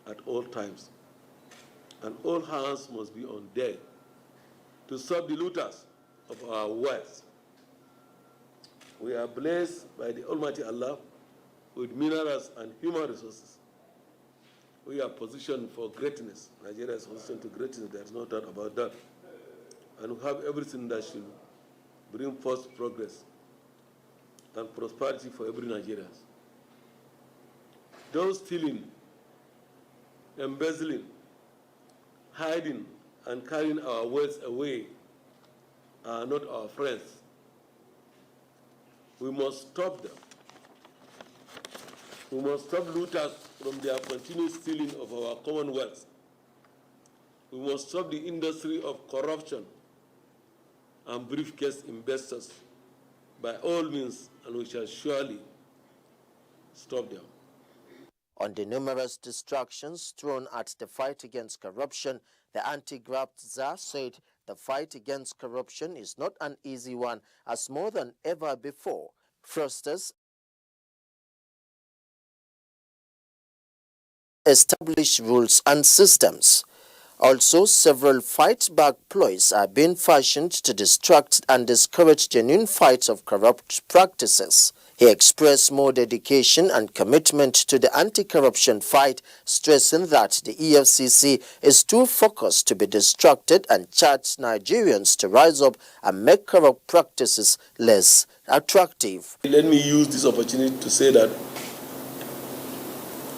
at all times, and all hands must be on deck to stop the looters of our wealth. We are blessed by the Almighty Allah with minerals and human resources. We are positioned for greatness. Nigeria is positioned to greatness, there's no doubt about that. And we have everything that should bring forth progress and prosperity for every Nigerian. Those stealing, embezzling, hiding, and carrying our wealth away are not our friends. We must stop them. We must stop looters from their continuous stealing of our commonwealth. We must stop the industry of corruption and briefcase investors by all means, and we shall surely stop them. On the numerous distractions thrown at the fight against corruption, the anti-graft czar said the fight against corruption is not an easy one, as more than ever before, fraudsters establish rules and systems. Also, several fight-back ploys are being fashioned to distract and discourage genuine fights of corrupt practices. He expressed more dedication and commitment to the anti-corruption fight, stressing that the EFCC is too focused to be distracted and charged Nigerians to rise up and make corrupt practices less attractive. Let me use this opportunity to say that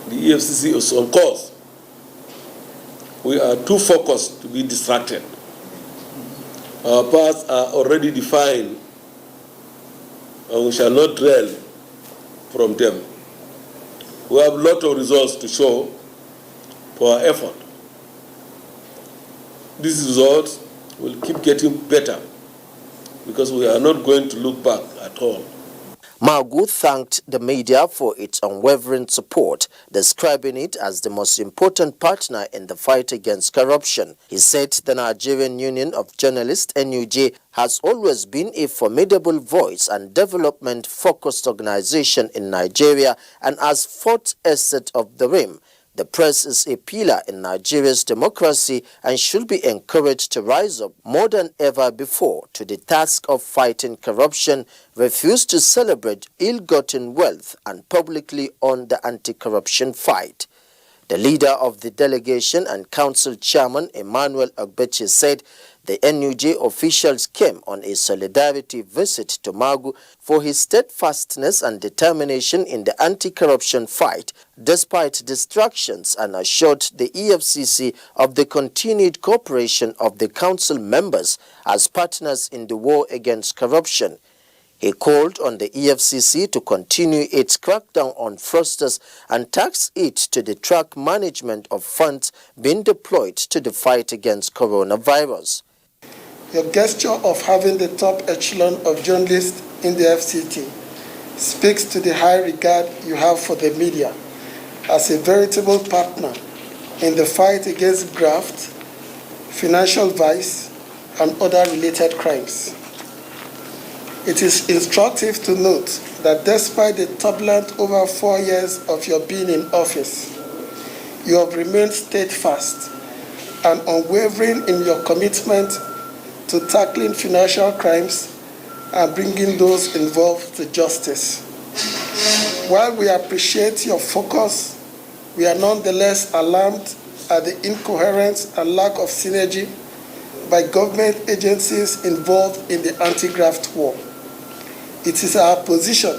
the EFCC is on course. We are too focused to be distracted. Our paths are already defined, and we shall not dwell from them. We have a lot of results to show for our effort. These results will keep getting better because we are not going to look back at all. Magu thanked the media for its unwavering support, describing it as the most important partner in the fight against corruption. He said the Nigerian Union of Journalists, NUJ, has always been a formidable voice and development-focused organization in Nigeria and has fought ahead of the rim. The press is a pillar in Nigeria's democracy and should be encouraged to rise up more than ever before to the task of fighting corruption, refuse to celebrate ill-gotten wealth, and publicly own the anti-corruption fight. The leader of the delegation and council chairman, Emmanuel Ogbeche, said the NUJ officials came on a solidarity visit to Magu for his steadfastness and determination in the anti-corruption fight, despite distractions, and assured the EFCC of the continued cooperation of the council members as partners in the war against corruption. He called on the EFCC to continue its crackdown on fraudsters and tasked it to the track management of funds being deployed to the fight against coronavirus. Your gesture of having the top echelon of journalists in the FCT speaks to the high regard you have for the media as a veritable partner in the fight against graft, financial vice, and other related crimes. It is instructive to note that despite the turbulent over 4 years of your being in office, you have remained steadfast and unwavering in your commitment to tackling financial crimes and bringing those involved to justice. While we appreciate your focus, we are nonetheless alarmed at the incoherence and lack of synergy by government agencies involved in the anti-graft war. It is our position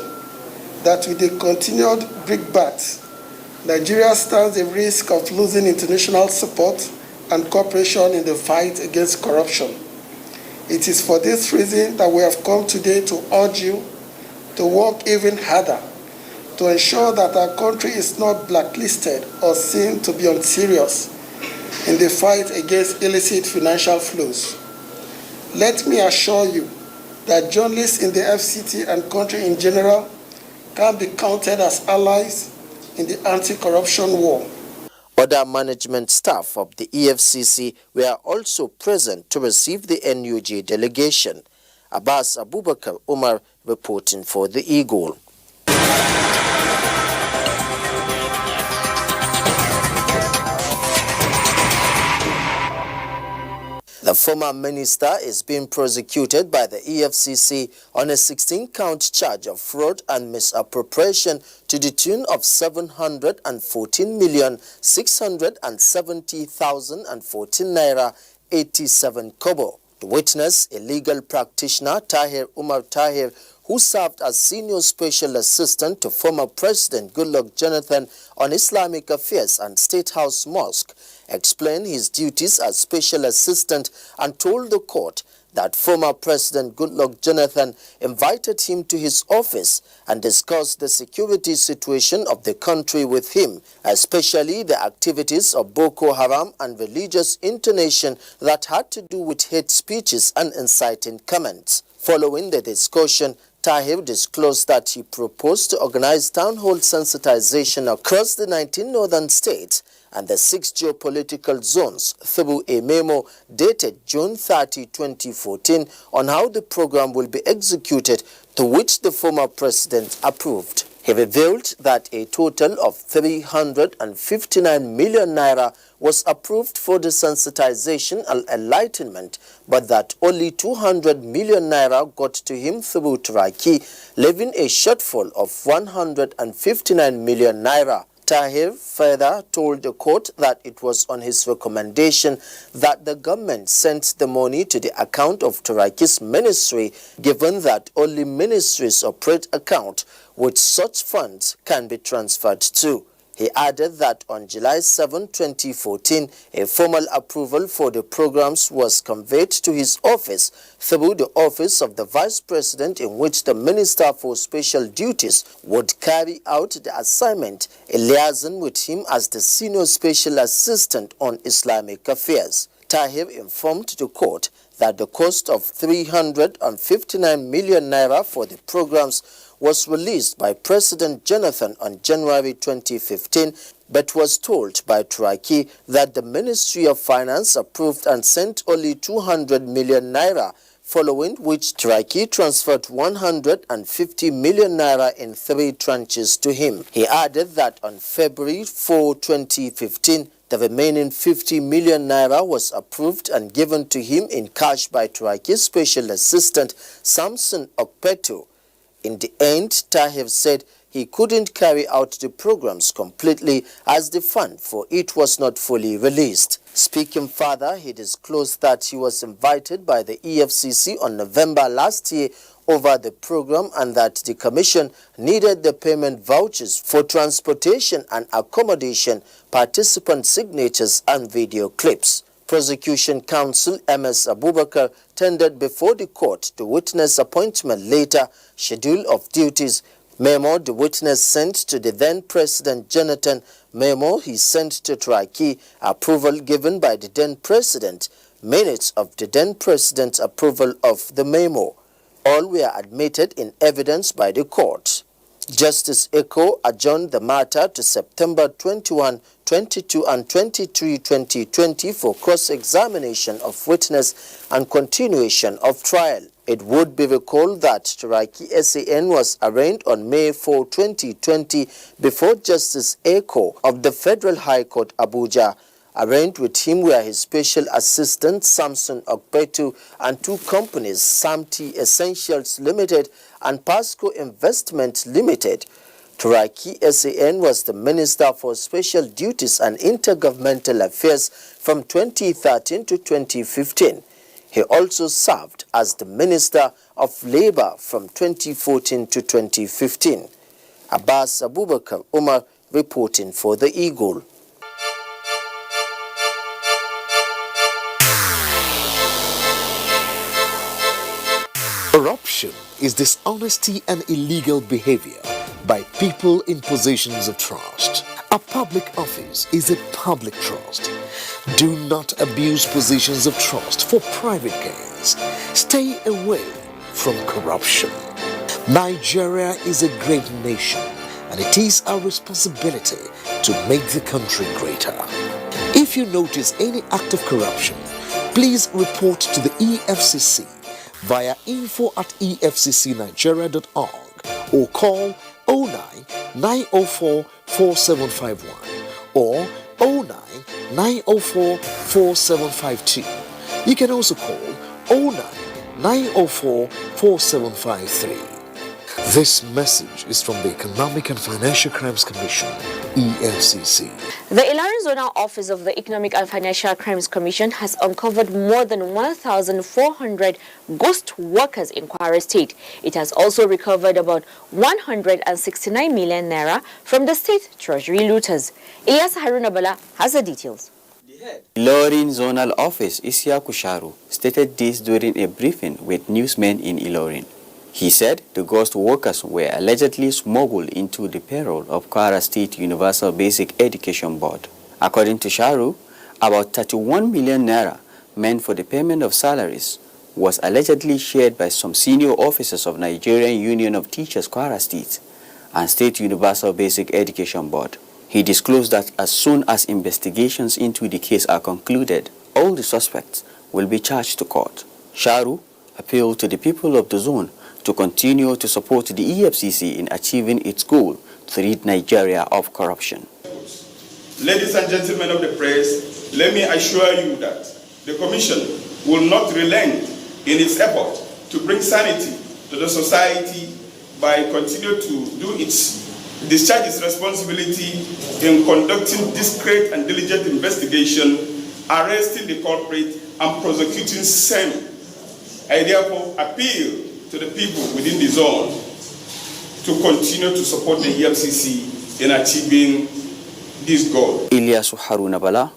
that with the continued brickbats, Nigeria stands a risk of losing international support and cooperation in the fight against corruption. It is for this reason that we have come today to urge you to work even harder to ensure that our country is not blacklisted or seen to be unserious in the fight against illicit financial flows. Let me assure you that journalists in the FCT and country in general can be counted as allies in the anti-corruption war. Other management staff of the EFCC were also present to receive the NUJ delegation. Abbas Abubakar Umar reporting for the Eagle. The former minister is being prosecuted by the EFCC on a 16-count charge of fraud and misappropriation to the tune of 714,670,014 naira 87 kobo. The witness, a legal practitioner, Tahir Umar Tahir, who served as senior special assistant to former President Goodluck Jonathan on Islamic Affairs and State House Mosque, explained his duties as special assistant and told the court that former President Goodluck Jonathan invited him to his office and discussed the security situation of the country with him, especially the activities of Boko Haram and religious intonation that had to do with hate speeches and inciting comments. Following the discussion, Tahir disclosed that he proposed to organize town hall sensitization across the 19 northern states and the 6 geopolitical zones through a memo dated June 30, 2014 on how the program will be executed, to which the former president approved. He revealed that a total of 359 million naira was approved for the sensitization and enlightenment, but that only 200 million naira got to him through Turaki, leaving a shortfall of 159 million naira. Tahir further told the court that it was on his recommendation that the government sent the money to the account of Turaki's ministry, given that only ministries operate account which such funds can be transferred to. He added that on July 7, 2014, a formal approval for the programs was conveyed to his office through the office of the Vice President, in which the Minister for Special Duties would carry out the assignment, a liaison with him as the Senior Special Assistant on Islamic Affairs. Tahir informed the court that the cost of 359 million naira for the programs was released by President Jonathan on January 2015, but was told by Turaki that the Ministry of Finance approved and sent only 200 million naira, following which Turaki transferred 150 million naira in 3 tranches to him. He added that on February 4, 2015, the remaining 50 million naira was approved and given to him in cash by Turaki's special assistant, Samson Okpeto. In the end, Tahir said he couldn't carry out the programs completely as the fund for it was not fully released. Speaking further, he disclosed that he was invited by the EFCC on November last year over the program and that the commission needed the payment vouchers for transportation and accommodation, participant signatures and video clips. Prosecution counsel MS Abubakar tendered before the court the witness appointment letter, schedule of duties, memo the witness sent to the then President Jonathan, memo he sent to Turaki, approval given by the then President, minutes of the then President's approval of the memo. All were admitted in evidence by the court. Justice Eko adjourned the matter to September 21, 22 and 23, 2020 for cross-examination of witness and continuation of trial. It would be recalled that Turaki SAN was arraigned on May 4, 2020 before Justice Eko of the Federal High Court, Abuja. Arraigned with him were his special assistant Samson Okpetu and 2 companies, Samti Essentials Limited and Pasco Investment Limited. Turaki SAN was the Minister for Special Duties and Intergovernmental Affairs from 2013 to 2015. He also served as the Minister of Labor from 2014 to 2015. Abbas Abubakar Umar reporting for The Eagle. Corruption is dishonesty and illegal behavior by people in positions of trust. A public office is a public trust. Do not abuse positions of trust for private gains. Stay away from corruption. Nigeria is a great nation, and it is our responsibility to make the country greater. If you notice any act of corruption, please report to the EFCC via info@efccnigeria.org or call 09 904 4751 or 09 904 4752 You can also call 09 904 4753. This message is from the Economic and Financial Crimes Commission, EFCC. The Ilorin Zonal Office of the Economic and Financial Crimes Commission has uncovered more than 1,400 ghost workers in Kwara State. It has also recovered about 169 million naira from the state treasury looters. Ilyas Harunabala has the details. Ilorin Zonal Office Isia Kusharu stated this during a briefing with newsmen in Ilorin. He said the ghost workers were allegedly smuggled into the payroll of Kwara State Universal Basic Education Board. According to Sharu, about 31 million naira meant for the payment of salaries was allegedly shared by some senior officers of Nigerian Union of Teachers Kwara State and State Universal Basic Education Board. He disclosed that as soon as investigations into the case are concluded, all the suspects will be charged to court. Sharu appealed to the people of the zone to continue to support the EFCC in achieving its goal to rid Nigeria of corruption. Ladies and gentlemen of the press, let me assure you that the Commission will not relent in its effort to bring sanity to the society by continuing to discharge its responsibility in conducting discreet and diligent investigation, arresting the culprit and prosecuting same. I therefore appeal to the people within the zone to continue to support the EFCC in achieving this goal. Ilyasu Harunabala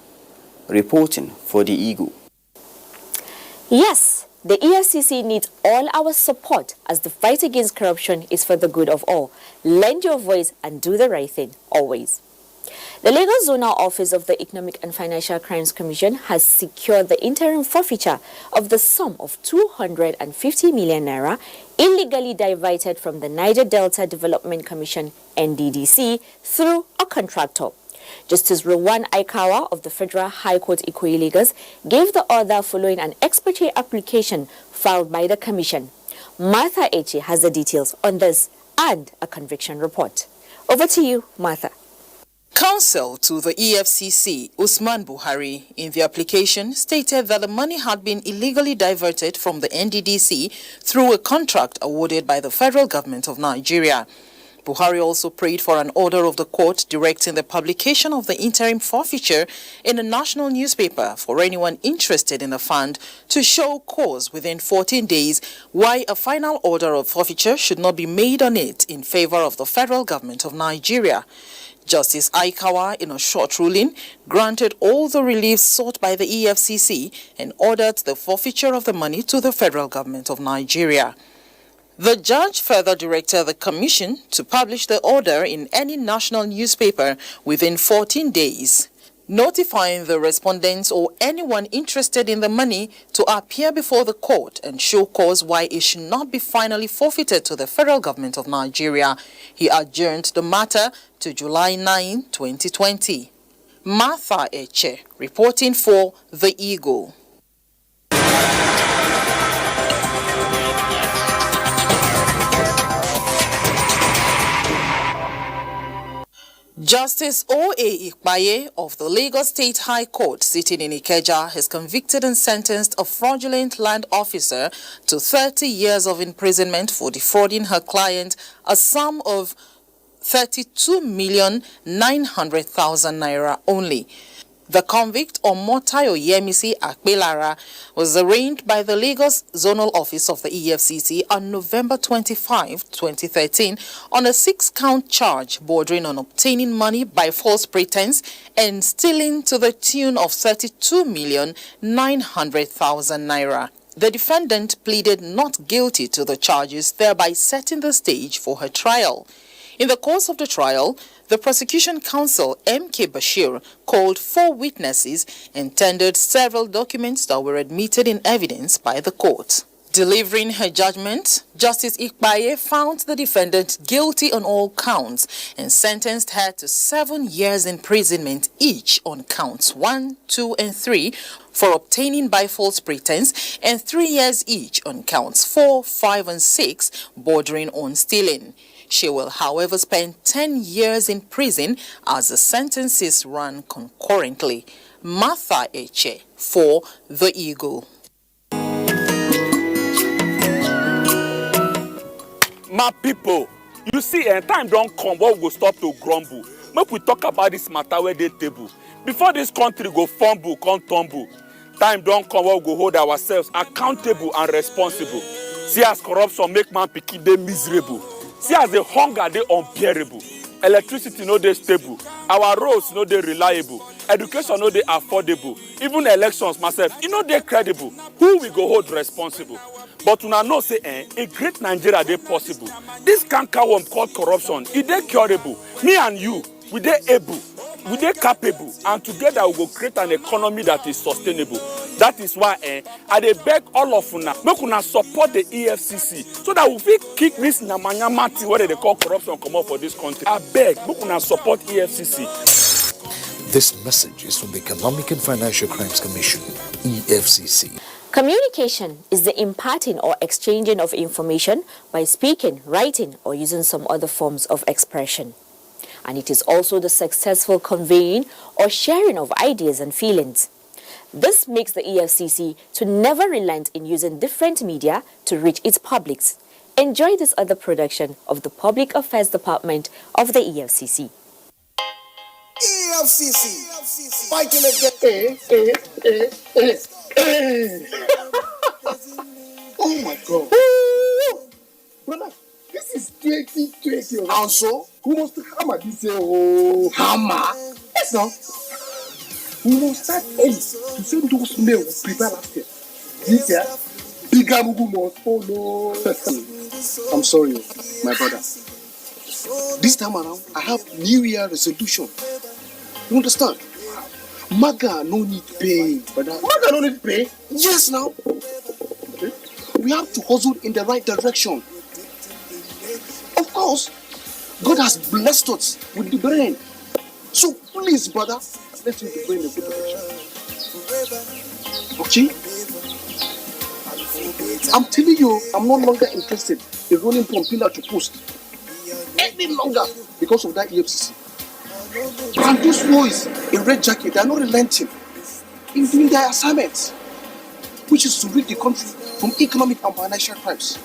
reporting for the Eagle. Yes, the EFCC needs all our support as the fight against corruption is for the good of all. Lend your voice and do the right thing, always. The Lagos Zonal Office of the Economic and Financial Crimes Commission has secured the interim forfeiture of the sum of 250 million naira illegally diverted from the Niger Delta Development Commission, NDDC, through a contractor. Justice Rowan Aikawa of the Federal High Court Ikoyi Lagos gave the order following an ex parte application filed by the Commission. Martha Eche has the details on this and a conviction report. Over to you, Martha. Counsel to the EFCC, Usman Buhari, in the application stated that the money had been illegally diverted from the NDDC through a contract awarded by the federal government of Nigeria. Buhari also prayed for an order of the court directing the publication of the interim forfeiture in a national newspaper for anyone interested in the fund to show cause within 14 days why a final order of forfeiture should not be made on it in favor of the federal government of Nigeria. Justice Aikawa, in a short ruling, granted all the relief sought by the EFCC and ordered the forfeiture of the money to the federal government of Nigeria. The judge further directed the commission to publish the order in any national newspaper within 14 days, notifying the respondents or anyone interested in the money to appear before the court and show cause why it should not be finally forfeited to the federal government of Nigeria. He adjourned the matter to July 9, 2020. Martha Eche, reporting for The Eagle. Justice O.A. Ikpaye of the Lagos State High Court sitting in Ikeja has convicted and sentenced a fraudulent land officer to 30 years of imprisonment for defrauding her client a sum of 32,900,000 naira only. The convict, Omotayo Yemisi Akbelara, was arraigned by the Lagos Zonal Office of the EFCC on November 25, 2013 on a 6-count charge bordering on obtaining money by false pretense and stealing to the tune of 32,900,000 naira. The defendant pleaded not guilty to the charges, thereby setting the stage for her trial. In the course of the trial, the prosecution counsel M.K. Bashir called 4 witnesses and tendered several documents that were admitted in evidence by the court. Delivering her judgment, Justice Ikpaye found the defendant guilty on all counts and sentenced her to 7 years imprisonment each on counts 1, 2, and 3 for obtaining by false pretense and 3 years each on counts 4, 5, and 6 bordering on stealing. She will, however, spend 10 years in prison as the sentences run concurrently. Martha Eche for The Eagle. My people, you see, time don't come where we go stop to grumble. Make we talk about this matter where they table. Before this country go fumble, come tumble. Time don't come where we go hold ourselves accountable and responsible. See as corruption make man pikin dey miserable. See as the hunger dey unbearable. Electricity no dey stable. Our roads no dey reliable. Education no dey affordable. Even elections myself, e no dey credible. Who we go hold responsible? But una know say a great Nigeria dey possible. This cankerworm called corruption, e dey curable. Me and you, we dey able, we dey capable, and together we go create an economy that is sustainable. That is why I dey beg all of una, make una support the EFCC so that we fit kick this nyama thing wey they call corruption comot for this country. I beg, make una support EFCC. This message is from the Economic and Financial Crimes Commission, EFCC. Communication is the imparting or exchanging of information by speaking, writing, or using some other forms of expression. And it is also the successful conveying or sharing of ideas and feelings. This makes the EFCC to never relent in using different media to reach its publics. Enjoy this other production of the Public Affairs Department of the EFCC. EFCC, fighting against... Oh my God. Brother, this is 2020. And so, who must hammer this year? Oh, hammer? Yes, no. We must start early to send those men who prepare last year. This year, bigger move must follow. I'm sorry, my brother. This time around, I have New Year resolution. You understand? Maga no need pay, brother. Maga no need pay? Yes, now. Okay. We have to hustle in the right direction. Of course, God has blessed us with the brain. So please, brother, let's use the brain in a good direction. Okay? I'm telling you, I'm no longer interested in running from pillar to post any longer because of that EFCC. And those boys in red jacket, they are not relenting in doing their assignments, which is to rid the country from economic and financial crimes.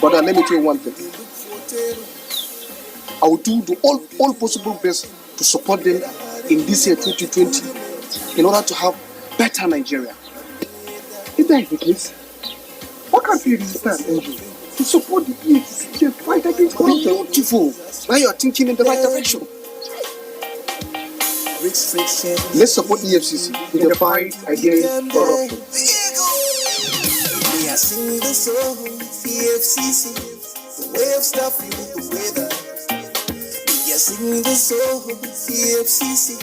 But let me tell you one thing. I will do all possible best to support them in this year 2020 in order to have better Nigeria. If that is the case, why can't we resist NGO to support the EFCC to fight against corruption? Beautiful. Now you are thinking in the right direction. Let's support EFCC in the fight against corruption. We are singing the song, EFCC, the way of stopping the weather. We are singing the song, EFCC.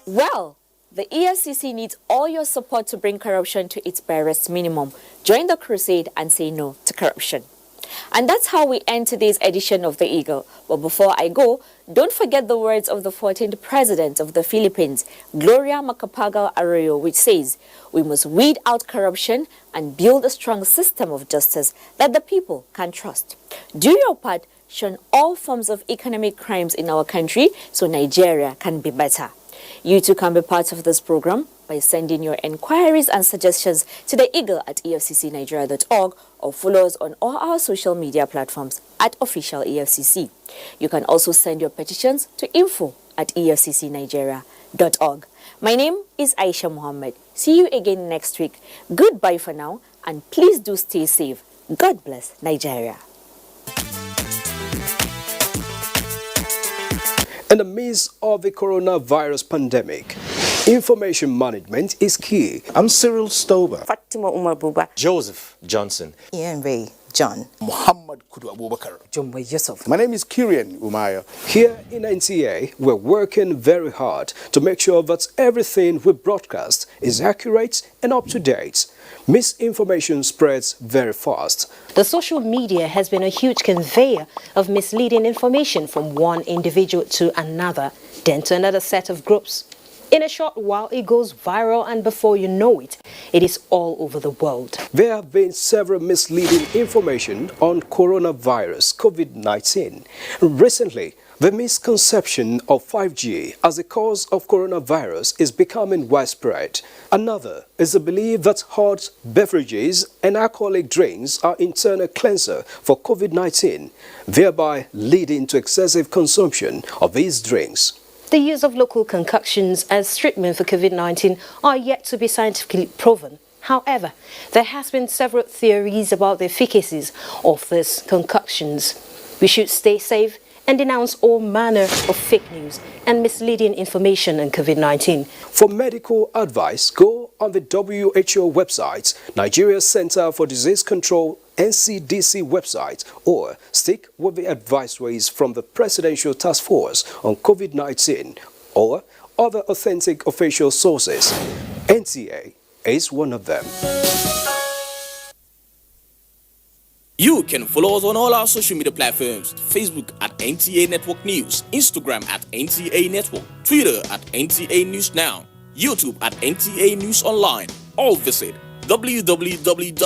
Well, the EFCC needs all your support to bring corruption to its barest minimum. Join the crusade and say no to corruption. And that's how we end today's edition of The Eagle. But before I go, don't forget the words of the 14th President of the Philippines, Gloria Macapagal Arroyo, which says, "We must weed out corruption and build a strong system of justice that the people can trust. Do your part, shun all forms of economic crimes in our country so Nigeria can be better." You too can be part of this program by sending your inquiries and suggestions to the Eagle at efccnigeria.org or follow us on all our social media platforms at official EFCC. You can also send your petitions to info@efccnigeria.org. My name is Aisha Mohammed. See you again next week. Goodbye for now, and please do stay safe. God bless Nigeria. In the midst of the coronavirus pandemic, information management is key. I'm Cyril Stober. Fatima Umar Buba. Joseph Johnson. Ian Ray John. Muhammad Kudu Abubakar. Jumbo Yusuf. My name is Kirian Umaya. Here in NTA, we're working very hard to make sure that everything we broadcast is accurate and up to date. Misinformation spreads very fast. The social media has been a huge conveyor of misleading information from one individual to another, then to another set of groups. In a short while, it goes viral, and before you know it, it is all over the world. There have been several misleading information on coronavirus, COVID-19. Recently, The misconception of 5G as a cause of coronavirus is becoming widespread. Another is the belief that hot beverages and alcoholic drinks are internal cleanser for COVID-19, thereby leading to excessive consumption of these drinks. The use of local concoctions as treatment for COVID-19 are yet to be scientifically proven. However, there has been several theories about the efficacies of these concoctions. We should stay safe and denounce all manner of fake news and misleading information on COVID-19. For medical advice, go on the WHO website, Nigeria Center for Disease Control NCDC website, or stick with the advisories from the Presidential Task Force on COVID-19 or other authentic official sources. NTA is one of them. You can follow us on all our social media platforms: Facebook at NTA Network News, Instagram at NTA Network, Twitter at NTA News Now, YouTube at NTA News Online, or visit www.nta.ng.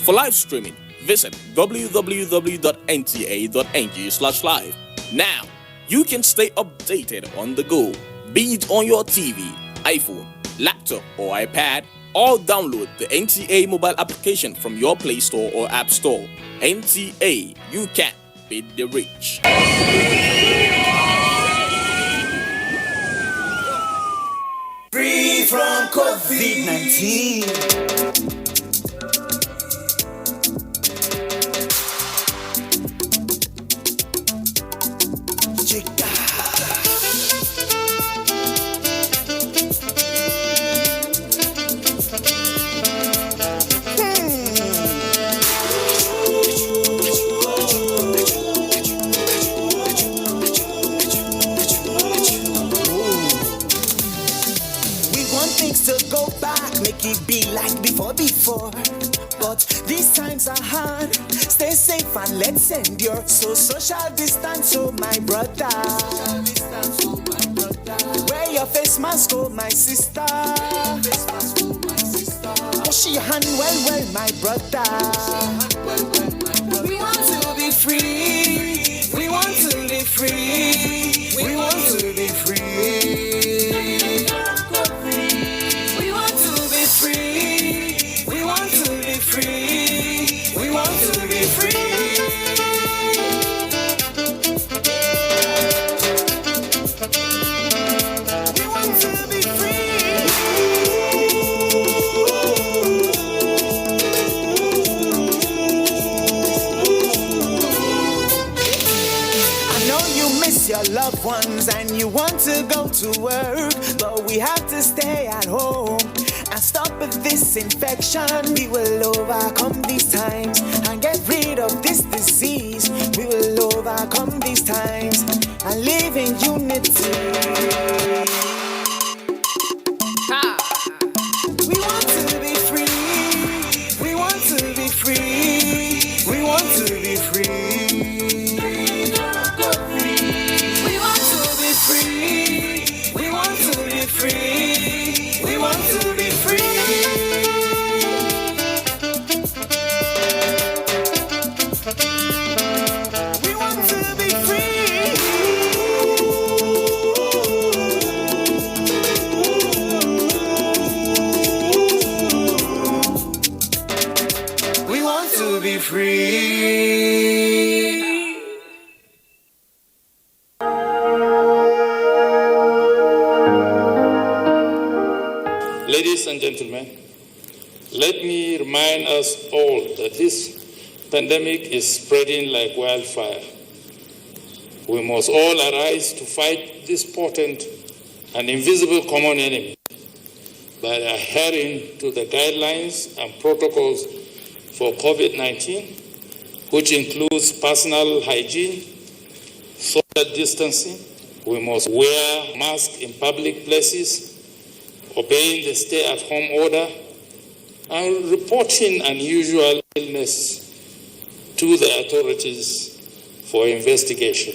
For live streaming, visit www.nta.ng/live. Now, you can stay updated on the go, be it on your TV, iPhone, laptop, or iPad, or download the NTA mobile application from your Play Store or App Store. NTA, you can beat the rich. Free from COVID-19. Be like before, but these times are hard. Stay safe and let's endure. So social distance, oh my brother. Wear your face mask, oh my sister. Wash your hand well, my brother. We want to be free. We want to be free. We want to be free. Loved ones and you want to go to work, but we have to stay at home and stop this infection. We will overcome these times and get rid of this disease. We will overcome these times and live in unity. We want to be free. We want to be free. We want to be free. Ladies and gentlemen, let me remind us all that this pandemic is spreading like wildfire. We must all arise to fight this potent and invisible common enemy by adhering to the guidelines and protocols for COVID-19, which includes personal hygiene, social distancing. We must wear masks in public places, obeying the stay-at-home order, and reporting unusual illness to the authorities for investigation.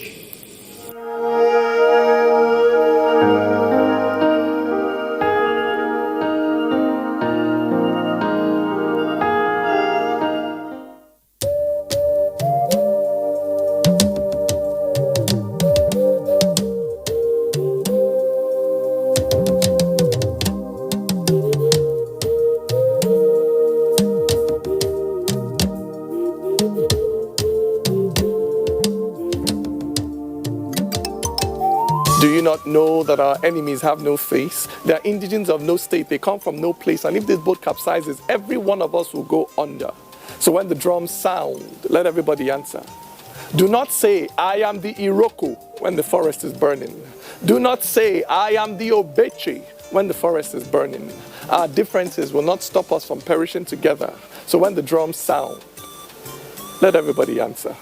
Do you not know that our enemies have no face? They are indigents of no state. They come from no place. And if this boat capsizes, every one of us will go under. So when the drums sound, let everybody answer. Do not say, I am the Iroko when the forest is burning. Do not say, I am the Obeche when the forest is burning. Our differences will not stop us from perishing together. So when the drums sound, let everybody answer.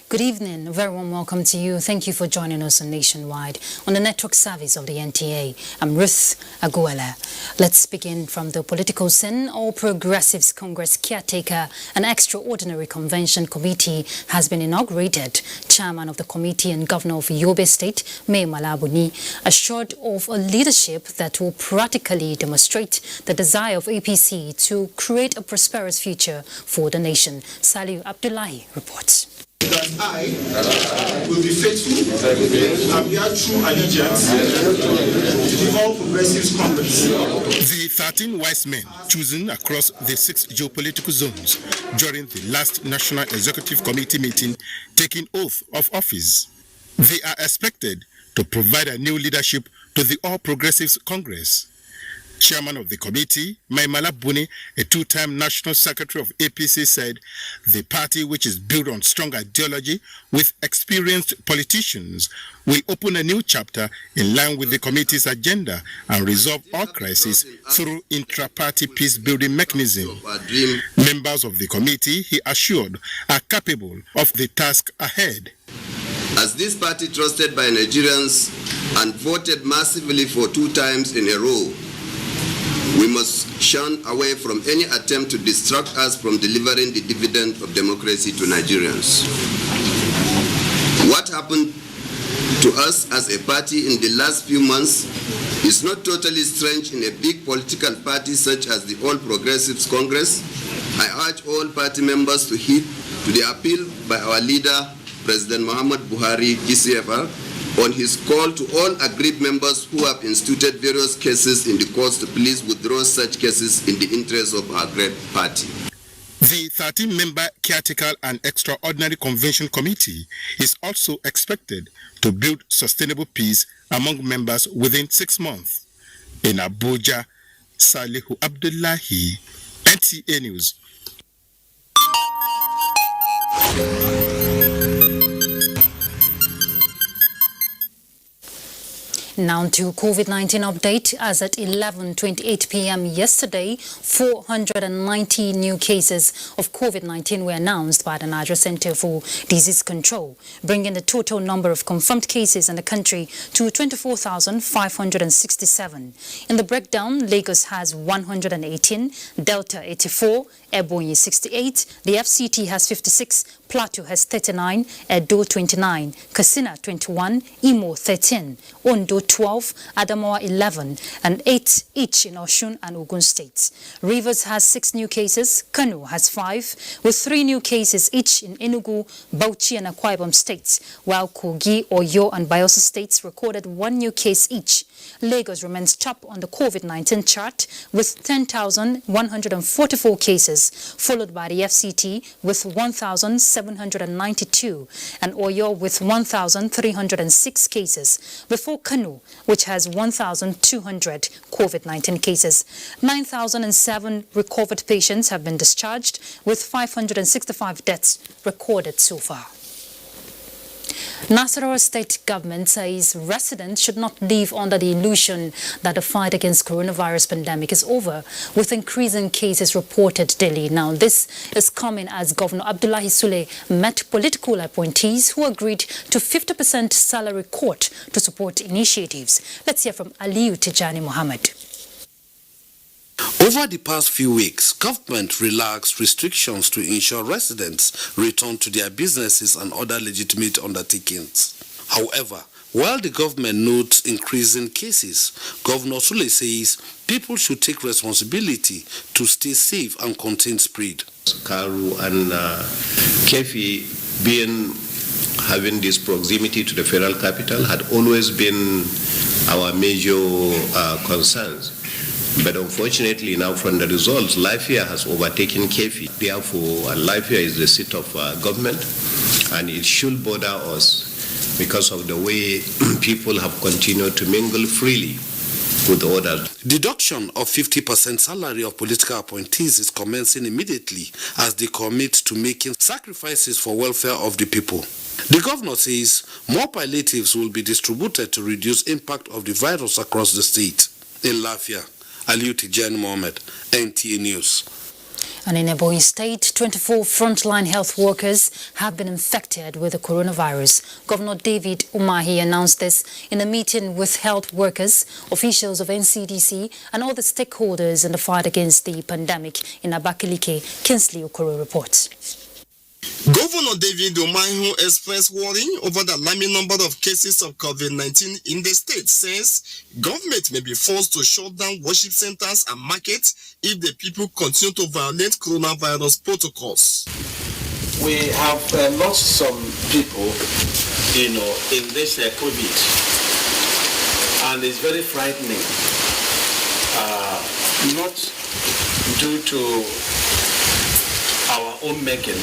Good evening, a very warm welcome to you. Thank you for joining us on Nationwide on the network service of the NTA. I'm Ruth Aguela. Let's begin from the political scene. All Progressives Congress caretaker and extraordinary convention committee has been inaugurated. Chairman of the committee and Governor of Yobe State, Mai Mala Buni, assured of a leadership that will practically demonstrate the desire of APC to create a prosperous future for the nation. Saliu Abdullahi reports. That I will be faithful and bear true allegiance to the All Progressives Congress. The 13 wise men chosen across the 6 geopolitical zones during the last National Executive Committee meeting taking oath of office. They are expected to provide a new leadership to the All Progressives Congress. Chairman of the committee, Mai Mala Buni, a two-time national secretary of APC, said the party, which is built on strong ideology with experienced politicians, will open a new chapter in line with the committee's agenda and resolve all crises through intra-party peace-building mechanism. Members of the committee, he assured, are capable of the task ahead. As this party trusted by Nigerians and voted massively for 2 times in a row, we must shun away from any attempt to distract us from delivering the dividend of democracy to Nigerians. What happened to us as a party in the last few months is not totally strange in a big political party such as the All Progressives Congress. I urge all party members to heed to the appeal by our leader, President Muhammad Buhari, GCFR, on his call to all aggrieved members who have instituted various cases in the courts to please withdraw such cases in the interest of our great party. The 13-member caretaker and extraordinary convention committee is also expected to build sustainable peace among members within 6 months. In Abuja, Salihu Abdullahi, NTA News. Now to COVID-19 update. As at 11:28 p.m. yesterday, 490 new cases of COVID-19 were announced by the Nigeria Center for Disease Control, bringing the total number of confirmed cases in the country to 24,567. In the breakdown, Lagos has 118, Delta 84, Ebonyi 68, the FCT has 56, Plateau has 39, Edo 29, Katsina 21, Imo 13, Ondo 12, Adamawa 11, and 8 each in Osun and Ogun states. Rivers has 6 new cases, Kano has 5, with 3 new cases each in Enugu, Bauchi and Akwa Ibom states, while Kogi, Oyo and Bayelsa states recorded 1 new case each. Lagos remains top on the COVID-19 chart with 10,144 cases, followed by the FCT with 1,792 and Oyo with 1,306 cases, before Kano, which has 1,200 COVID-19 cases. 9,007 recovered patients have been discharged, with 565 deaths recorded so far. Nasarawa state government says residents should not live under the illusion that the fight against coronavirus pandemic is over, with increasing cases reported daily. Now, this is coming as Governor Abdullahi Sule met political appointees who agreed to 50% salary cut to support initiatives. Let's hear from Aliyu Tijani Mohammed. Over the past few weeks, government relaxed restrictions to ensure residents return to their businesses and other legitimate undertakings. However, while the government notes increasing cases, Governor Sule says people should take responsibility to stay safe and contain spread. Karu and Kefi having this proximity to the federal capital had always been our major concerns. But unfortunately now from the results, Lafia has overtaken Kefi. Therefore, Lafia is the seat of government, and it should bother us because of the way people have continued to mingle freely with others. Deduction of 50% salary of political appointees is commencing immediately as they commit to making sacrifices for welfare of the people. The governor says more palliatives will be distributed to reduce impact of the virus across the state. In Lafia, Aliyu Tijani Mohammed, NTA News. And in Ebonyi State, 24 frontline health workers have been infected with the coronavirus. Governor David Umahi announced this in a meeting with health workers, officials of NCDC, and all the stakeholders in the fight against the pandemic in Abakaliki. Kinsley Okoro reports. Governor David Umahi expressed worry over the alarming number of cases of COVID-19 in the state, says government may be forced to shut down worship centers and markets if the people continue to violate coronavirus protocols. We have lost some people, in this COVID, and it's very frightening. Not due to our own making,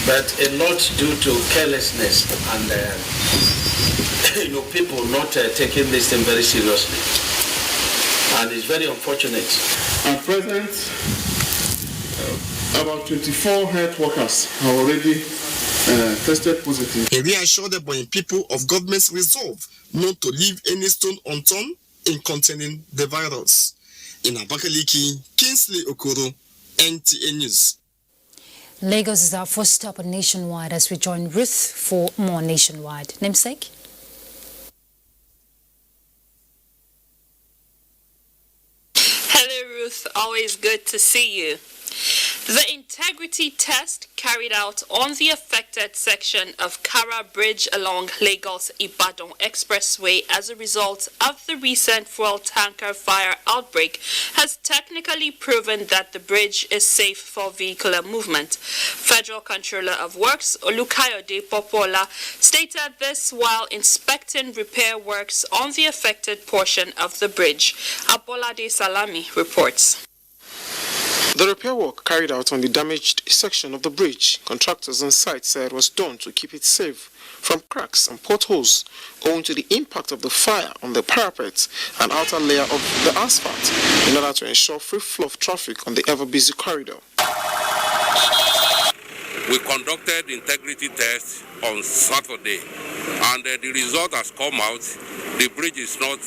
but a lot due to carelessness and people not taking this thing very seriously, and it's very unfortunate. At present, about 24 health workers are already tested positive. He reassured the Ebonyi people of government's resolve not to leave any stone unturned in containing the virus. In Abakaliki, Kinsley Okoro, NTA News. Lagos is our first stop on Nationwide as we join Ruth for more Nationwide. Namesake? Hello Ruth, always good to see you. The integrity test carried out on the affected section of Kara Bridge along Lagos-Ibadan Expressway as a result of the recent fuel tanker fire outbreak has technically proven that the bridge is safe for vehicular movement. Federal Controller of Works Olukayode Popola stated this while inspecting repair works on the affected portion of the bridge. Abolade Salami reports. The repair work carried out on the damaged section of the bridge, contractors on site said was done to keep it safe from cracks and potholes owing to the impact of the fire on the parapet and outer layer of the asphalt in order to ensure free flow of traffic on the ever-busy corridor. We conducted integrity tests on Saturday, and the result has come out. The bridge is not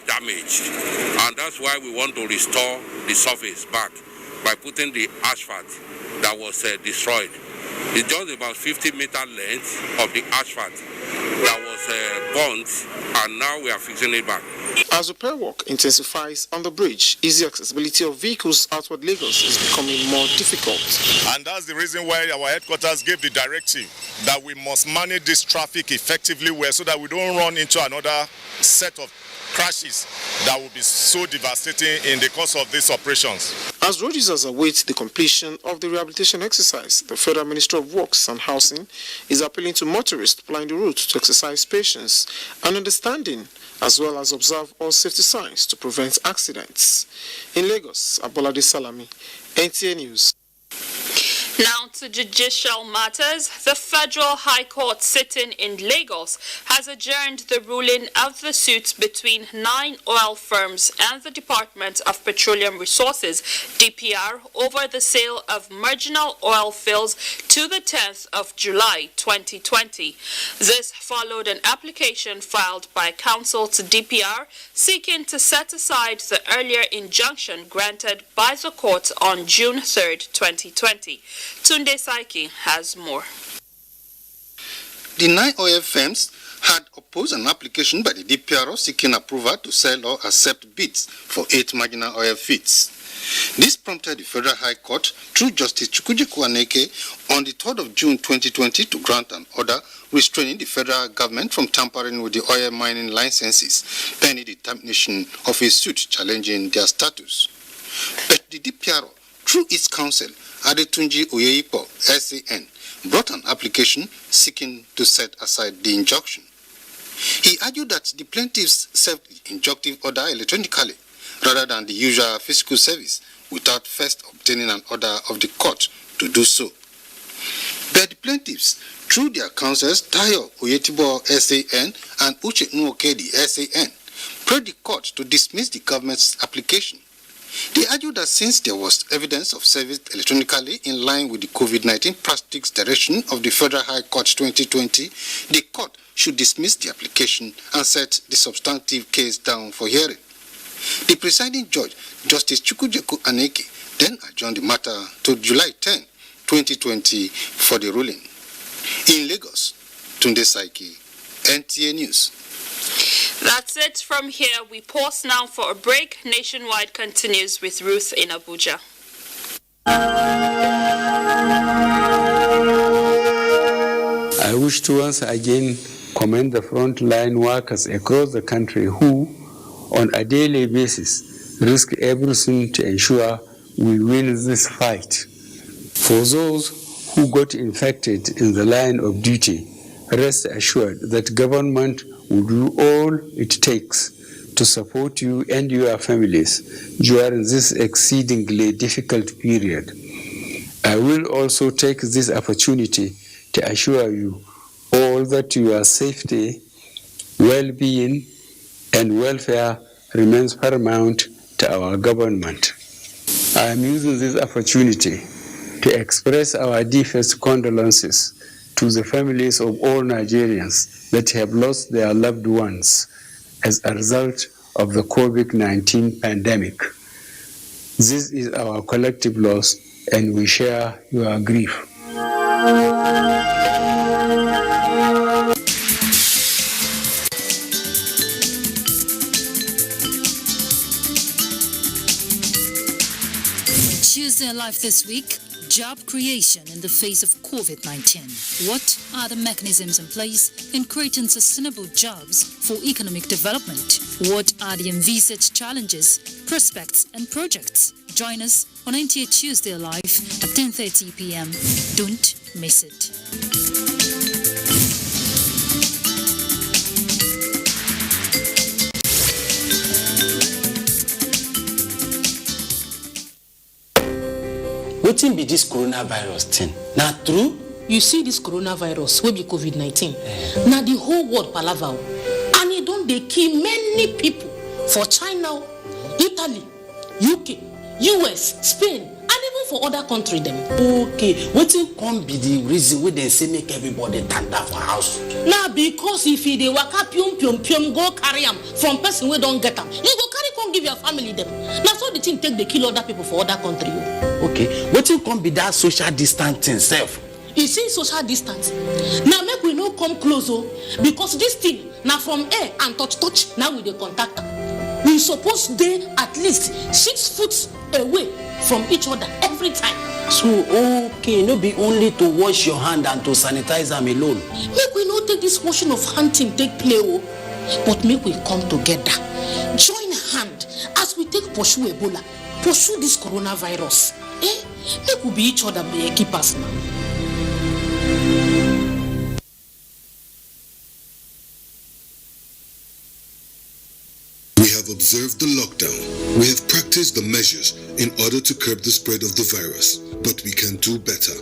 damaged, and that's why we want to restore the surface back by putting the asphalt that was destroyed. It's just about 50-meter length of the asphalt that was burnt, and now we are fixing it back. As repair work intensifies on the bridge, easy accessibility of vehicles outward Lagos is becoming more difficult. And that's the reason why our headquarters gave the directive that we must manage this traffic effectively well so that we don't run into another set of crashes that will be so devastating in the course of these operations. As road users await the completion of the rehabilitation exercise, the Federal Ministry of Works and Housing is appealing to motorists plying the route to exercise patience and understanding, as well as observe all safety signs to prevent accidents. In Lagos, Abolade Salami, NTA News. Now to judicial matters. The Federal High Court sitting in Lagos has adjourned the ruling of the suits between 9 oil firms and the Department of Petroleum Resources, DPR, over the sale of marginal oil fields to the 10th of July 2020. This followed an application filed by counsel to DPR seeking to set aside the earlier injunction granted by the court on June 3rd, 2020. Tunde Saiki has more. The 9 oil firms had opposed an application by the DPRO seeking approval to sell or accept bids for 8 marginal oil fields. This prompted the Federal High Court, through Justice Chukwujeku Aneke, on the 3rd of June 2020 to grant an order restraining the federal government from tampering with the oil mining licenses, pending the termination of a suit challenging their status. But the DPRO, through its counsel, Adetunji Oyeipo, SAN, brought an application seeking to set aside the injunction. He argued that the plaintiffs served the injunctive order electronically rather than the usual physical service without first obtaining an order of the court to do so. But the plaintiffs, through their counsels Tayo Oyetibo, SAN, and Uche Nwokedi, SAN, prayed the court to dismiss the government's application. They argued that since there was evidence of service electronically in line with the COVID-19 practice direction of the Federal High Court 2020, the court should dismiss the application and set the substantive case down for hearing. The presiding judge, Justice Chukwujeku Aneke, then adjourned the matter to July 10, 2020 for the ruling. In Lagos, Tunde Saiki, NTA News. That's it from here. We pause now for a break. Nationwide continues with Ruth in Abuja. I wish to once again commend the frontline workers across the country who, on a daily basis, risk everything to ensure we win this fight. For those who got infected in the line of duty, rest assured that government will do all it takes to support you and your families during this exceedingly difficult period. I will also take this opportunity to assure you all that your safety, well-being, and welfare remains paramount to our government. I am using this opportunity to express our deepest condolences to the families of all Nigerians that have lost their loved ones as a result of the COVID-19 pandemic. This is our collective loss, and we share your grief. Tuesday Live this week, job creation in the face of COVID-19. What are the mechanisms in place in creating sustainable jobs for economic development? What are the envisaged challenges, prospects, and projects? Join us on NTA Tuesday Live at 10:30 p.m. Don't miss it. Wetin be this coronavirus thing? Na true? You see this coronavirus wey be COVID-19, na the whole world palava o, and e don dey kill many people for China, Italy, UK, US, Spain, and even for other countries dem. Okay, wetin come be the reason wey dem say make everybody tanda for house? Na because if e dey waka pium go carry am from person wey don get am, you go carry come give your family dem. Na so the thing take dey kill other people for other country o. Okay, wetin come be that social distancing sef? You see social distance. Now make we no come close o, because this thing na from air and touch na we dey contact am. We suppose dey at least 6 foot away from each other every time. So okay, no be only to wash your hand and to sanitize am alone. Make we no take this washing of hand thing take play o, but make we come together, join hand as we take pursue Ebola, pursue this coronavirus. Make we be each other keepers now. We have observed the lockdown. We have practiced the measures in order to curb the spread of the virus, but we can do better.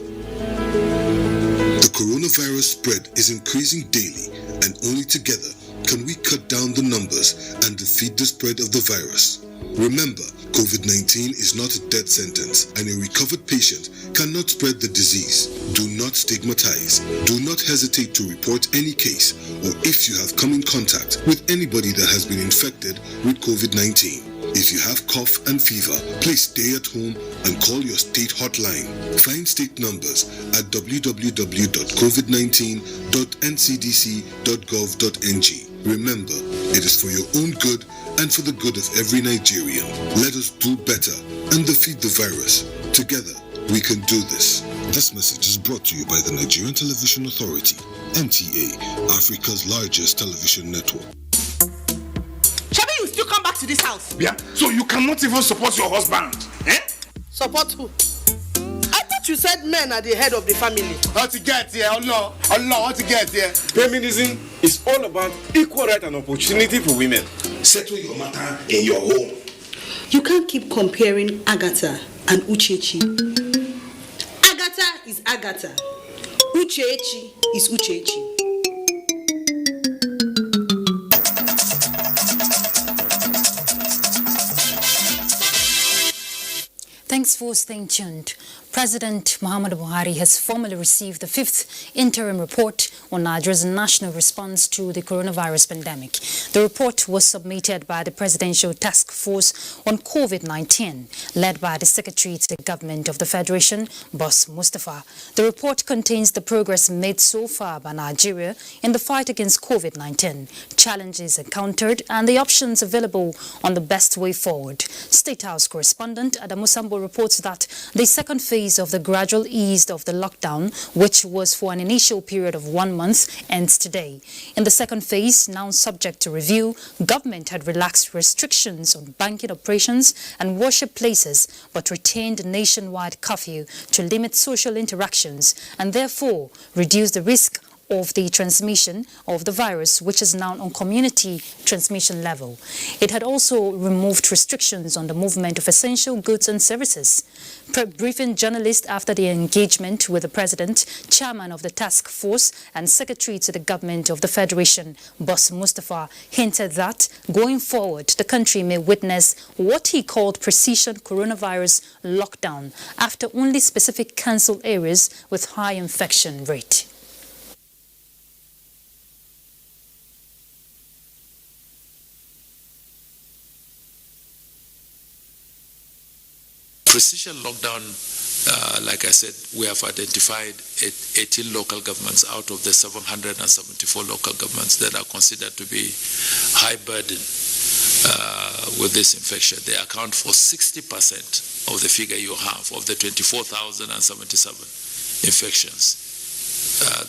The coronavirus spread is increasing daily, and only together can we cut down the numbers and defeat the spread of the virus. Remember, COVID-19 is not a death sentence, and a recovered patient cannot spread the disease. Do not stigmatize. Do not hesitate to report any case, or if you have come in contact with anybody that has been infected with COVID-19. If you have cough and fever, please stay at home and call your state hotline. Find state numbers at www.covid19.ncdc.gov.ng. Remember, it is for your own good and for the good of every Nigerian. Let us do better and defeat the virus. Together, we can do this. This message is brought to you by the Nigerian Television Authority, NTA, Africa's largest television network. Shabi, you still come back to this house? Yeah, so you cannot even support your husband, eh? Support who? I thought you said men are the head of the family. How to get here? Allah, how to get here? Feminism is all about equal right and opportunity for women. Settle your matter in your home. You can't keep comparing Agatha and Uchechi. Agatha is Agatha. Uchechi is Uchechi. Thanks for staying tuned. President Muhammadu Buhari has formally received the 5th interim report on Nigeria's national response to the coronavirus pandemic. The report was submitted by the Presidential Task Force on COVID-19, led by the Secretary to the Government of the Federation, Boss Mustafa. The report contains the progress made so far by Nigeria in the fight against COVID-19, challenges encountered, and the options available on the best way forward. State House correspondent Adamu Sambo reports that the second phase of the gradual ease of the lockdown, which was for an initial period of 1 month, ends today. In the second phase, now subject to review, government had relaxed restrictions on banking operations and worship places, but retained a nationwide curfew to limit social interactions and therefore reduce the risk of the transmission of the virus, which is now on community transmission level. It had also removed restrictions on the movement of essential goods and services. Briefing journalists after the engagement with the President, Chairman of the Task Force and Secretary to the Government of the Federation, Boss Mustafa, hinted that going forward, the country may witness what he called precision coronavirus lockdown after only specific cancelled areas with high infection rate. Precision lockdown, like I said, we have identified 18 local governments out of the 774 local governments that are considered to be high burden with this infection. They account for 60% of the figure you have, of the 24,077 infections.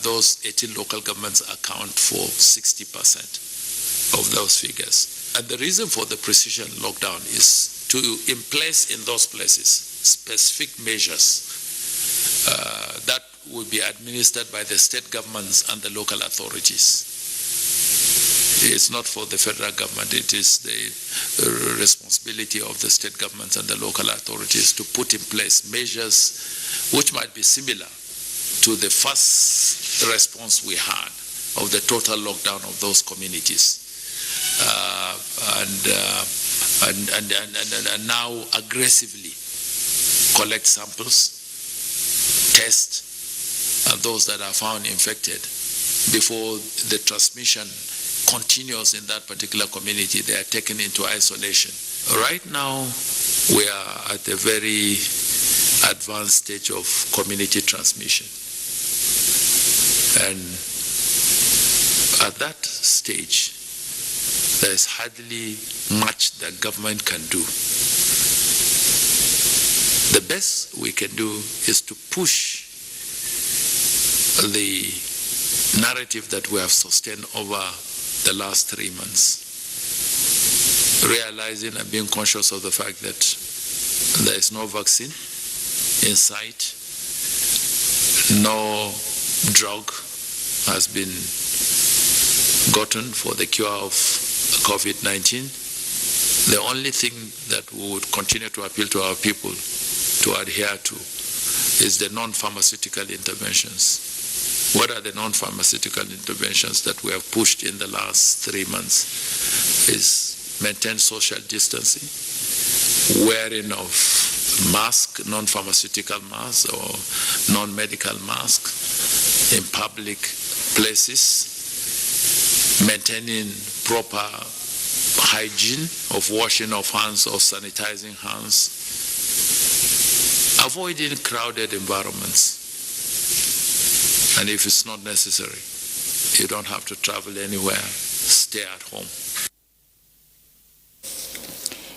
Those 18 local governments account for 60% of those figures. And the reason for the precision lockdown is to in place in those places specific measures that will be administered by the state governments and the local authorities. It's not for the federal government, it is the responsibility of the state governments and the local authorities to put in place measures which might be similar to the first response we had of the total lockdown of those communities. And now aggressively collect samples, test those that are found infected before the transmission continues in that particular community. They are taken into isolation. Right now, we are at a very advanced stage of community transmission. And at that stage, there is hardly much that government can do. The best we can do is to push the narrative that we have sustained over the last 3 months, realizing and being conscious of the fact that there is no vaccine in sight, no drug has been gotten for the cure of COVID-19, The only thing that we would continue to appeal to our people to adhere to is the non-pharmaceutical interventions. What are the non-pharmaceutical interventions that we have pushed in the last 3 months? Is maintain social distancing, wearing of mask, non-physical mask or non-medical mask in public places, maintaining proper hygiene of washing of hands or sanitizing hands, avoiding crowded environments, and if it's not necessary, you don't have to travel anywhere, stay at home.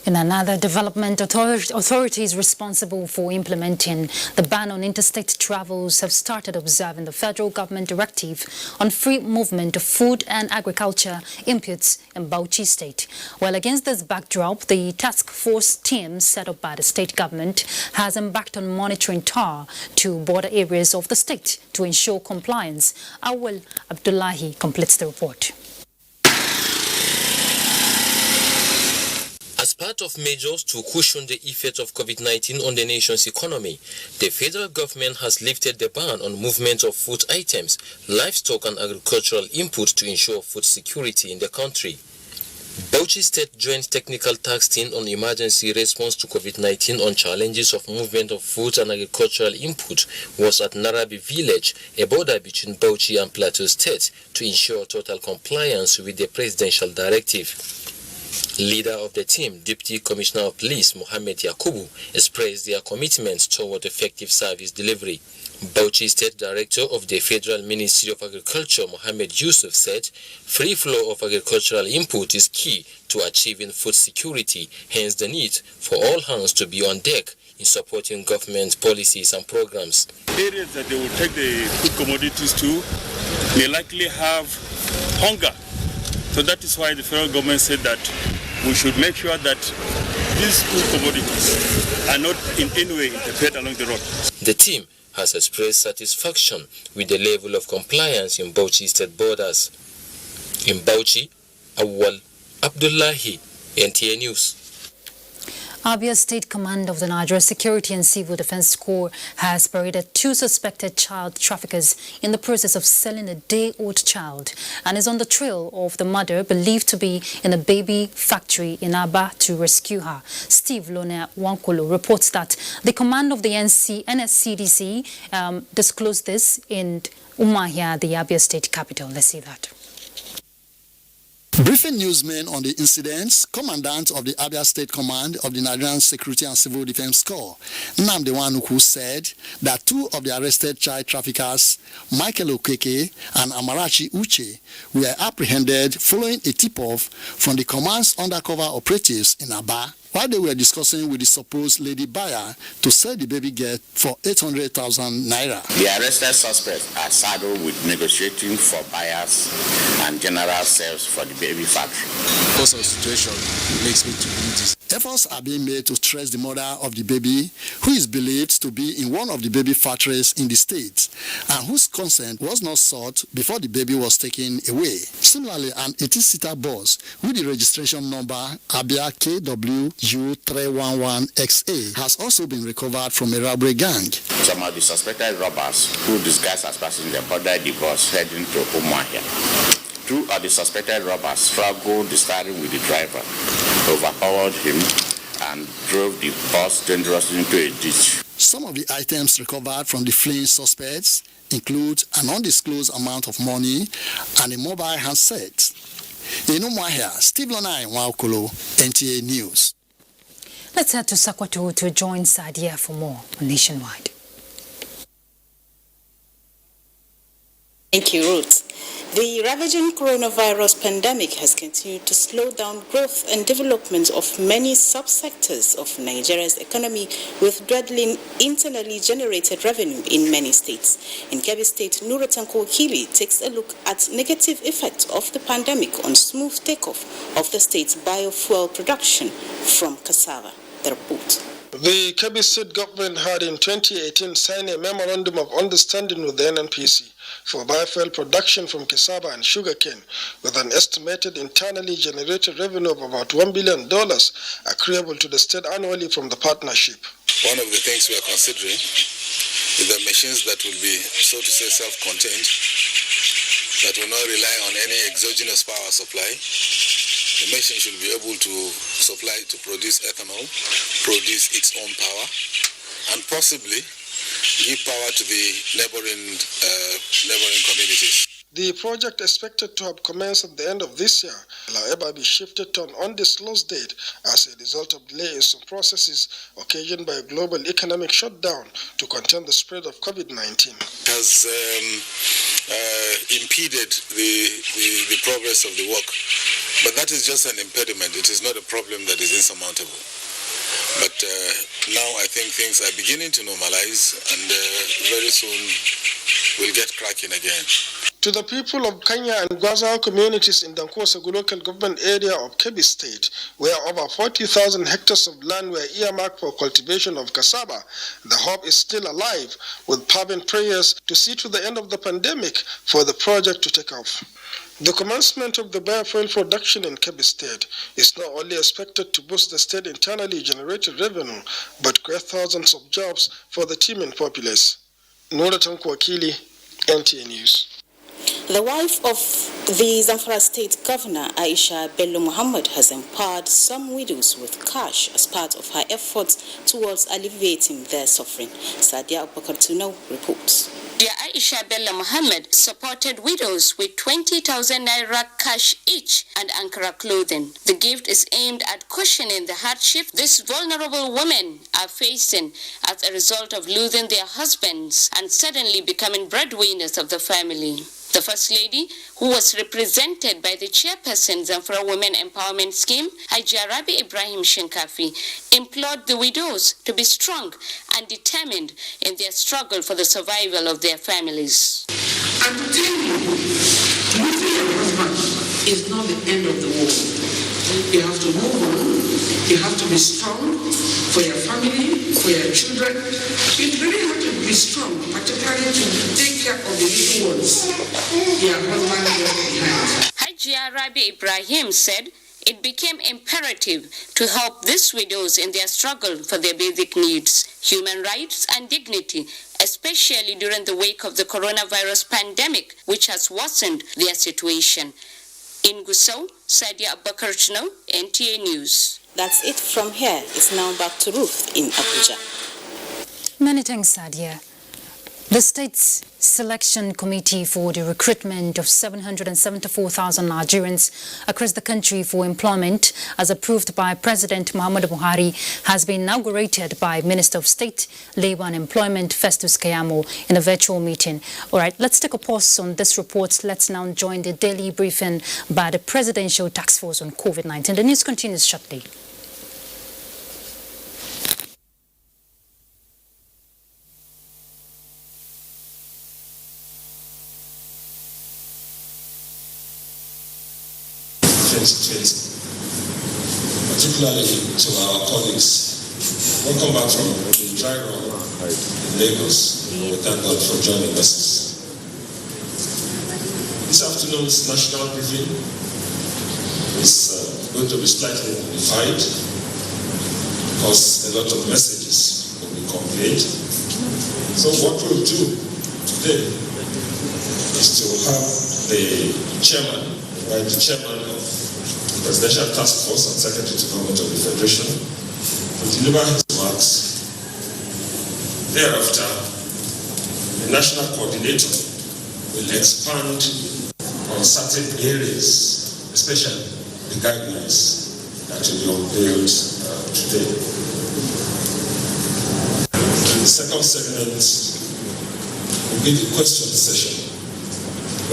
In another development, authorities responsible for implementing the ban on interstate travels have started observing the federal government directive on free movement of food and agriculture inputs in Bauchi State. Well, against this backdrop, the task force team set up by the state government has embarked on monitoring tar to border areas of the state to ensure compliance. Awal Abdullahi completes the report. As part of measures to cushion the effect of COVID-19 on the nation's economy, the federal government has lifted the ban on movement of food items, livestock and agricultural input to ensure food security in the country. Bauchi State Joint Technical Task Team on Emergency Response to COVID-19 on challenges of movement of food and agricultural input was at Narabi Village, a border between Bauchi and Plateau State, to ensure total compliance with the presidential directive. Leader of the team, Deputy Commissioner of Police Mohammed Yakubu, expressed their commitment toward effective service delivery. Bauchi State Director of the Federal Ministry of Agriculture, Mohammed Yusuf, said free flow of agricultural input is key to achieving food security, hence the need for all hands to be on deck in supporting government policies and programs. Areas that they will take the food commodities to may likely have hunger. So that is why the federal government said that we should make sure that these food commodities are not in any way interfered along the road. The team has expressed satisfaction with the level of compliance in Bauchi state borders. In Bauchi, Awal Abdullahi, NTA News. Abia State Command of the Nigerian Security and Civil Defense Corps has paraded 2 suspected child traffickers in the process of selling a day-old child and is on the trail of the mother believed to be in a baby factory in Aba to rescue her. Steve Lona Wankolo reports that the command of the NSCDC disclosed this in Umuahia, the Abia State capital. Let's see that. Briefing newsmen on the incidents, Commandant of the Abia State Command of the Nigerian Security and Civil Defense Corps, Nnamdi Nwanuku, said that 2 of the arrested child traffickers, Michael Okeke and Amarachi Uche, were apprehended following a tip-off from the command's undercover operatives in Aba, while they were discussing with the supposed lady buyer to sell the baby girl for 800,000 naira. The arrested suspects are saddled with negotiating for buyers and general sales for the baby factory. Because of the situation makes me to do this. Efforts are being made to trace the mother of the baby, who is believed to be in one of the baby factories in the state, and whose consent was not sought before the baby was taken away. Similarly, an 18-seater bus with the registration number Abia KWU311XA has also been recovered from a robbery gang. Some of the suspected robbers who disguised as passengers boarded the bus heading to Umuahia. 2 of the suspected robbers struggled the steering with the driver, overpowered him, and drove the bus dangerously into a ditch. Some of the items recovered from the fleeing suspects include an undisclosed amount of money and a mobile handset. In Umuahia, Steve Lonai Waokolo, NTA News. Let's head to Sakwato to join Sadia for more on Nationwide. Thank you, Ruth. The ravaging coronavirus pandemic has continued to slow down growth and development of many subsectors of Nigeria's economy, with dwindling internally generated revenue in many states. In Kebbi State, Nuratanko Kili takes a look at negative effects of the pandemic on smooth takeoff of the state's biofuel production from cassava. The report. The Kebbi State government had in 2018 signed a memorandum of understanding with the NNPC for biofuel production from cassava and sugarcane, with an estimated internally generated revenue of about $1 billion accruable to the state annually from the partnership. One of the things we are considering is the machines that will be, so to say, self-contained, that will not rely on any exogenous power supply. The machine should be able to supply, to produce ethanol, produce its own power, and possibly give power to the neighboring communities. The project, expected to have commenced at the end of this year, will however be shifted to an undisclosed date as a result of delay in some processes occasioned by a global economic shutdown to contain the spread of COVID-19. Has impeded the progress of the work, but that is just an impediment. It is not a problem that is insurmountable. But now I think things are beginning to normalize, and very soon we'll get cracking again. To the people of Kenya and Gwazao communities in Dankosegu local government area of Kebbi State, where over 40,000 hectares of land were earmarked for cultivation of cassava, the hope is still alive, with fervent prayers to see to the end of the pandemic for the project to take off. The commencement of the biofuel production in Kebbi State is not only expected to boost the state internally generated revenue, but create thousands of jobs for the teeming populace. Nora Tanko Wakili, NTA News. The wife of the Zamfara State Governor, Aisha Bello Muhammad, has empowered some widows with cash as part of her efforts towards alleviating their suffering. Sadia Abubakar Tunau reports. Dear Aisha Bello Muhammad supported widows with 20,000 naira cash each and Ankara clothing. The gift is aimed at cushioning the hardship these vulnerable women are facing as a result of losing their husbands and suddenly becoming breadwinners of the family. The First Lady, who was represented by the chairperson Zamfara Women Empowerment Scheme, Hajia Rabi Ibrahim Shinkafi, implored the widows to be strong and determined in their struggle for the survival of their families. And to tell you, losing your husband is not the end of the world. You have to move on. You have to be strong for your family, for your children. You really have to be strong, particularly to take care of the little ones your husband left behind. Hajia Rabi Ibrahim said it became imperative to help these widows in their struggle for their basic needs, human rights and dignity, especially during the wake of the coronavirus pandemic, which has worsened their situation. In Gusau, Sadia Abubakar, NTA News. That's it from here. It's now back to Ruth in Abuja. Many thanks, Sadia. The state's selection committee for the recruitment of 774,000 Nigerians across the country for employment, as approved by President Muhammadu Buhari, has been inaugurated by Minister of State, Labour and Employment Festus Keyamo in a virtual meeting. All right, let's take a pause on this report. Let's now join the daily briefing by the Presidential Task Force on COVID-19. The news continues shortly. Particularly to our colleagues. Welcome back from the dry run in Lagos. We thank God for joining us. This afternoon's national briefing is going to be slightly modified because a lot of messages will be conveyed. So what we'll do today is to have the chairman of the Presidential Task Force and Secretary to Government of the Federation to deliver his remarks. Thereafter, the National Coordinator will expand on certain areas, especially the guidelines that will be unveiled today. The second segment will be the question session,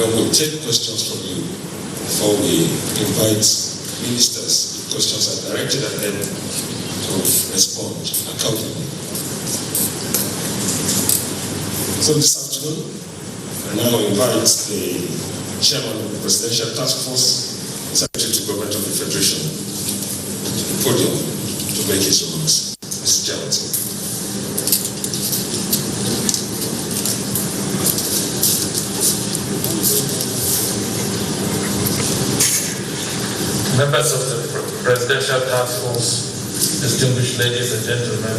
where we'll take questions from you before we invite ministers. The questions are directed at them to respond accordingly. So this afternoon, I now invite the Chairman of the Presidential Task Force, Secretary to Government of the Federation, to the podium to make his remarks. Mr. Chairman. Members of the Presidential Task Force, distinguished ladies and gentlemen,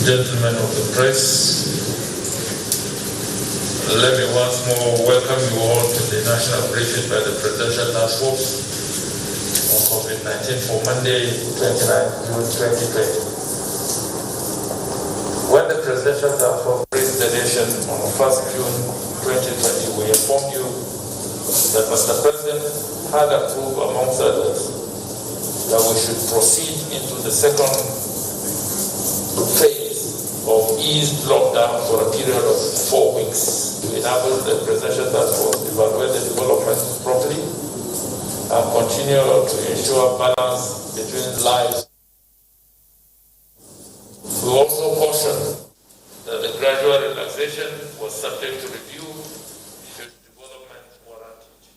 gentlemen of the press, let me once more welcome you all to the national briefing by the Presidential Task Force on COVID-19 for Monday, 29 June 2020. When the Presidential Task Force briefed the nation on 1st June 2020, we informed you that Mr. President had approved, amongst others, that we should proceed into the second phase of eased lockdown for a period of 4 weeks to enable the Presidential Task Force to evaluate the development properly and continue to ensure balance between lives. We also cautioned that the gradual relaxation was subject to review should development warrant it.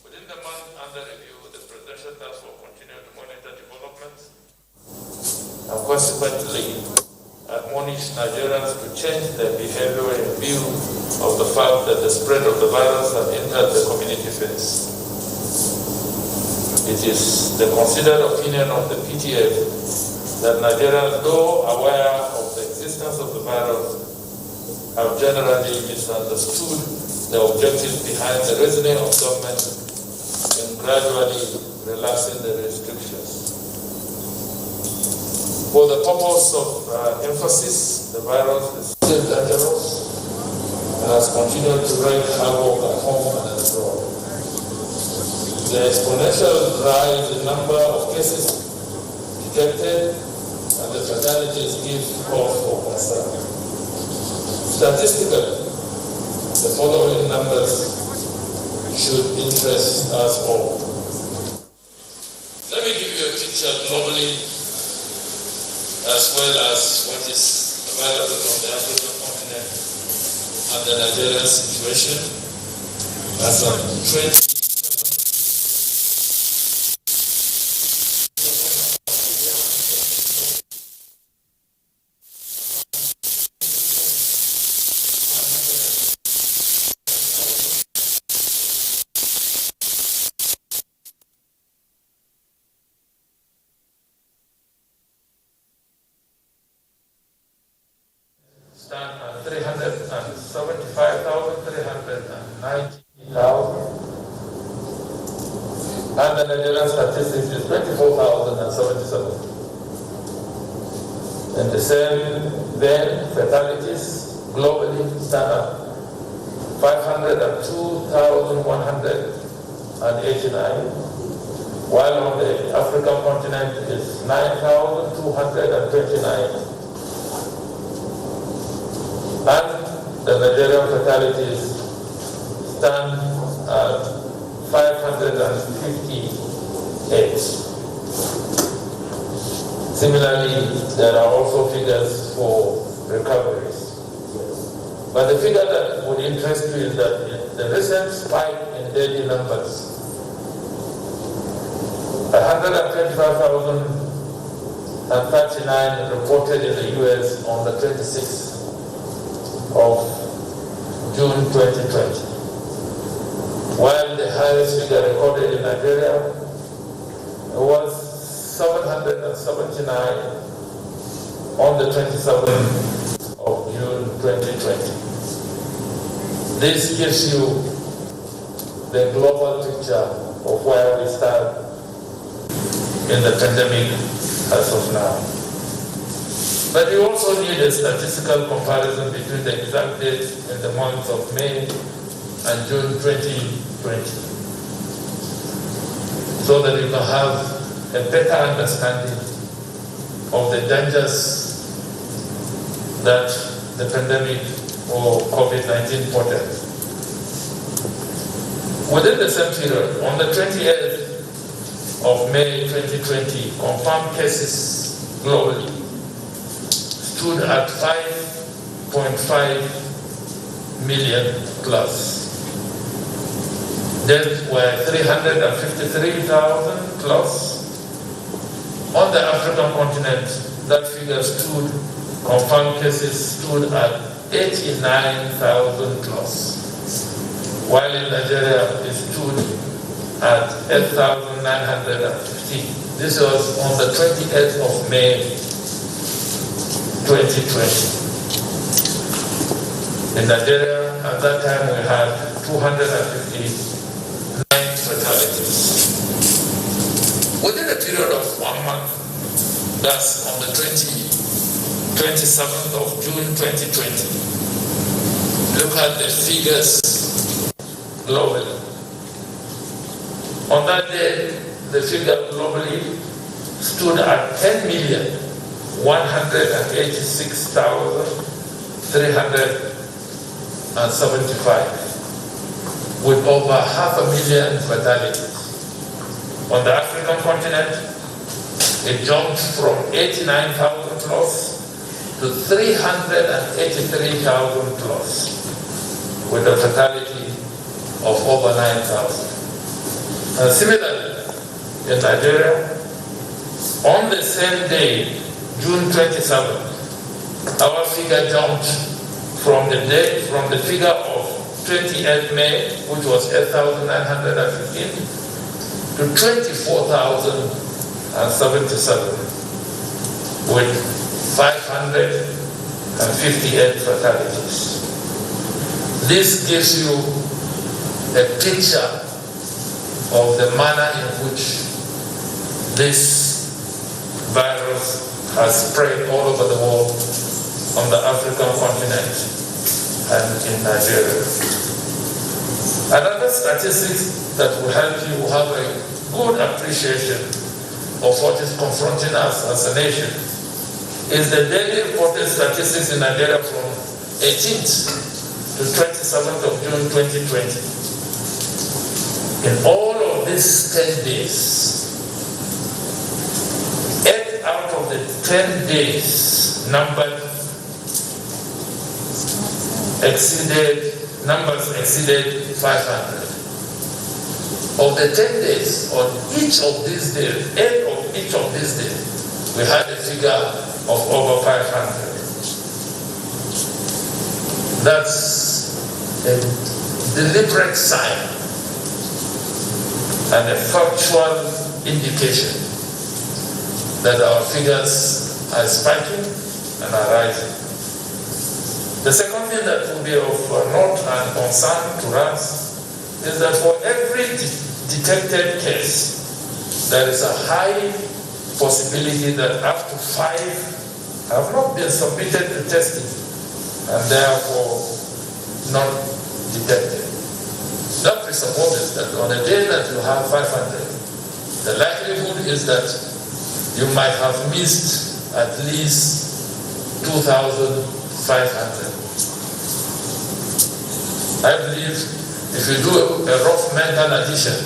Within the month under review, the Presidential Task Force continued to monitor developments and consequently admonish Nigerians to change their behavior in view of the fact that the spread of the virus has entered the community phase. It is the considered opinion of the PTF that Nigerians, though aware of the existence of the virus, have generally misunderstood the objectives behind the reasoning of government in gradually relaxing the restrictions. For the purpose of emphasis, the virus is still dangerous and has continued to wreak havoc at home and abroad. The exponential rise in number of cases detected and the fatalities give cause for concern. Statistically, the following numbers should interest us all. Let me give you a picture globally as well as what is available from the African continent and the Nigerian situation as a trend. Stand at 375,390,000, and the Nigerian statistics is 24,077. And the same then fatalities globally stand at 502,189, while on the African continent is 9,229. And the Nigerian fatalities stand at 558. Similarly, there are also figures for recoveries. But the figure that would interest you is that the recent spike in daily numbers, 125,039 reported in the US on the 26th of June 2020, while the highest figure recorded in Nigeria was 779 on the 27th of June 2020. This gives you the global picture of where we stand in the pandemic as of now. But you also need a statistical comparison between the exact dates in the months of May and June 2020, so that you can have a better understanding of the dangers that the pandemic or COVID-19 portends. Within the same period, on the 28th of May 2020, confirmed cases globally stood at 5.5 million plus. Deaths were 353,000 plus. On the African continent, that figure stood, confirmed cases stood at 89,000 plus. While in Nigeria, it stood at 8,915. This was on the 28th of May 2020. In Nigeria, at that time, we had 259 fatalities. Within a period of 1 month, that's on the 27th of June 2020, look at the figures globally. On that day, the figure globally stood at 10,186,375, with over 500,000 fatalities. On the African continent, it jumped from 89,000 plus to 383,000 plus, with a fatality of over 9,000. And similarly, in Nigeria, on the same day, June 27th, our figure jumped from the figure of 28th May, which was 8,915, to 24,077, with 558 fatalities. This gives you a picture of the manner in which this virus has spread all over the world, on the African continent and in Nigeria. Another statistics that will help you have a good appreciation of what is confronting us as a nation is the daily reported statistics in Nigeria from 18th to 27th of June 2020. In all of these 10 days, 8 out of the 10 days numbers exceeded 500. Of the 10 days, on each of these days, 8 of each of these days, we had a figure of over 500. That's a deliberate sign and a factual indication that our figures are spiking and are rising. The second thing that will be of note and concern to us is that for every detected case, there is a high possibility that up to 5 have not been submitted to testing and therefore not detected. That presupposes that on a day that you have 500, the likelihood is that you might have missed at least 2,500. I believe if you do a rough mental addition,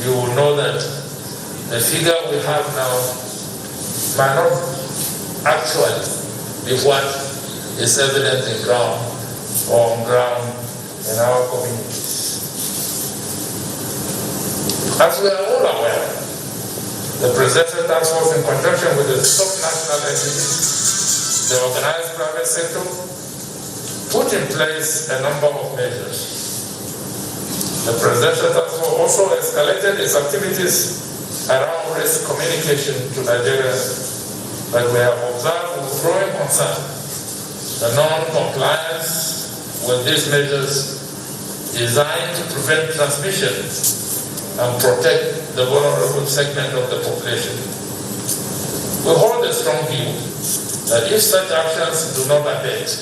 you will know that the figure we have now might not actually be what is evident in ground or on ground in our communities. As we are all aware, the Presidential Task Force, in conjunction with the subnational entities, the organized private sector, put in place a number of measures. The Presidential Task Force also escalated its activities around risk communication to Nigerians, but we have observed with growing concern the non-compliance with these measures designed to prevent transmission and protect the vulnerable segment of the population. We hold a strong view that if such actions do not abate,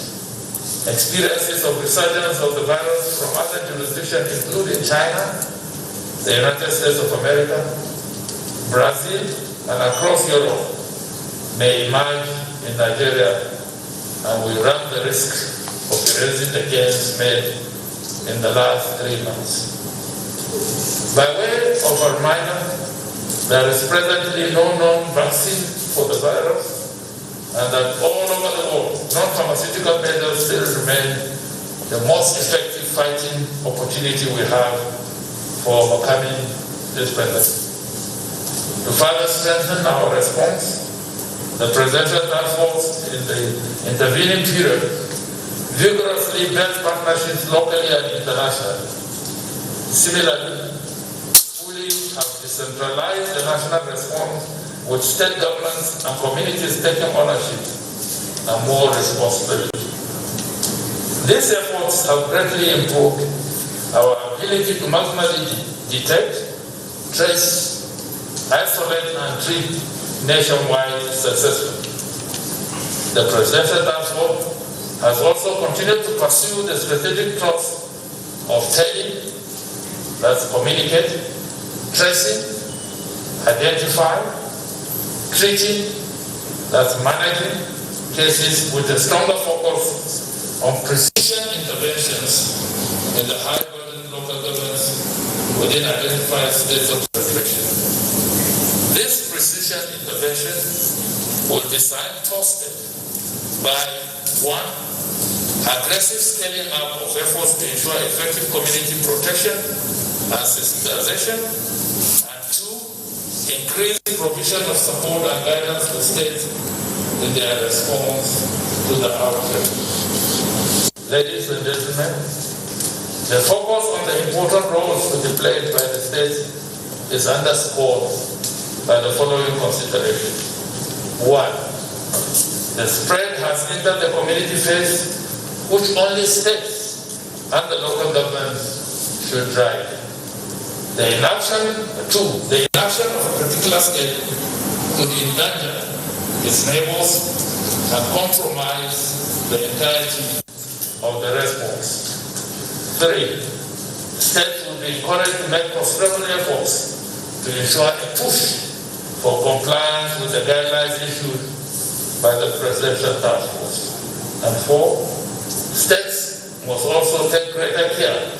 experiences of resurgence of the virus from other jurisdictions, including China, the United States of America, Brazil, and across Europe, may emerge in Nigeria, and we run the risk of erasing the gains made in the last 3 months. By way of a reminder, there is presently no known vaccine for the virus, and that all over the world, non-pharmaceutical measures still remain the most effective fighting opportunity we have for overcoming this pandemic. To further strengthen our response, the Presidential Task Force in the intervening period vigorously built partnerships locally and internationally. Similarly, fully decentralize the national response with state governments and communities taking ownership and more responsibility. These efforts have greatly improved our ability to maximally detect, trace, isolate, and treat nationwide successfully. The Presidential Task Force has also continued to pursue the strategic thrust of telling, that's communicate, tracing, identify, treating, that's managing cases with a stronger focus on precision interventions in the high-burden local governments within identified states of restriction. This precision intervention will be signposted by 1. Aggressive scaling up of efforts to ensure effective community protection and sensitization, and 2. Increased provision of support and guidance to states in their response to the outbreak. Ladies and gentlemen, the focus on the important roles to be played by the states is underscored by the following considerations. 1. The spread has entered the community phase, which only states and the local governments should drive. The inaction of a particular state could endanger its neighbors and compromise the entirety of the response. 3. States will be encouraged to make considerable efforts to ensure a push for compliance with the guidelines issued by the Presidential Task Force. And 4. States must also take greater care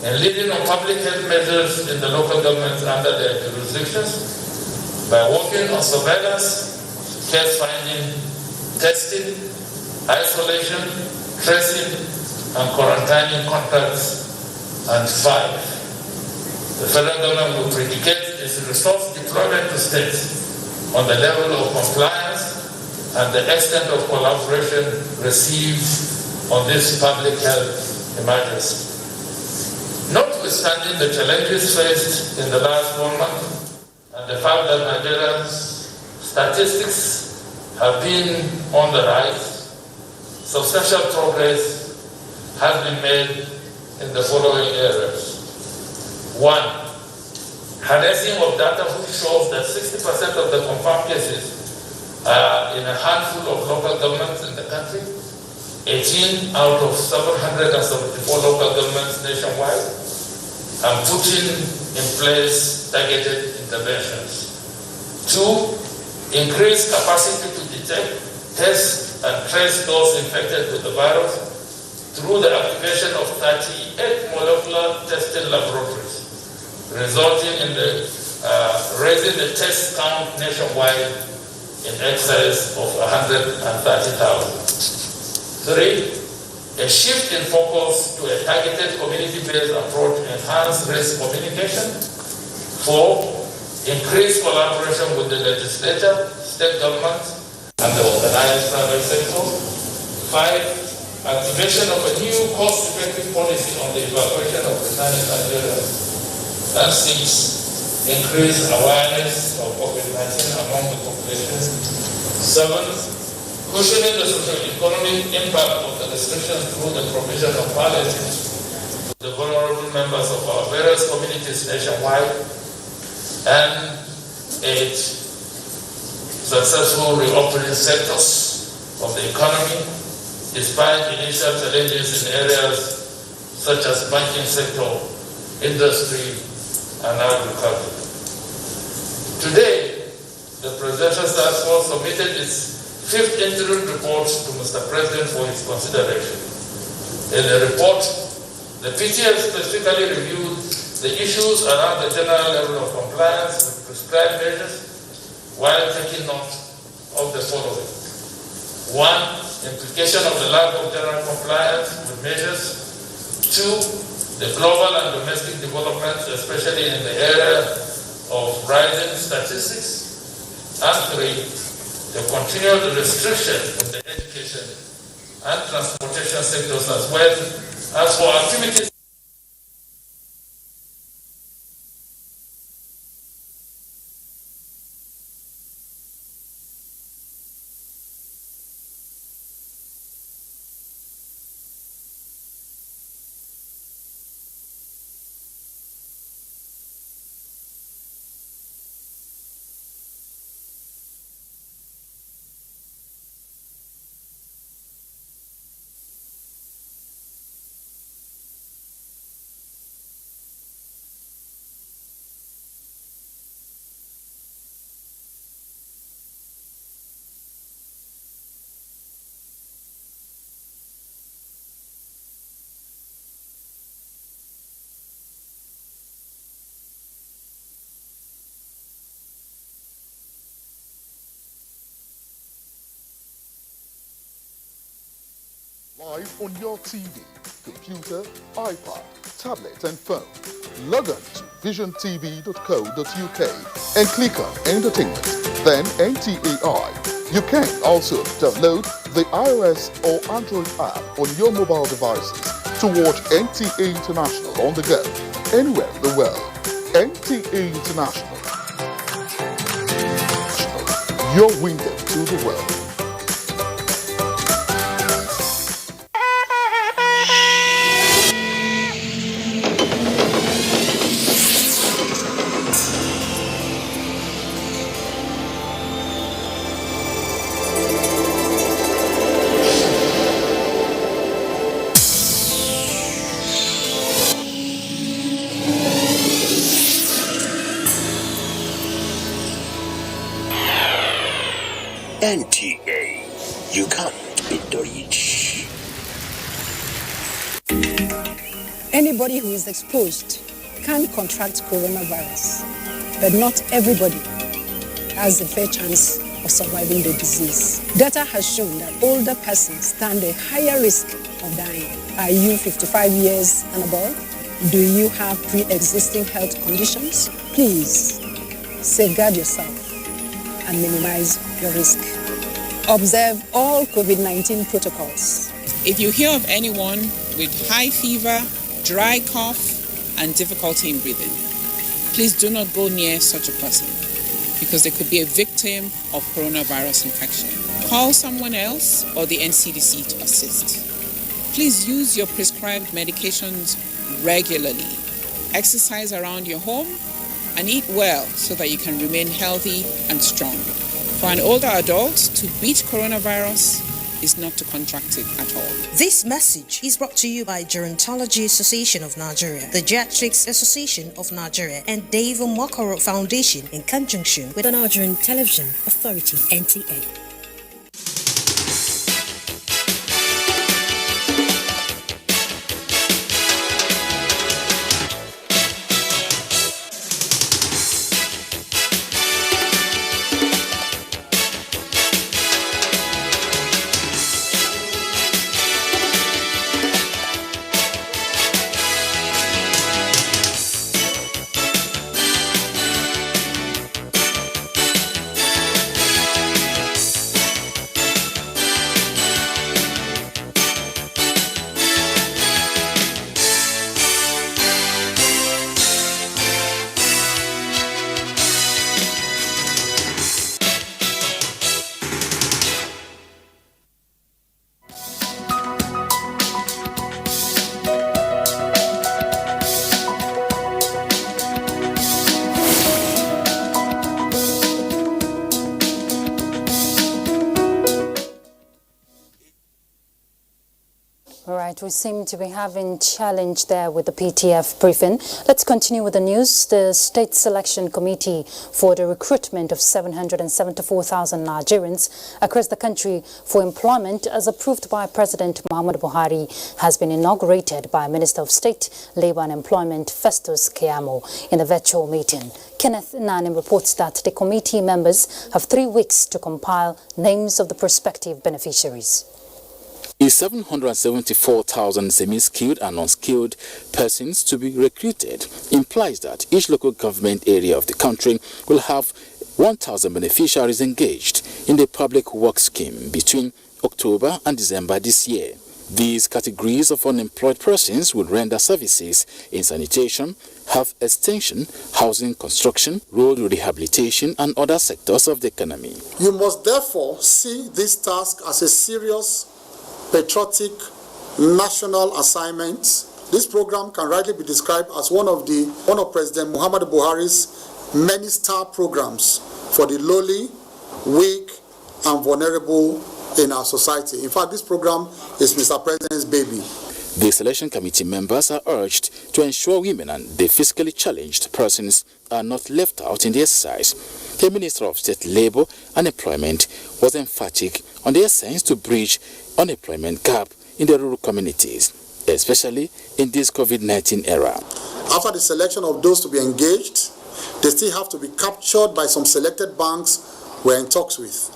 in leading on public health measures in the local governments under their jurisdictions by working on surveillance, case finding, testing, isolation, tracing, and quarantining contacts. And 5. The federal government will predicate its resource deployment to states on the level of compliance and the extent of collaboration received on this public health emergency. Notwithstanding the challenges faced in the last 1 month and the fact that Nigeria's statistics have been on the rise, substantial progress has been made in the following areas. 1. Harnessing of data which shows that 60% of the confirmed cases are in a handful of local governments in the country, 18 out of 774 local governments nationwide, and putting in place targeted interventions. 2. Increase capacity to detect, test, and trace those infected with the virus through the activation of 38 molecular testing laboratories, resulting in the raising the test count nationwide in excess of 130,000. 3. A shift in focus to a targeted community-based approach to enhance risk communication. 4. Increased collaboration with the legislature, state governments, and the organized private sector. 5. Activation of a new cost-effective policy on the evacuation of returning Nigerians. And 6. Increase awareness of COVID-19 among the population. 7. Cushioning the socio-economic impact of the restrictions through the provision of palliatives to the vulnerable members of our various communities nationwide. And 8. Successful reopening sectors of the economy despite initial challenges in areas such as banking sector, industry, and agriculture. Today, the Presidential Task Force submitted its 5th interim report to Mr. President for his consideration. In the report, the PTF specifically reviewed the issues around the general level of compliance with prescribed measures while taking note of the following. 1. Implication of the lack of general compliance with measures. 2. The global and domestic developments, especially in the area of rising statistics. And 3. The continued restriction in the education and transportation sectors, as well as for activities live on your TV, computer, iPad, tablet and phone. Log on to visiontv.co.uk and click on Entertainment, then NTA. You can also download the iOS or Android app on your mobile devices to watch NTA International on the go, anywhere in the world. NTA International, your window to the world. NTA, you can't beat the rich. Anybody who is exposed can contract coronavirus, but not everybody has a fair chance of surviving the disease. Data has shown that older persons stand a higher risk of dying. Are you 55 years and above? Do you have pre-existing health conditions? Please safeguard yourself and minimize your risk. Observe all COVID-19 protocols. If you hear of anyone with high fever, dry cough, and difficulty in breathing, please do not go near such a person because they could be a victim of coronavirus infection. Call someone else or the NCDC to assist. Please use your prescribed medications regularly. Exercise around your home and eat well so that you can remain healthy and strong. For an older adult, to beat coronavirus is not to contract it at all. This message is brought to you by Gerontology Association of Nigeria, the Geriatrics Association of Nigeria, and Dave Mokoro Foundation in conjunction with the Nigerian Television Authority, NTA. We seem to be having challenge there with the PTF briefing. Let's continue with the news. The State Selection Committee for the recruitment of 774,000 Nigerians across the country for employment, as approved by President Muhammadu Buhari, has been inaugurated by Minister of State, Labour and Employment Festus Keyamo in a virtual meeting. Kenneth Nanim reports that the committee members have 3 weeks to compile names of the prospective beneficiaries. Is 774,000 semi-skilled and unskilled persons to be recruited implies that each local government area of the country will have 1,000 beneficiaries engaged in the public works scheme between October and December this year. These categories of unemployed persons will render services in sanitation, health extension, housing construction, road rehabilitation and other sectors of the economy. You must therefore see this task as a serious patriotic national assignment. This program can rightly be described as one of President Muhammadu Buhari's many star programs for the lowly, weak, and vulnerable in our society. In fact, this program is Mr. President's baby. The selection committee members are urged to ensure women and the physically challenged persons are not left out in the exercise. The Minister of State Labour and Employment was emphatic on the essence to bridge unemployment gap in the rural communities, especially in this COVID-19 era. After the selection of those to be engaged, they still have to be captured by some selected banks we're in talks with.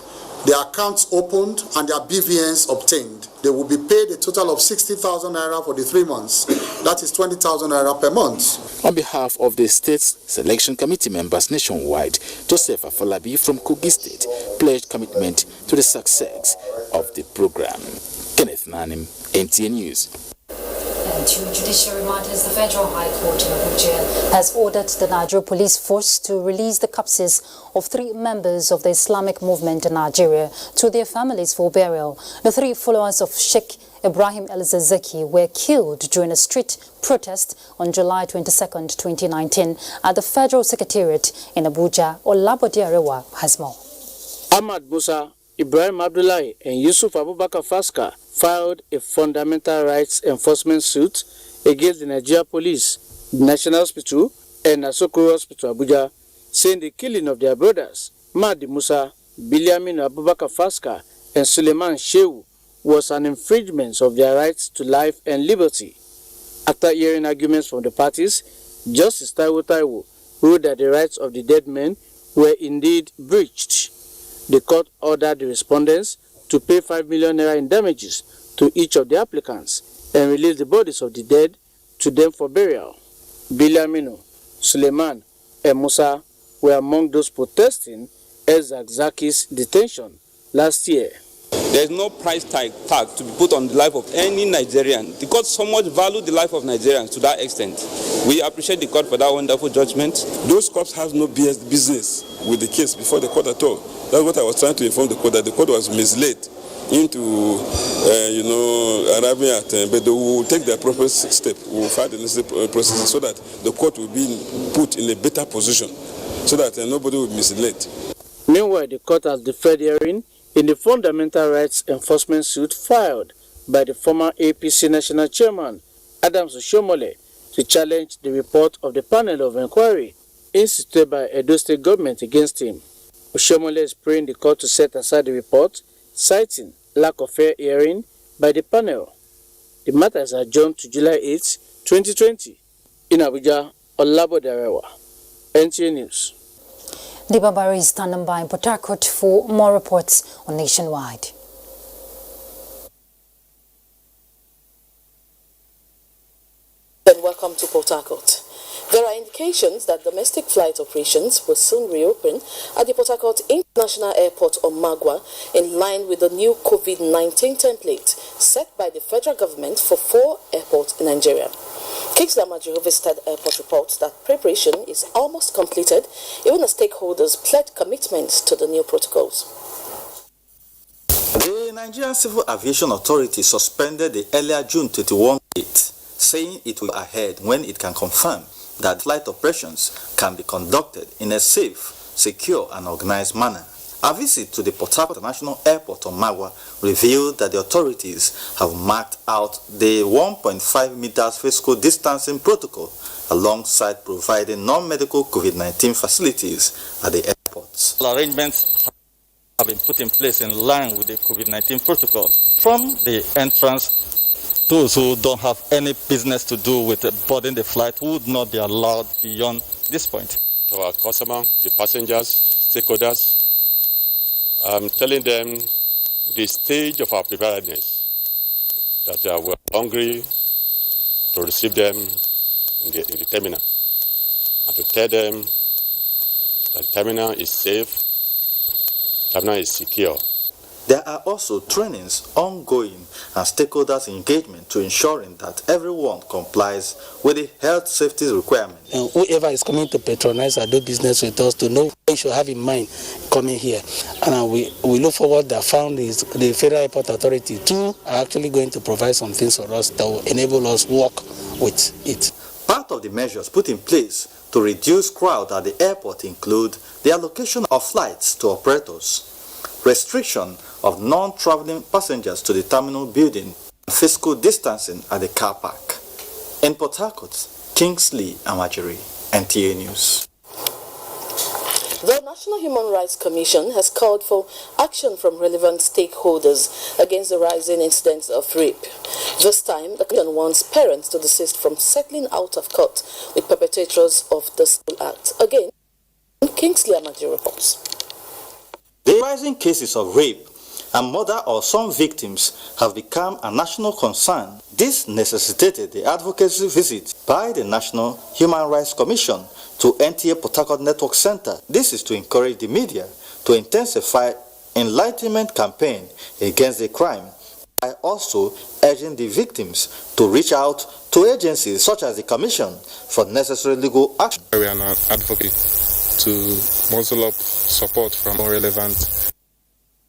Their accounts opened and their BVNs obtained. they will be paid a total of 60,000 naira for the 3 months. That is 20,000 naira per month. On behalf of the state's selection committee members nationwide, Joseph Afolabi from Kogi State pledged commitment to the success of the program. Kenneth Nanim, NTA News. And to judiciary matters, the Federal High Court in Abuja has ordered the Nigerian police force to release the corpses of 3 members of the Islamic movement in Nigeria to their families for burial. The 3 followers of Sheikh Ibrahim El-Zazaki were killed during a street protest on July 22, 2019 at the Federal Secretariat in Abuja. Olabode Arewa has more. Ahmad Musa, Ibrahim Abdullahi and Yusuf Abubakar Faska filed a fundamental rights enforcement suit against the Nigeria Police, National Hospital and Asokoro Hospital Abuja, saying the killing of their brothers, Mahdi Musa, Biliamin Abubakar Faska and Suleiman Shehu, was an infringement of their rights to life and liberty. After hearing arguments from the parties, Justice Taiwo Taiwo ruled that the rights of the dead men were indeed breached. The court ordered the respondents to pay 5 million naira in damages to each of the applicants and release the bodies of the dead to them for burial. Biliamino, Suleiman, and Musa were among those protesting El-Zazaki's detention last year. There is no price tag to be put on the life of any Nigerian. The court so much value the life of Nigerians to that extent. We appreciate the court for that wonderful judgment. Those courts have no business with the case before the court at all. That's what I was trying to inform the court, that the court was misled into, arriving at, but they will take the appropriate step. We will find the necessary process so that the court will be put in a better position, so that nobody will be misled. Meanwhile, the court has deferred hearing in the fundamental rights enforcement suit filed by the former APC National Chairman, Adams Oshomole, to challenge the report of the panel of inquiry instituted by Edo State government against him. Oshomole is praying the court to set aside the report, citing lack of fair hearing by the panel. The matter is adjourned to July 8, 2020. In Abuja, Olabode Arewa, NTA News. The Babari is standing by in Port Harcourt for more reports on Nationwide. And welcome to Port Harcourt. There are indications that domestic flight operations will soon reopen at the Port Harcourt International Airport on Magwa, in line with the new COVID-19 template set by the federal government for 4 airports in Nigeria. Kingsley Amadio visited airport reports that preparation is almost completed, even as stakeholders pledged commitment to the new protocols. The Nigerian Civil Aviation Authority suspended the earlier June 21 date, saying it will go ahead when it can confirm that flight operations can be conducted in a safe, secure and organized manner. A visit to the Port Harcourt International Airport on Magwa revealed that the authorities have marked out the 1.5 meters physical distancing protocol alongside providing non-medical COVID-19 facilities at the airports. Arrangements have been put in place in line with the COVID-19 protocol. From the entrance, those who don't have any business to do with boarding the flight would not be allowed beyond this point. To our customers, the passengers, stakeholders, I'm telling them the stage of our preparedness, that we're hungry to receive them in the terminal, and to tell them that the terminal is safe, the terminal is secure. There are also trainings ongoing and stakeholders engagement to ensuring that everyone complies with the health safety requirements. And whoever is coming to patronize or do business with us to know what you should have in mind coming here. And we look forward that the Federal Airport Authority too are actually going to provide some things for us that will enable us to work with it. Part of the measures put in place to reduce crowd at the airport include the allocation of flights to operators, restriction of non-traveling passengers to the terminal building, and physical distancing at the car park. In Port Harcourt, Kingsley Amajiri, NTA News. The National Human Rights Commission has called for action from relevant stakeholders against the rising incidents of rape. This time, the commission wants parents to desist from settling out of court with perpetrators of the act. Again, Kingsley Amajiri reports. The rising cases of rape and murder of some victims have become a national concern. This necessitated the advocacy visit by the National Human Rights Commission to NTA Port Harcourt Network Center. This is to encourage the media to intensify enlightenment campaign against the crime, by also urging the victims to reach out to agencies such as the Commission for necessary legal action. We are now advocating to muzzle up support from all relevant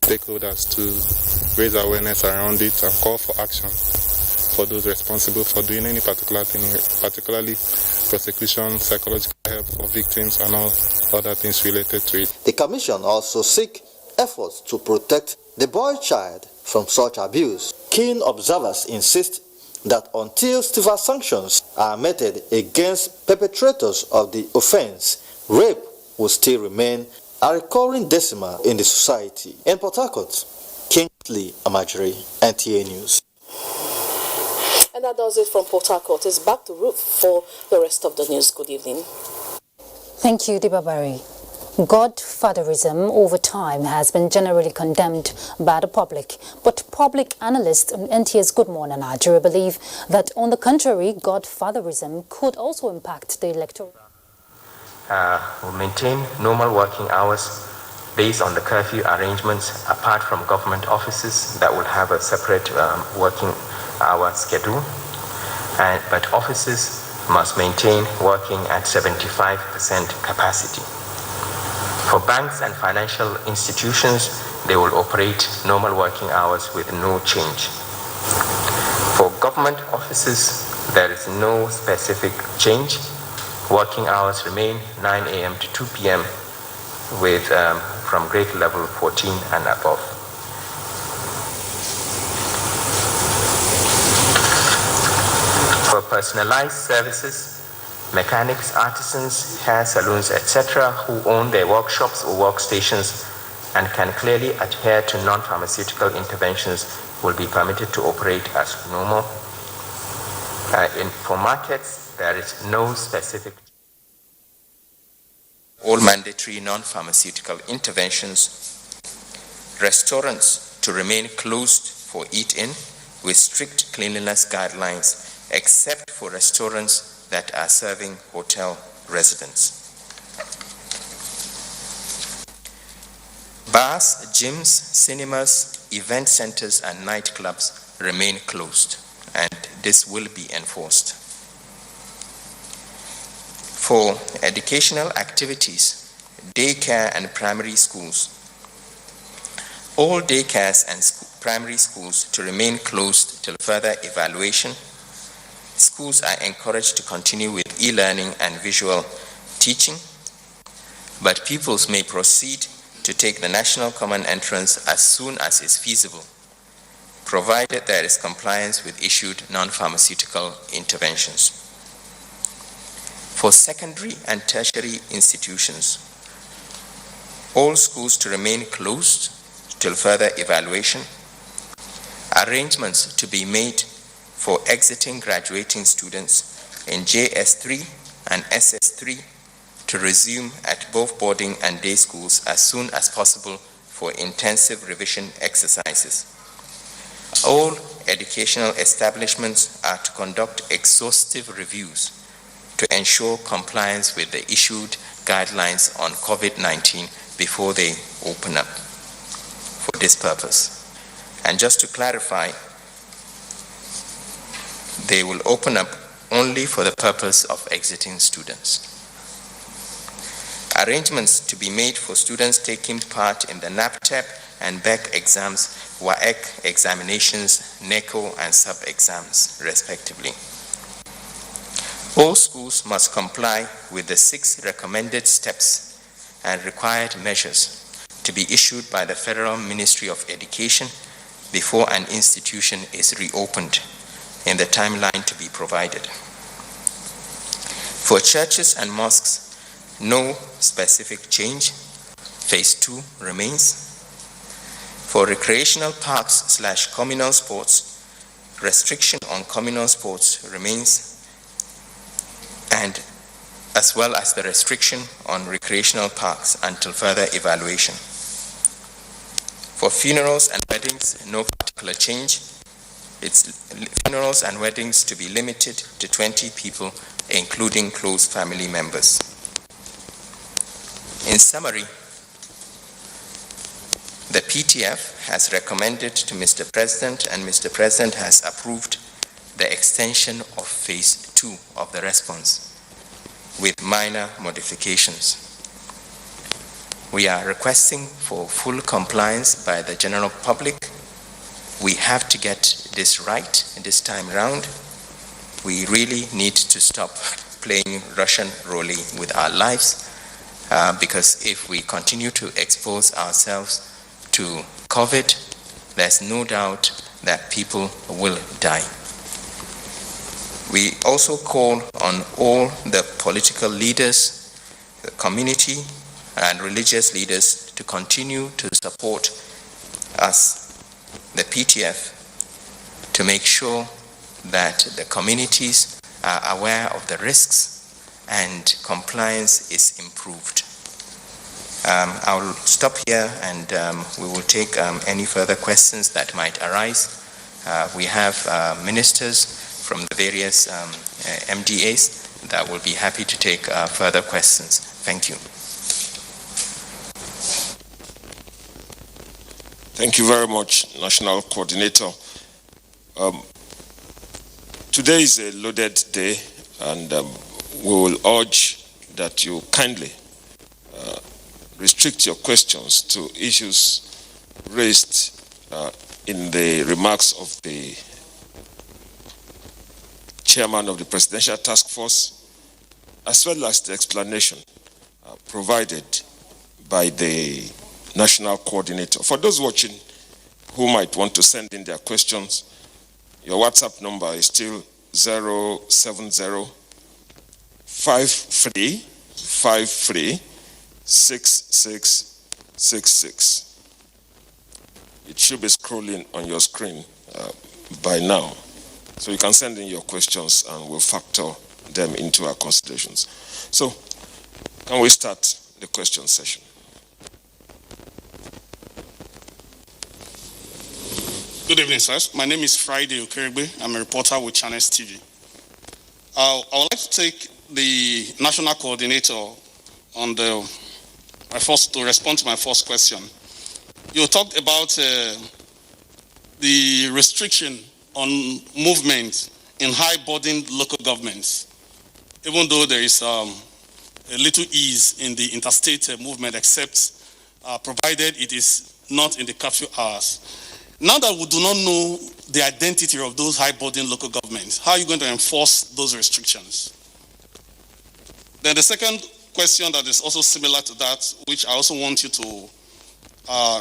stakeholders to raise awareness around it and call for action for those responsible for doing any particular thing, particularly prosecution, psychological help for victims and all other things related to it. The Commission also seek efforts to protect the boy child from such abuse. Keen observers insist that until stiffer sanctions are meted against perpetrators of the offense, rape will still remain a recurring decimal in the society. In Port Harcourt, Kingsley Amajiri, NTA News. And that does it from Port Harcourt. It's back to Ruth for the rest of the news. Good evening. Thank you, Dibabari. Godfatherism over time has been generally condemned by the public, but public analysts on NTA's Good Morning Nigeria believe that, on the contrary, Godfatherism could also impact the electoral. Will maintain normal working hours based on the curfew arrangements, apart from government offices that will have a separate working hour schedule. But offices must maintain working at 75% capacity. For banks and financial institutions, they will operate normal working hours with no change. For government offices, there is no specific change. Working hours remain 9 a.m. to 2 p.m. with from grade level 14 and above. For personalized services, mechanics, artisans, hair salons, etc., who own their workshops or workstations and can clearly adhere to non-pharmaceutical interventions will be permitted to operate as normal. For markets, there is no specific. All mandatory non-pharmaceutical interventions. Restaurants to remain closed for eat-in with strict cleanliness guidelines, except for restaurants that are serving hotel residents. Bars, gyms, cinemas, event centers, and nightclubs remain closed, and this will be enforced. For educational activities, daycare and primary schools, all daycares and primary schools to remain closed till further evaluation. Schools are encouraged to continue with e-learning and visual teaching, but pupils may proceed to take the National Common Entrance as soon as is feasible, provided there is compliance with issued non-pharmaceutical interventions. For secondary and tertiary institutions, all schools to remain closed till further evaluation. Arrangements to be made for exiting graduating students in JS3 and SS3 to resume at both boarding and day schools as soon as possible for intensive revision exercises. All educational establishments are to conduct exhaustive reviews to ensure compliance with the issued guidelines on COVID-19 before they open up for this purpose. And just to clarify, they will open up only for the purpose of exiting students. Arrangements to be made for students taking part in the NAPTEP and BEC exams, WAEC examinations, NECO and sub-exams, respectively. All schools must comply with the 6 recommended steps and required measures to be issued by the Federal Ministry of Education before an institution is reopened in the timeline to be provided. For churches and mosques, no specific change. Phase 2 remains. For recreational parks / communal sports, restriction on communal sports remains, and as well as the restriction on recreational parks until further evaluation. For funerals and weddings, no particular change. It's funerals and weddings to be limited to 20 people, including close family members. In summary, the PTF has recommended to Mr. President, and Mr. President has approved the extension of phase 2 of the response with minor modifications. We are requesting for full compliance by the general public. We have to get this right this time round. We really need to stop playing Russian roulette with our lives, because if we continue to expose ourselves to COVID, there's no doubt that people will die. We also call on all the political leaders, the community, and religious leaders to continue to support us, the PTF, to make sure that the communities are aware of the risks and compliance is improved. I will stop here, and we will take any further questions that might arise. We have ministers from the various MDAs that will be happy to take further questions. Thank you. Thank you very much, National Coordinator. Today is a loaded day, and we will urge that you kindly restrict your questions to issues raised in the remarks of the Chairman of the Presidential Task Force, as well as the explanation provided by the National Coordinator. For those watching who might want to send in their questions, your WhatsApp number is still 070 5353 6666. It should be scrolling on your screen by now. So you can send in your questions and we'll factor them into our considerations. So, can we start the question session? Good evening, sirs. My name is Friday Okerigbe. I'm a reporter with Channels TV. I would like to take the National Coordinator on to respond to my first question. You talked about the restriction on movement in high-burdened local governments, even though there is a little ease in the interstate movement, except provided it is not in the curfew hours. Now that we do not know the identity of those high-burdened local governments, how are you going to enforce those restrictions? Then the second question that is also similar to that, which I also want you to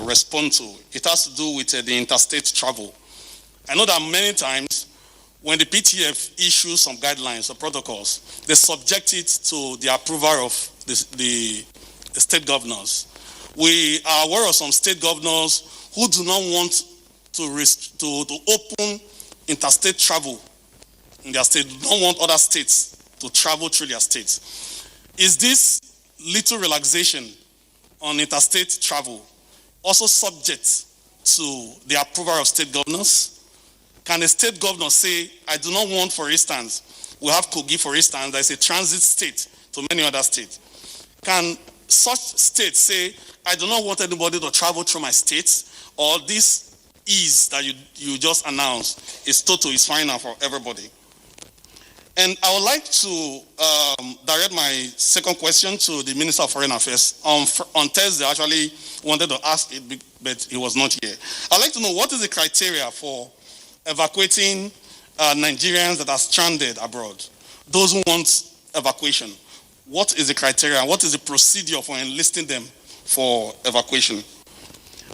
respond to, it has to do with the interstate travel. I know that many times when the PTF issues some guidelines or protocols, they subject it to the approval of the state governors. We are aware of some state governors who do not want to open interstate travel in their state, do not want other states to travel through their states. Is this little relaxation on interstate travel also subject to the approval of state governors? Can a state governor say, I do not want, for instance, we have Kogi, for instance, that is a transit state to many other states. Can such states say, I do not want anybody to travel through my state, or this ease that you just announced is total, is final for everybody? And I would like to direct my second question to the Minister of Foreign Affairs. On Thursday, I actually wanted to ask it, but he was not here. I'd like to know, what is the criteria for evacuating Nigerians that are stranded abroad, those who want evacuation? What is the criteria? What is the procedure for enlisting them for evacuation?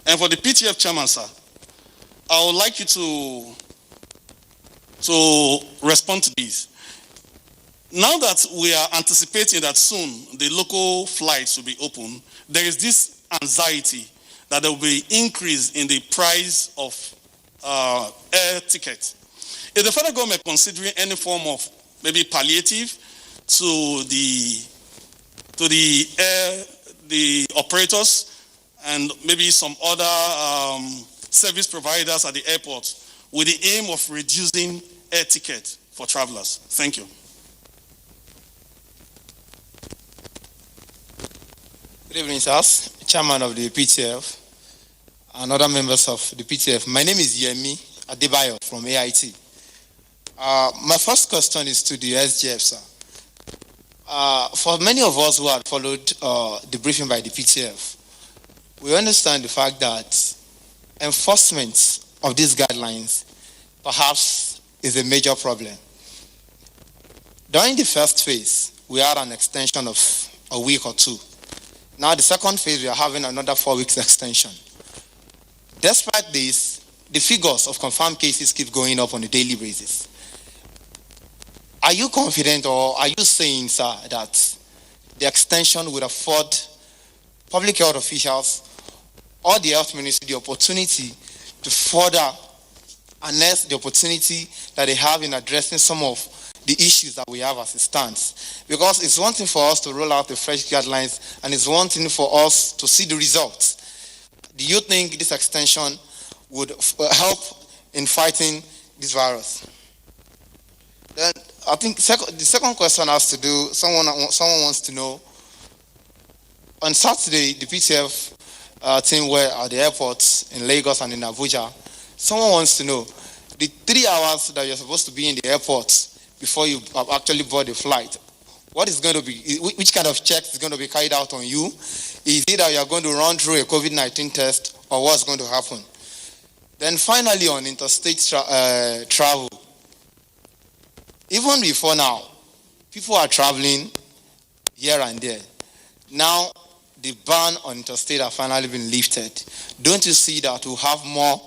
And for the PTF chairman, sir, I would like you to respond to these. Now that we are anticipating that soon the local flights will be open, there is this anxiety that there will be increase in the price of air tickets. Is the federal government considering any form of maybe palliative to the operators and maybe some other service providers at the airport with the aim of reducing air ticket for travelers. Thank you. Good evening, sirs. Chairman of the PTF and other members of the PTF. My name is Yemi Adebayo from AIT. My first question is to the SGF, sir. For many of us who had followed the briefing by the PTF, we understand the fact that enforcement of these guidelines perhaps is a major problem. During the first phase, we had an extension of a week or two. Now the second phase, we are having another 4 weeks extension. Despite this, the figures of confirmed cases keep going up on a daily basis. Are you confident, or are you saying, sir, that the extension would afford public health officials or the health ministry the opportunity to further harness the opportunity that they have in addressing some of the issues that we have as it stands? Because it's one thing for us to roll out the fresh guidelines, and it's one thing for us to see the results. Do you think this extension would help in fighting this virus? Then I think the second question has to do, someone wants to know, on Saturday, the PTF team were at the airports in Lagos and in Abuja. Someone wants to know, the 3 hours that you're supposed to be in the airport before you have actually board the flight, what is going to be, which kind of checks is going to be carried out on you? Is it that you are going to run through a COVID-19 test, or what's going to happen? Then finally, on interstate travel, even before now, people are traveling here and there. Now, the ban on interstate has finally been lifted. Don't you see that we'll have more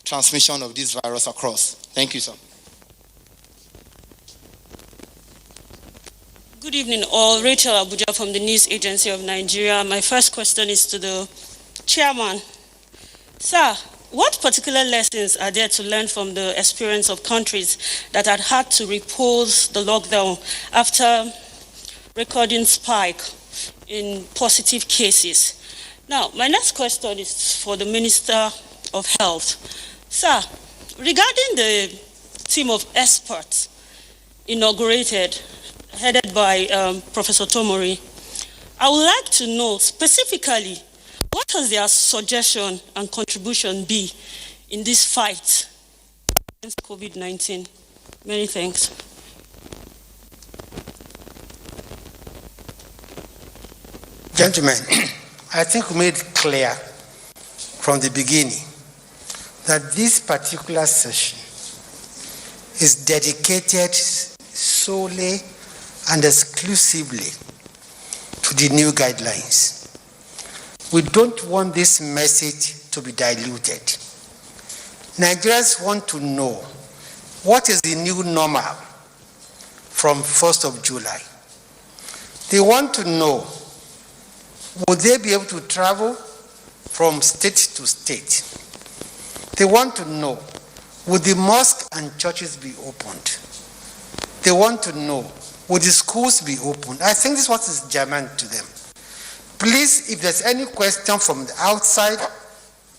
transmission of this virus across? Thank you, sir. Good evening, all. Rachel Abuja from the News Agency of Nigeria. My first question is to the chairman. Sir, what particular lessons are there to learn from the experience of countries that had to repose the lockdown after recording spike in positive cases? Now, my next question is for the Minister of Health. Sir, regarding the team of experts inaugurated, headed by Professor Tomori, I would like to know specifically, what has their suggestion and contribution be in this fight against COVID-19? Many thanks. Gentlemen, I think we made clear from the beginning that this particular session is dedicated solely and exclusively to the new guidelines. We don't want this message to be diluted. Nigerians want to know what is the new normal from 1st of July. They want to know, will they be able to travel from state to state? They want to know, will the mosques and churches be opened? They want to know, will the schools be opened? I think this is what is germane to them. Please, if there's any question from the outside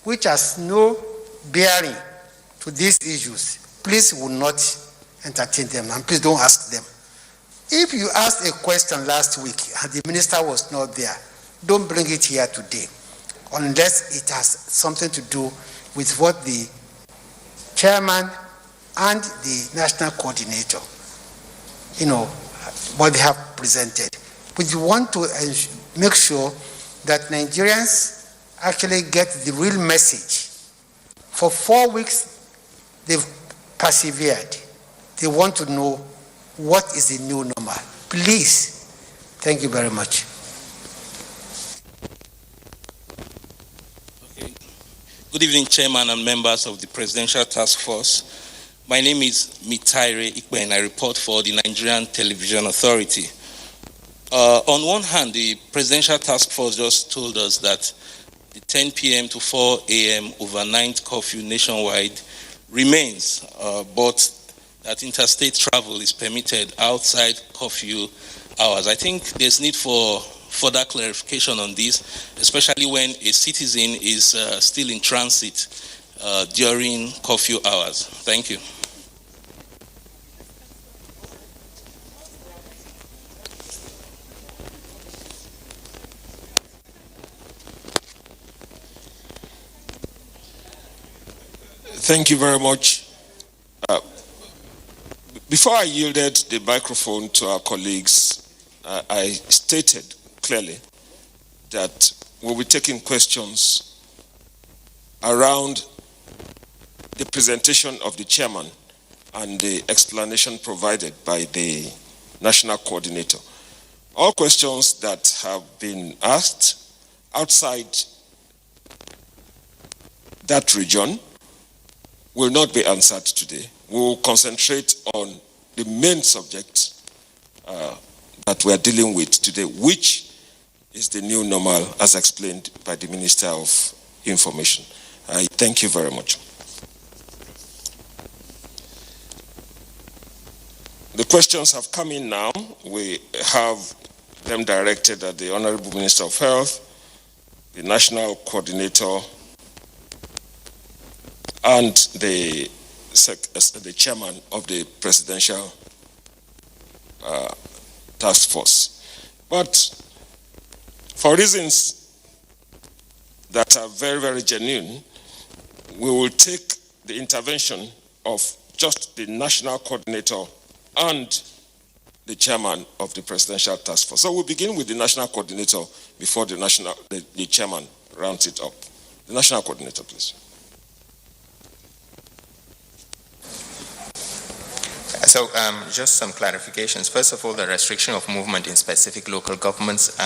which has no bearing to these issues, please will not entertain them, and please don't ask them. If you asked a question last week and the minister was not there, don't bring it here today, unless it has something to do with what the chairman and the national coordinator, what they have presented. But you want to make sure that Nigerians actually get the real message. For 4 weeks, they've persevered. They want to know what is the new normal. Please, thank you very much. Okay. Good evening, Chairman and members of the Presidential Task Force. My name is Mitaire Ikpe, and I report for the Nigerian Television Authority. On one hand, the Presidential Task Force just told us that the 10 p.m. to 4 a.m. overnight curfew nationwide remains, but that interstate travel is permitted outside curfew hours. I think there's need for further clarification on this, especially when a citizen is still in transit during curfew hours. Thank you. Thank you very much. Before I yielded the microphone to our colleagues, I stated clearly that we'll be taking questions around the presentation of the chairman and the explanation provided by the national coordinator. All questions that have been asked outside that region will not be answered today. We will concentrate on the main subject that we are dealing with today, which is the new normal as explained by the Minister of Information. I thank you very much. The questions have come in now. We have them directed at the Honorable Minister of Health, the National Coordinator, and the chairman of the Presidential Task Force. But for reasons that are very, very genuine, we will take the intervention of just the National Coordinator and the chairman of the Presidential Task Force. So we'll begin with the National Coordinator before the chairman rounds it up. The National Coordinator, please. So just some clarifications. First of all, the restriction of movement in specific local governments,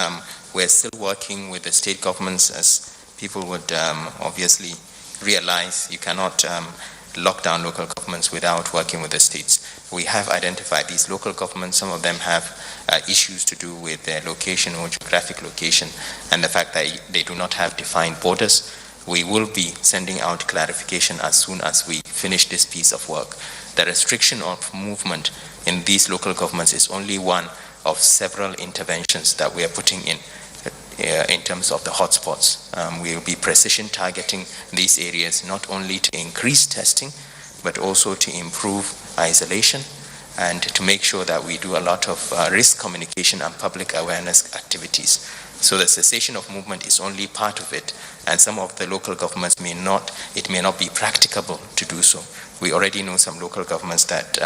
we're still working with the state governments, as people would obviously realize. You cannot lock down local governments without working with the states. We have identified these local governments. Some of them have issues to do with their location or geographic location and the fact that they do not have defined borders. We will be sending out clarification as soon as we finish this piece of work. The restriction of movement in these local governments is only one of several interventions that we are putting in terms of the hotspots. We will be precision targeting these areas not only to increase testing, but also to improve isolation and to make sure that we do a lot of risk communication and public awareness activities. So the cessation of movement is only part of it, and some of the local governments it may not be practicable to do so. We already know some local governments that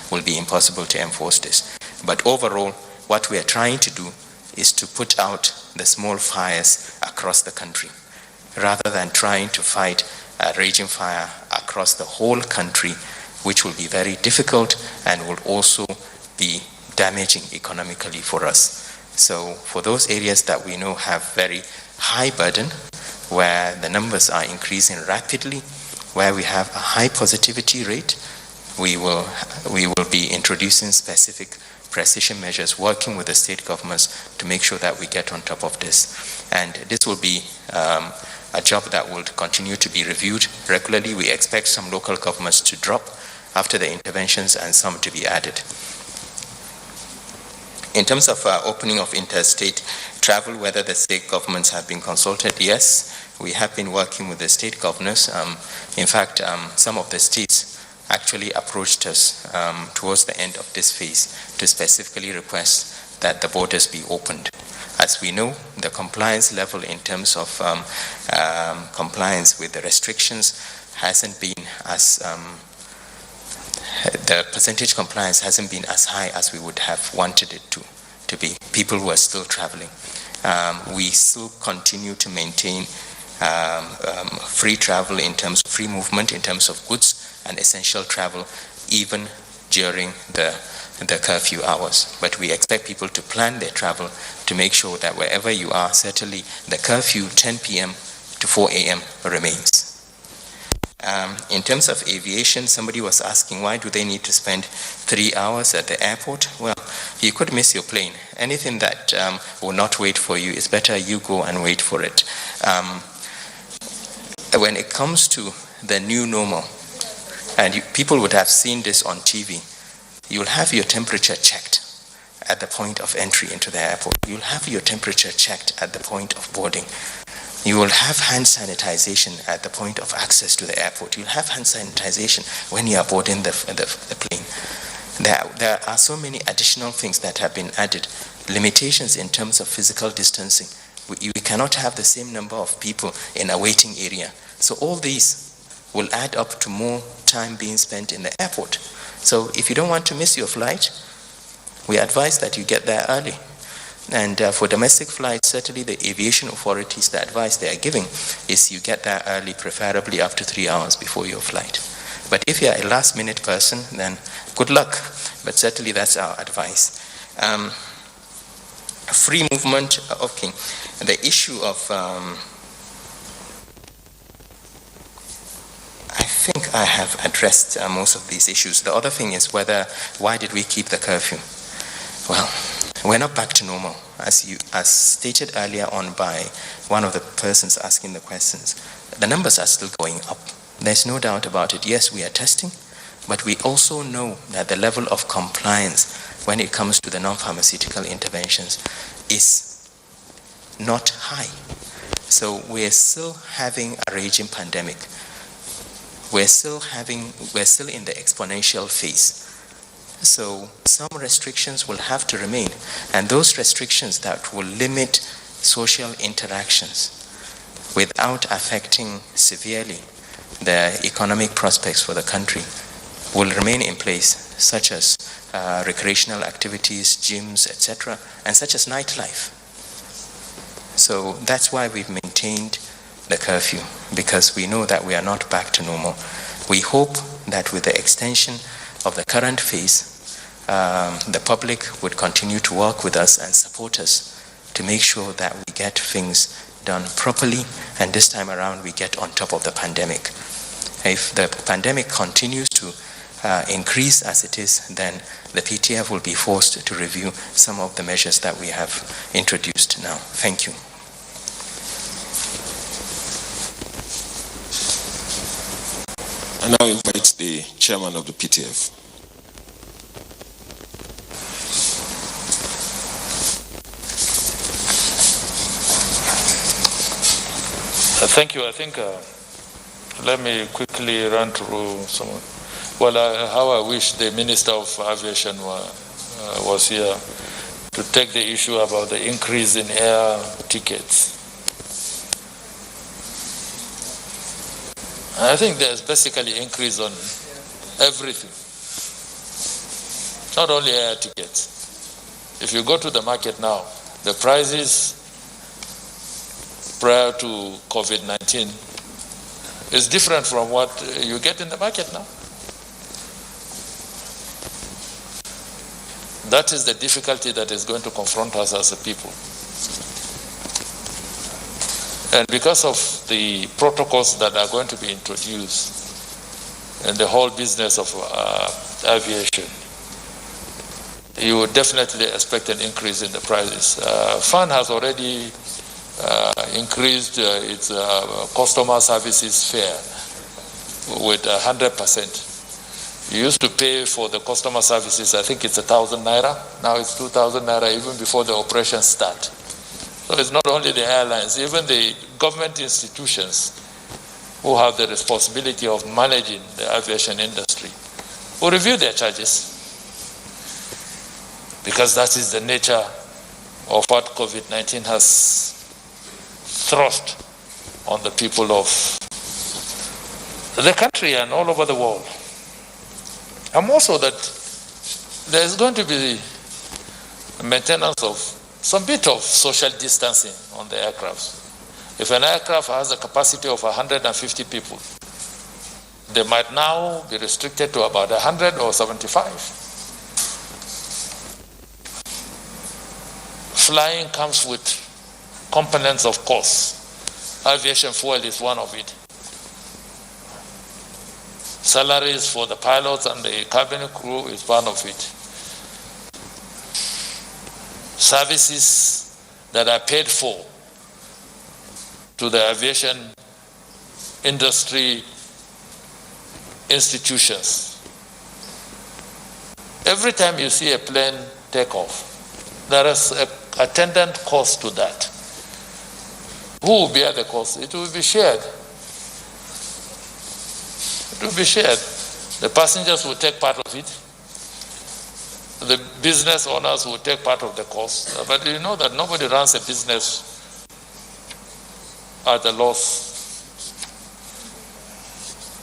will be impossible to enforce this. But overall, what we are trying to do is to put out the small fires across the country, rather than trying to fight a raging fire across the whole country, which will be very difficult and will also be damaging economically for us. So for those areas that we know have very high burden, where the numbers are increasing rapidly, where we have a high positivity rate, we will be introducing specific precision measures, working with the state governments to make sure that we get on top of this. And this will be a job that will continue to be reviewed regularly. We expect some local governments to drop after the interventions and some to be added. In terms of opening of interstate travel, whether the state governments have been consulted, yes, we have been working with the state governors. In fact, some of the states actually approached us towards the end of this phase to specifically request that the borders be opened. As we know, the compliance level in terms of compliance with the restrictions hasn't been as the percentage compliance hasn't been as high as we would have wanted it to be. People who are still traveling. We still continue to maintain free travel in terms of free movement, in terms of goods and essential travel, even during the curfew hours. But we expect people to plan their travel to make sure that wherever you are, certainly the curfew 10 p.m. to 4 a.m. remains. In terms of aviation, somebody was asking, why do they need to spend 3 hours at the airport? Well, you could miss your plane. Anything that will not wait for you, it's better you go and wait for it. When it comes to the new normal, and people would have seen this on TV, you'll have your temperature checked. at the point of entry into the airport. You'll have your temperature checked at the point of boarding. You will have hand sanitization at the point of access to the airport. You'll have hand sanitization when you are boarding the plane. There are so many additional things that have been added. Limitations in terms of physical distancing. We cannot have the same number of people in a waiting area. So all these will add up to more time being spent in the airport. So if you don't want to miss your flight, we advise that you get there early. And for domestic flights, certainly the aviation authorities, the advice they are giving is you get there early, preferably up to 3 hours before your flight. But if you're a last-minute person, then good luck. But certainly that's our advice. Free movement, okay. The issue of, I think I have addressed most of these issues. The other thing is why did we keep the curfew? Well, we're not back to normal. As stated earlier on by one of the persons asking the questions, the numbers are still going up. There's no doubt about it. Yes, we are testing, but we also know that the level of compliance when it comes to the non-pharmaceutical interventions is not high. So we're still having a raging pandemic. We're still in the exponential phase. So some restrictions will have to remain, and those restrictions that will limit social interactions without affecting severely the economic prospects for the country will remain in place, such as recreational activities, gyms, etc., and such as nightlife. So that's why we've maintained the curfew, because we know that we are not back to normal. We hope that with the extension of the current phase, the public would continue to work with us and support us to make sure that we get things done properly, and this time around we get on top of the pandemic. If the pandemic continues to increase as it is, then the PTF will be forced to review some of the measures that we have introduced now. Thank you. I now invite the chairman of the PTF. Thank you. I think let me quickly run through some. How I wish the Minister of Aviation was here to take the issue about the increase in air tickets. I think there's basically increase on everything, not only air tickets. If you go to the market now, the prices prior to COVID-19 is different from what you get in the market now. That is the difficulty that is going to confront us as a people. And because of the protocols that are going to be introduced in the whole business of aviation, you would definitely expect an increase in the prices. FAN has already increased its customer services fare with 100%. You used to pay for the customer services, I think it's 1,000 naira. Now it's 2,000 naira even before the operation start. So it's not only the airlines, even the government institutions who have the responsibility of managing the aviation industry will review their charges, because that is the nature of what COVID-19 has thrust on the people of the country and all over the world. And also that there is going to be maintenance of some bit of social distancing on the aircraft. If an aircraft has a capacity of 150 people, they might now be restricted to about 100 or 75. Flying comes with components of cost. Aviation fuel is one of it. Salaries for the pilots and the cabin crew is one of it. Services that are paid for to the aviation industry institutions. Every time you see a plane take off, there is an attendant cost to that. Who will bear the cost? It will be shared. It will be shared. The passengers will take part of it. The business owners will take part of the cost. But you know that nobody runs a business at a loss.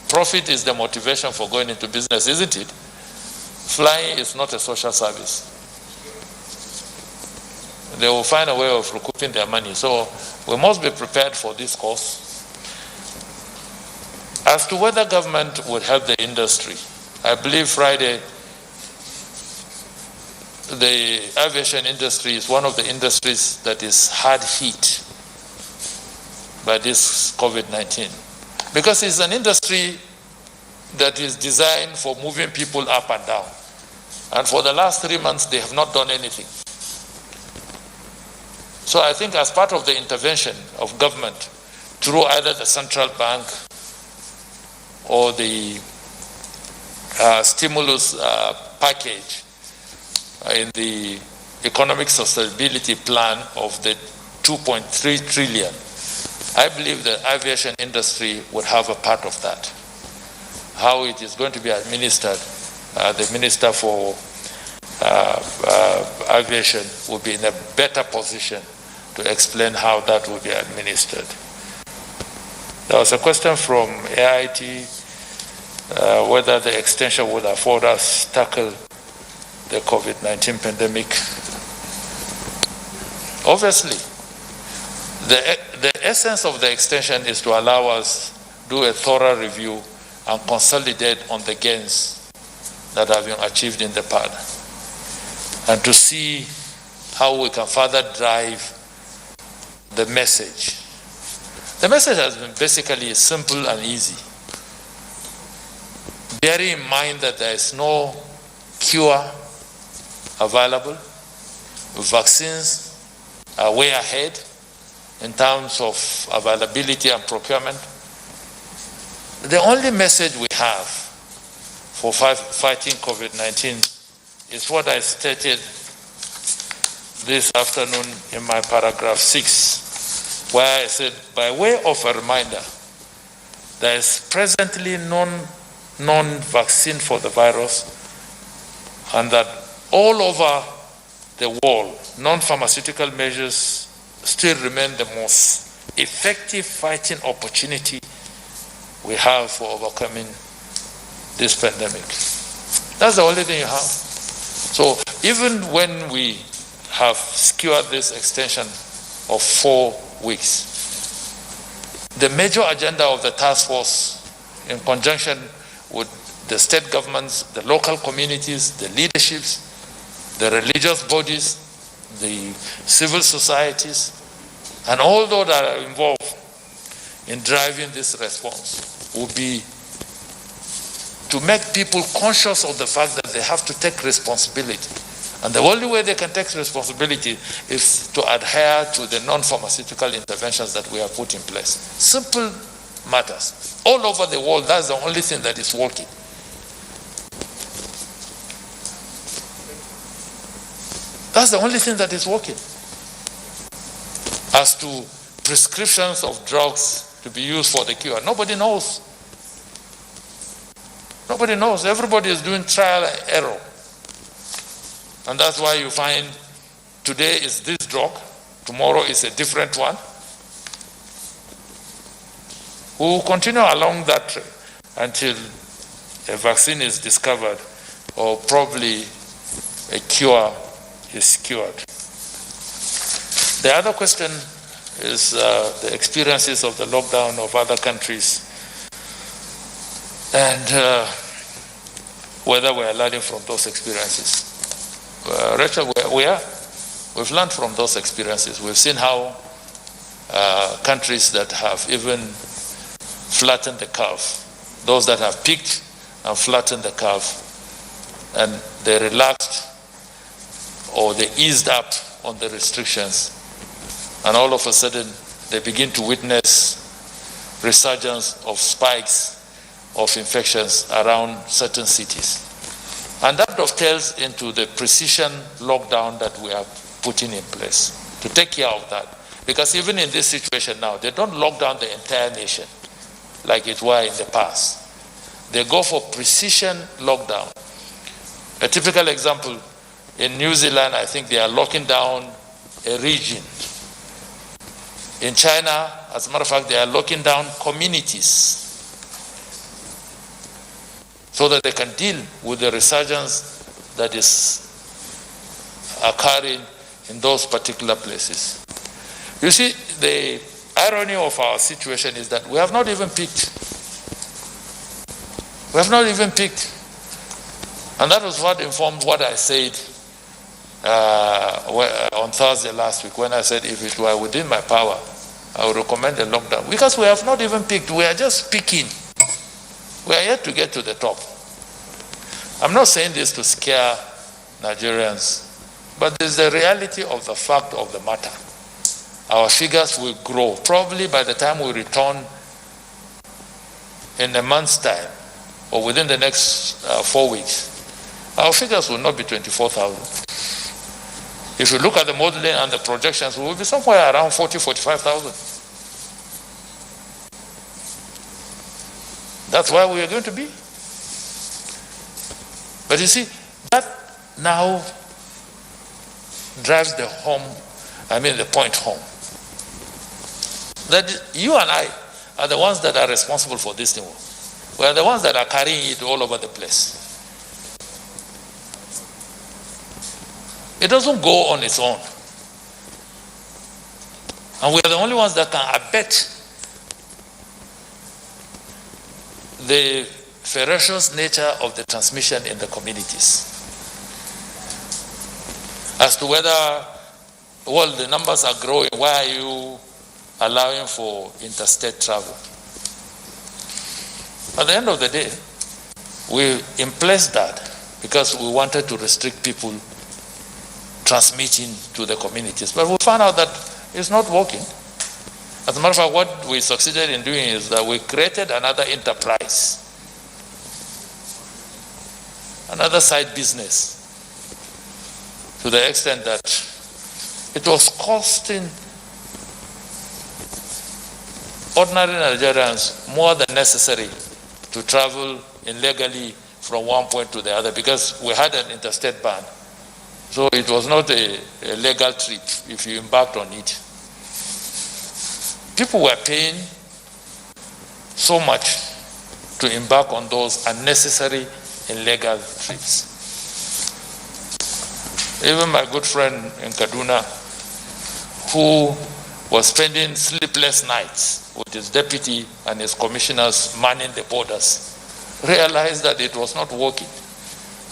Profit is the motivation for going into business, isn't it? Flying is not a social service. They will find a way of recouping their money. So we must be prepared for this cost. As to whether government would help the industry, I believe Friday, the aviation industry is one of the industries that is hard hit by this COVID-19. Because it's an industry that is designed for moving people up and down. And for the last 3 months, they have not done anything. So I think as part of the intervention of government through either the central bank or the stimulus package in the economic sustainability plan of the 2.3 trillion, I believe the aviation industry would have a part of that. How it is going to be administered, the Minister for Aviation will be in a better position to explain how that will be administered. There was a question from AIT whether the extension would afford us tackle the COVID-19 pandemic. Obviously, the essence of the extension is to allow us to do a thorough review and consolidate on the gains that have been achieved in the past, and to see how we can further drive the message. The message has been basically simple and easy. Bearing in mind that there is no cure available, vaccines are way ahead in terms of availability and procurement. The only message we have for fighting COVID-19 is what I stated this afternoon in my paragraph 6, where I said, by way of a reminder, there is presently non-vaccine for the virus, and that all over the world, non-pharmaceutical measures still remain the most effective fighting opportunity we have for overcoming this pandemic. That's the only thing you have. So even when we have secured this extension of 4 weeks, the major agenda of the task force, in conjunction with the state governments, the local communities, the leaderships, the religious bodies, the civil societies, and all those that are involved in driving this response, will be to make people conscious of the fact that they have to take responsibility. And the only way they can take responsibility is to adhere to the non-pharmaceutical interventions that we have put in place. Simple matters. All over the world, that's the only thing that is working. That's the only thing that is working. As to prescriptions of drugs to be used for the cure, nobody knows. Nobody knows. Everybody is doing trial and error. And that's why you find today is this drug, tomorrow is a different one. We will continue along that trail until a vaccine is discovered or probably a cure is secured. The other question is the experiences of the lockdown of other countries and whether we are learning from those experiences. Rachel, we've learned from those experiences. We've seen how countries that have even flattened the curve, those that have peaked and flattened the curve, and they relaxed or they eased up on the restrictions, and all of a sudden they begin to witness resurgence of spikes of infections around certain cities. And that dovetails into the precision lockdown that we are putting in place to take care of that. Because even in this situation now, they don't lock down the entire nation like it was in the past. They go for precision lockdown. A typical example, in New Zealand, I think they are locking down a region. In China, as a matter of fact, they are locking down communities so that they can deal with the resurgence that is occurring in those particular places. You see, the irony of our situation is that we have not even peaked. We have not even peaked. And that was what informed what I said on Thursday last week, when I said if it were within my power, I would recommend a lockdown. Because we have not even peaked. We are just peaking. We are yet to get to the top. I'm not saying this to scare Nigerians, but there's the reality of the fact of the matter. Our figures will grow. Probably by the time we return in a month's time, or within the next 4 weeks, our figures will not be 24,000. If you look at the modeling and the projections, we will be somewhere around 40, 45,000. That's where we are going to be. But you see, that now drives the point home. That you and I are the ones that are responsible for this thing. We are the ones that are carrying it all over the place. It doesn't go on its own. And we are the only ones that can abet the ferocious nature of the transmission in the communities. As to whether, well, the numbers are growing, why are you allowing for interstate travel? At the end of the day, we in place that because we wanted to restrict people transmitting to the communities. But we found out that it's not working. As a matter of fact, what we succeeded in doing is that we created another enterprise, another side business, to the extent that it was costing ordinary Nigerians more than necessary to travel illegally from one point to the other, because we had an interstate ban. So it was not a legal trip if you embarked on it. People were paying so much to embark on those unnecessary illegal trips. Even my good friend in Kaduna, who was spending sleepless nights with his deputy and his commissioners manning the borders, realized that it was not working.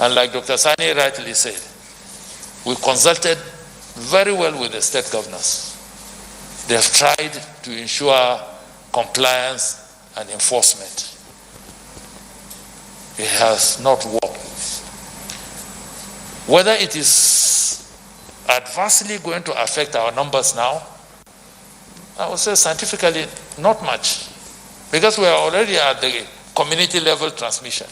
And like Dr. Sani rightly said, we consulted very well with the state governors. They have tried to ensure compliance and enforcement. It has not worked. Whether it is adversely going to affect our numbers now, I would say scientifically not much, because we are already at the community level transmission.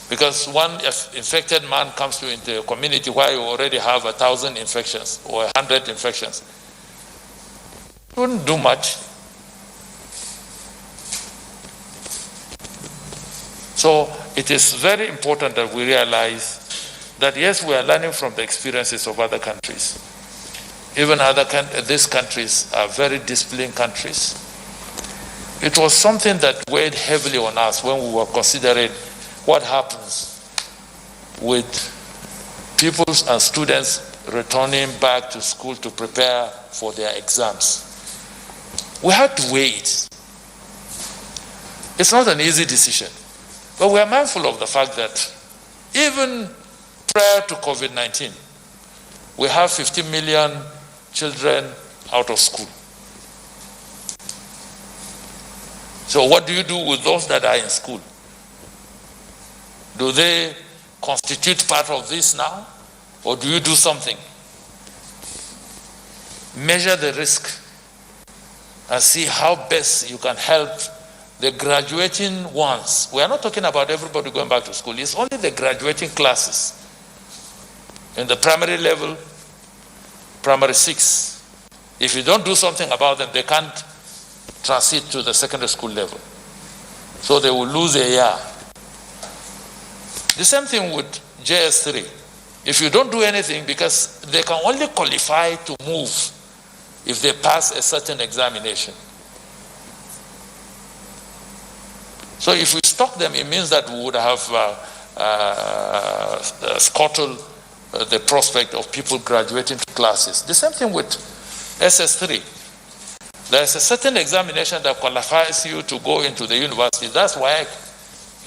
Because one infected man comes into a community where you already have 1,000 infections or 100 infections. It wouldn't do much. So it is very important that we realize that yes, we are learning from the experiences of other countries. Even these countries are very disciplined countries. It was something that weighed heavily on us when we were considering what happens with pupils and students returning back to school to prepare for their exams. We had to weigh it. It's not an easy decision, but we are mindful of the fact that even prior to COVID-19, we have 50 million children out of school. So what do you do with those that are in school? Do they constitute part of this now? Or do you do something? Measure the risk and see how best you can help the graduating ones. We are not talking about everybody going back to school. It's only the graduating classes In the primary level, primary 6. If you don't do something about them, they can't transit to the secondary school level. So they will lose a year. The same thing with JS3. If you don't do anything, because they can only qualify to move if they pass a certain examination. So if we stop them, it means that we would have scuttled the prospect of people graduating to classes. The same thing with SS3. There's a certain examination that qualifies you to go into the university. That's why,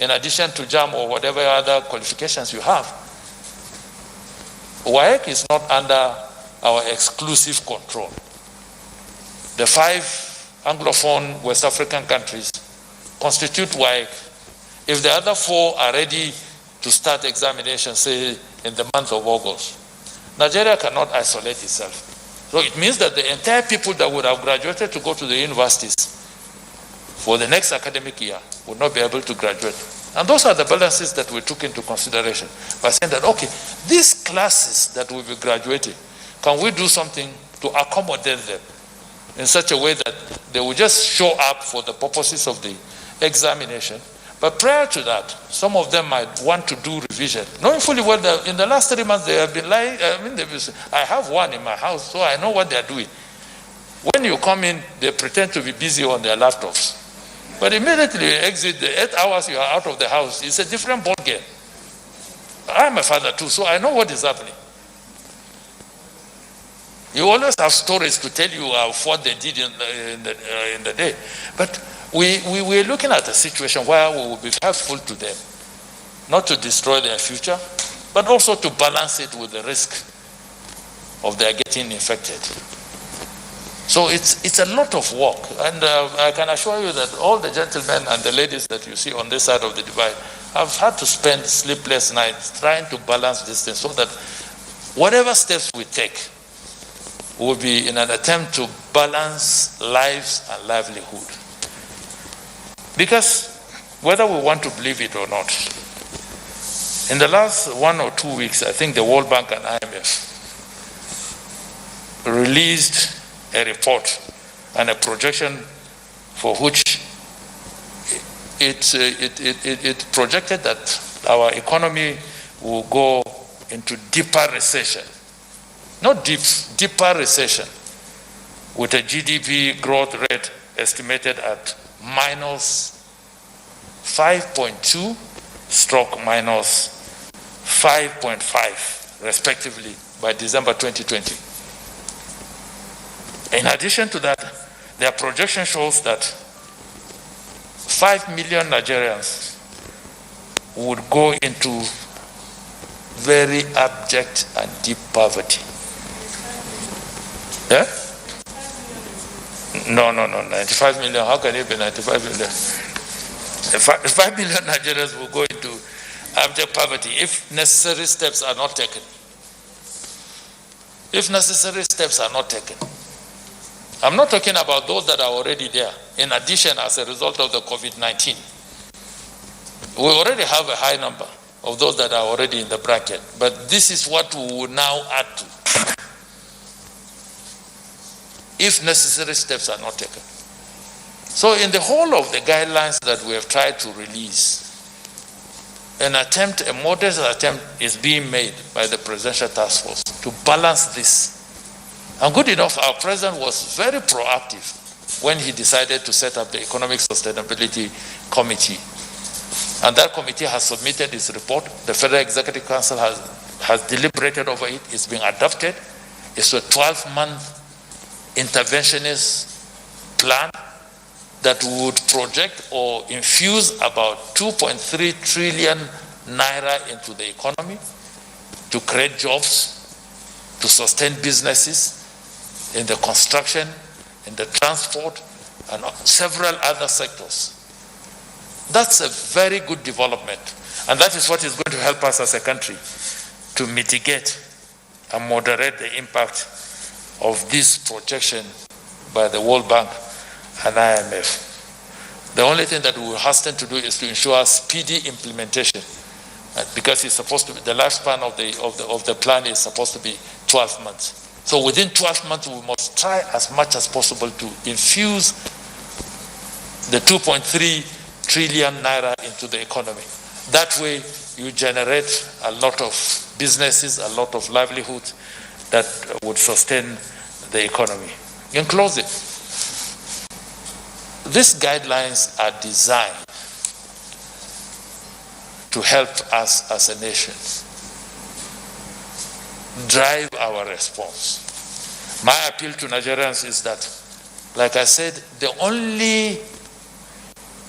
in addition to JAM or whatever other qualifications you have, WAEC is not under our exclusive control. The 5 Anglophone West African countries constitute WAEC. If the other 4 are ready to start examination, say in the month of August, Nigeria cannot isolate itself. So it means that the entire people that would have graduated to go to the universities for the next academic year would not be able to graduate. And those are the balances that we took into consideration by saying that, okay, these classes that will be graduating, can we do something to accommodate them in such a way that they will just show up for the purposes of the examination? But prior to that, some of them might want to do revision, knowing fully well that in the last 3 months they have been lying. I have one in my house, so I know what they are doing. When you come in, they pretend to be busy on their laptops. But immediately you exit, the 8 hours you are out of the house, it's a different ball game. I'm a father too, so I know what is happening. You always have stories to tell you of what they did in the day. But we're looking at a situation where we will be helpful to them, not to destroy their future, but also to balance it with the risk of their getting infected. So it's a lot of work, and I can assure you that all the gentlemen and the ladies that you see on this side of the divide have had to spend sleepless nights trying to balance this thing so that whatever steps we take will be in an attempt to balance lives and livelihood. Because whether we want to believe it or not, in the last 1 or 2 weeks, I think the World Bank and IMF released a report and a projection for which it projected that our economy will go into deeper recession. Not deep, deeper recession, with a GDP growth rate estimated at minus 5.2 stroke minus 5.5 respectively by December 2020. In addition to that, their projection shows that 5 million Nigerians would go into very abject and deep poverty. Yeah? No, 95 million. How can it be 95 million? 5 million Nigerians will go into abject poverty if necessary steps are not taken. If necessary steps are not taken. I'm not talking about those that are already there, in addition as a result of the COVID-19. We already have a high number of those that are already in the bracket, but this is what we will now add to, if necessary steps are not taken. So in the whole of the guidelines that we have tried to release, a modest attempt is being made by the Presidential Task Force to balance this. And good enough, our president was very proactive when he decided to set up the Economic Sustainability Committee. And that committee has submitted its report. The Federal Executive Council has deliberated over it. It's been adopted. It's a 12-month interventionist plan that would project or infuse about 2.3 trillion naira into the economy to create jobs, to sustain businesses in the construction, in the transport, and several other sectors. That's a very good development. And that is what is going to help us as a country to mitigate and moderate the impact of this projection by the World Bank and IMF. The only thing that we will hasten to do is to ensure speedy implementation because it's supposed to be, the lifespan of the plan is supposed to be 12 months. So within 12 months, we must try as much as possible to infuse the 2.3 trillion naira into the economy. That way, you generate a lot of businesses, a lot of livelihoods that would sustain the economy. In closing, these guidelines are designed to help us as a nation drive our response. My appeal to Nigerians is that, like I said, the only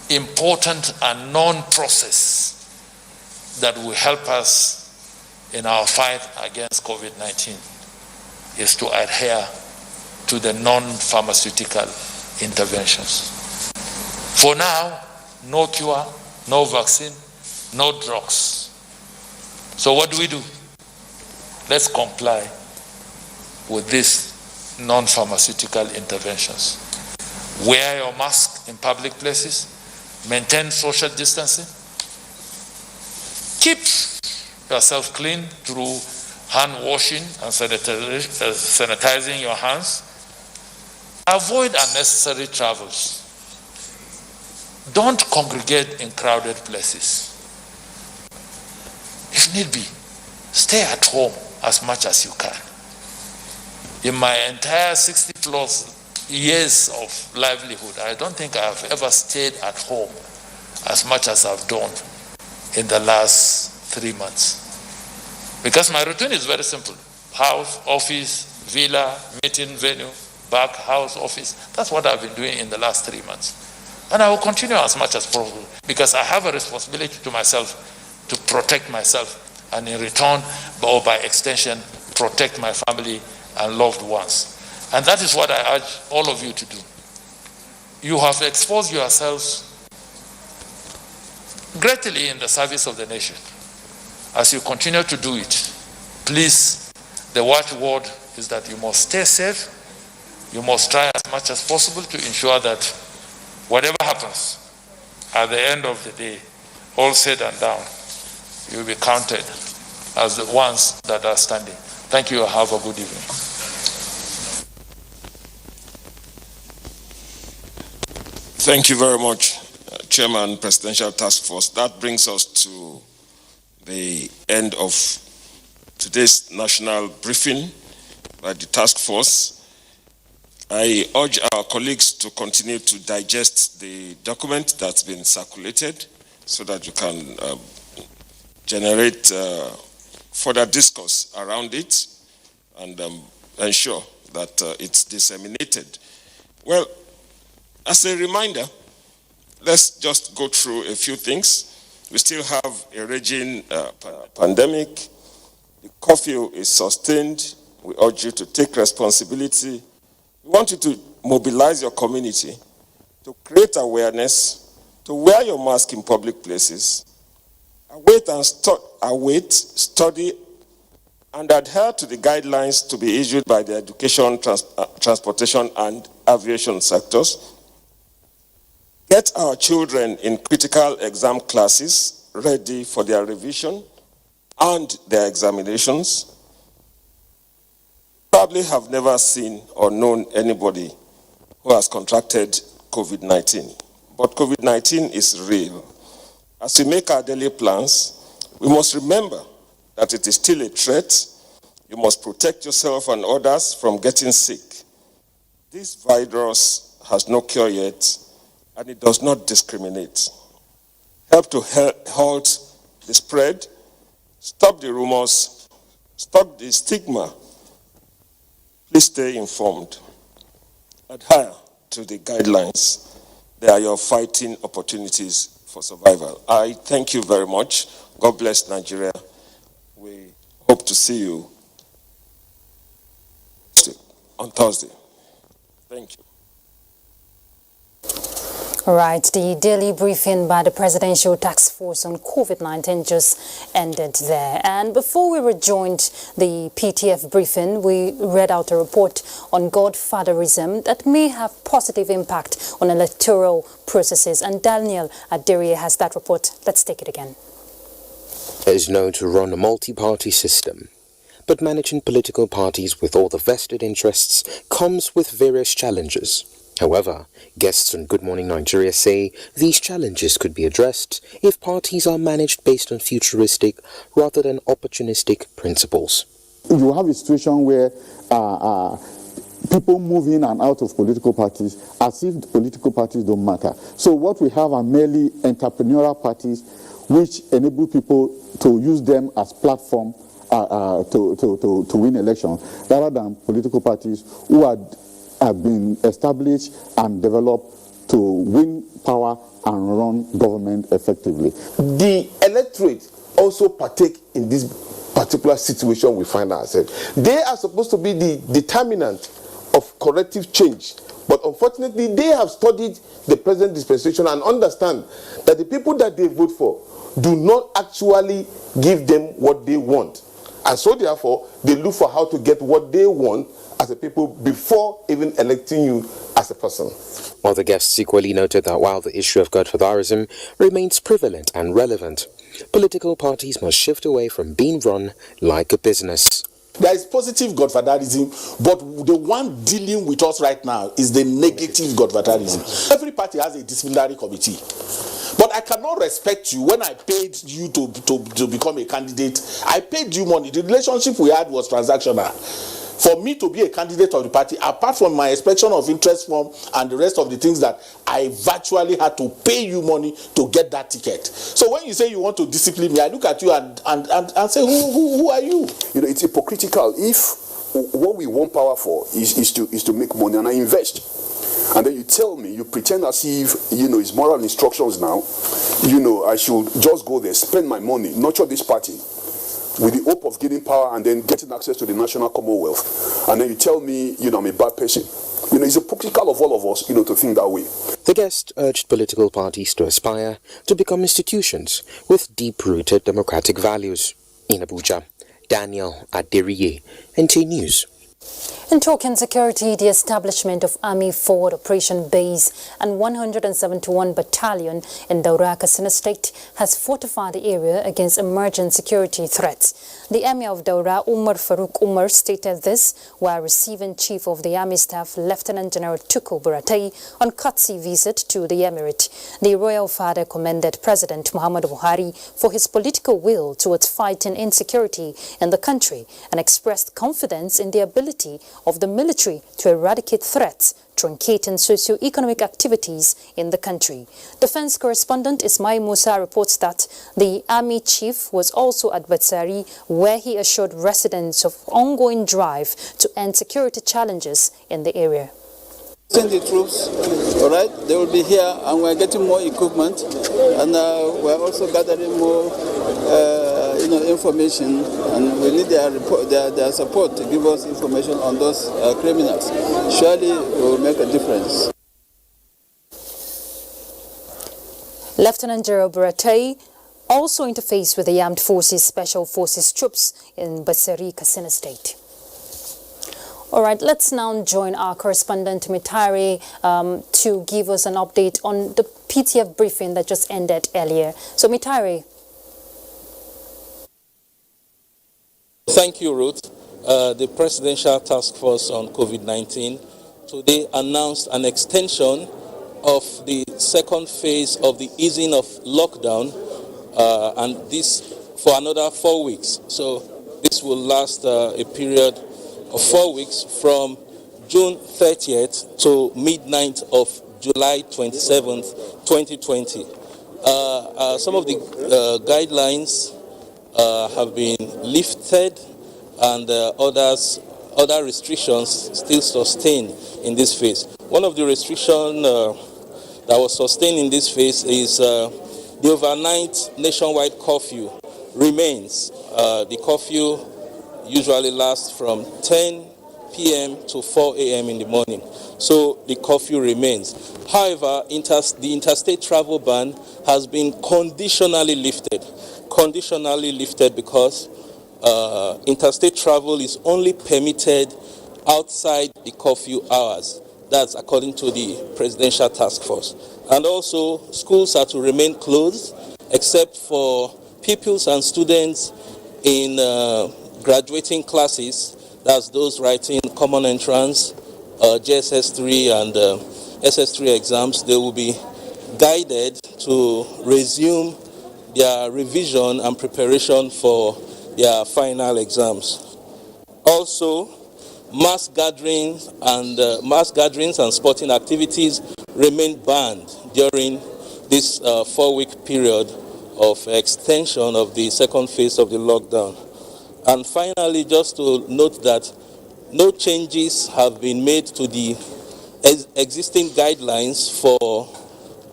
important and known process that will help us in our fight against COVID-19 is to adhere to the non-pharmaceutical interventions. For now, no cure, no vaccine, no drugs. So what do? Let's comply with these non-pharmaceutical interventions. Wear your mask in public places, maintain social distancing, keep yourself clean through hand washing and sanitizing your hands. Avoid unnecessary travels. Don't congregate in crowded places. If need be, stay at home as much as you can. In my entire 60+ years of livelihood, I don't think I've ever stayed at home as much as I've done in the last 3 months. Because my routine is very simple. House, office, villa, meeting venue, back, house, office. That's what I've been doing in the last 3 months. And I will continue as much as possible because I have a responsibility to myself to protect myself and in return, or by extension, protect my family and loved ones. And that is what I urge all of you to do. You have exposed yourselves greatly in the service of the nation. As you continue to do it, please, the watchword is that you must stay safe. You must try as much as possible to ensure that whatever happens, at the end of the day, all said and done, you will be counted as the ones that are standing. Thank you. Have a good evening. Thank you very much, Chairman, Presidential Task Force. That brings us to the end of today's national briefing by the task force. I urge our colleagues to continue to digest the document that's been circulated so that you can generate further discourse around it and ensure that it's disseminated. Well, as a reminder, let's just go through a few things. We still have a raging pandemic. The curfew is sustained. We urge you to take responsibility. We want you to mobilize your community, to create awareness, to wear your mask in public places, study, and adhere to the guidelines to be issued by the education, transportation, and aviation sectors. Get our children in critical exam classes ready for their revision and their examinations. Probably have never seen or known anybody who has contracted COVID-19. But COVID-19 is real. As we make our daily plans, we must remember that it is still a threat. You must protect yourself and others from getting sick. This virus has no cure yet, and it does not discriminate. Help to halt the spread, stop the rumors, stop the stigma. Please stay informed. Adhere to the guidelines. They are your fighting opportunities for survival. I thank you very much. God bless Nigeria. We hope to see you on Thursday. Thank you. All right, the daily briefing by the Presidential Task Force on COVID-19 just ended there. And before we rejoined the PTF briefing, we read out a report on godfatherism that may have positive impact on electoral processes. And Daniel Adiri has that report. Let's take it again. is known to run a multi-party system, but managing political parties with all the vested interests comes with various challenges. However, guests on Good Morning Nigeria say these challenges could be addressed if parties are managed based on futuristic rather than opportunistic principles. You have a situation where people move in and out of political parties as if the political parties don't matter. So what we have are merely entrepreneurial parties which enable people to use them as platform to win elections, rather than political parties who have been established and developed to win power and run government effectively. The electorate also partake in this particular situation we find ourselves. They are supposed to be the determinant of corrective change, but unfortunately they have studied the present dispensation and understand that the people that they vote for do not actually give them what they want, and so therefore they look for how to get what they want as a people before even electing you as a person. Other guests equally noted that while the issue of godfatherism remains prevalent and relevant, political parties must shift away from being run like a business. There is positive godfatherism, but the one dealing with us right now is the negative godfatherism. Every party has a disciplinary committee. But I cannot respect you when I paid you to become a candidate. I paid you money. The relationship we had was transactional. For me to be a candidate of the party, apart from my expression of interest form and the rest of the things that I virtually had to pay you money to get that ticket. So when you say you want to discipline me, I look at you and say, who are you? You know, it's hypocritical if what we want power for is to make money and I invest. And then you tell me, you pretend as if, you know, it's moral instructions now. You know, I should just go there, spend my money, nurture this party with the hope of gaining power and then getting access to the national commonwealth. And then you tell me, you know, I'm a bad person. You know, it's hypocritical of all of us, you know, to think that way. The guest urged political parties to aspire to become institutions with deep-rooted democratic values. In Abuja, Daniel Aderiye, NTA News. In token security, the establishment of Army Forward Operation Base and 171 Battalion in Daura, Katsina State has fortified the area against emerging security threats. The Emir of Daura, Umar Farouk Umar, stated this while receiving Chief of the Army Staff, Lieutenant General Tuku Buratai, on courtesy visit to the Emirate. The royal father commended President Muhammadu Buhari for his political will towards fighting insecurity in the country and expressed confidence in the ability of the military to eradicate threats, truncating socio-economic activities in the country. Defense correspondent Ismail Musa reports that the army chief was also at Batsari, where he assured residents of ongoing drive to end security challenges in the area. Send the troops, all right? They will be here, and we're getting more equipment, and we're also gathering more, information, and we need their support to give us information on those criminals. Surely, it will make a difference. Lieutenant General Buratai also interfaced with the Armed Forces Special Forces troops in Batsari, Katsina State. All right, let's now join our correspondent Mitari to give us an update on the PTF briefing that just ended earlier. So Mitari. Thank you, Ruth. The Presidential Task Force on COVID-19 today announced an extension of the second phase of the easing of lockdown, and this for another 4 weeks. So this will last a period of 4 weeks from June 30th to midnight of July 27th, 2020. Some of the guidelines have been lifted, and other restrictions still sustained in this phase. One of the restrictions that was sustained in this phase is the overnight nationwide curfew remains. The curfew usually lasts from 10 p.m. to 4 a.m. in the morning. So the curfew remains. However, the interstate travel ban has been conditionally lifted. Conditionally lifted because interstate travel is only permitted outside the curfew hours. That's according to the Presidential Task Force. And also, schools are to remain closed except for pupils and students in graduating classes, that's those writing common entrance, JSS3 and SS3 exams, they will be guided to resume their revision and preparation for their final exams. Also, mass gatherings and sporting activities remain banned during this 4-week period of extension of the second phase of the lockdown. And finally, just to note that no changes have been made to the existing guidelines for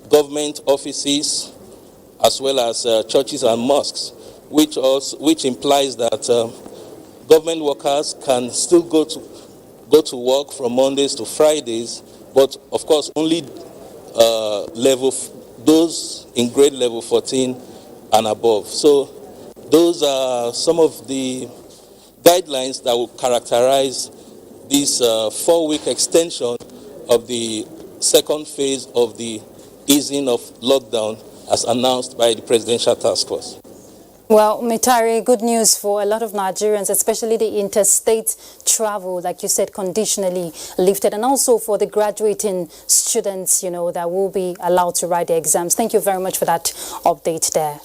government offices as well as churches and mosques, which implies that government workers can still go to work from Mondays to Fridays, but of course only those in grade level 14 and above. So those are some of the guidelines that will characterize this 4-week extension of the second phase of the easing of lockdown as announced by the Presidential Task Force. Well, Mitari, good news for a lot of Nigerians, especially the interstate travel, like you said, conditionally lifted, and also for the graduating students, you know, that will be allowed to write the exams. Thank you very much for that update there.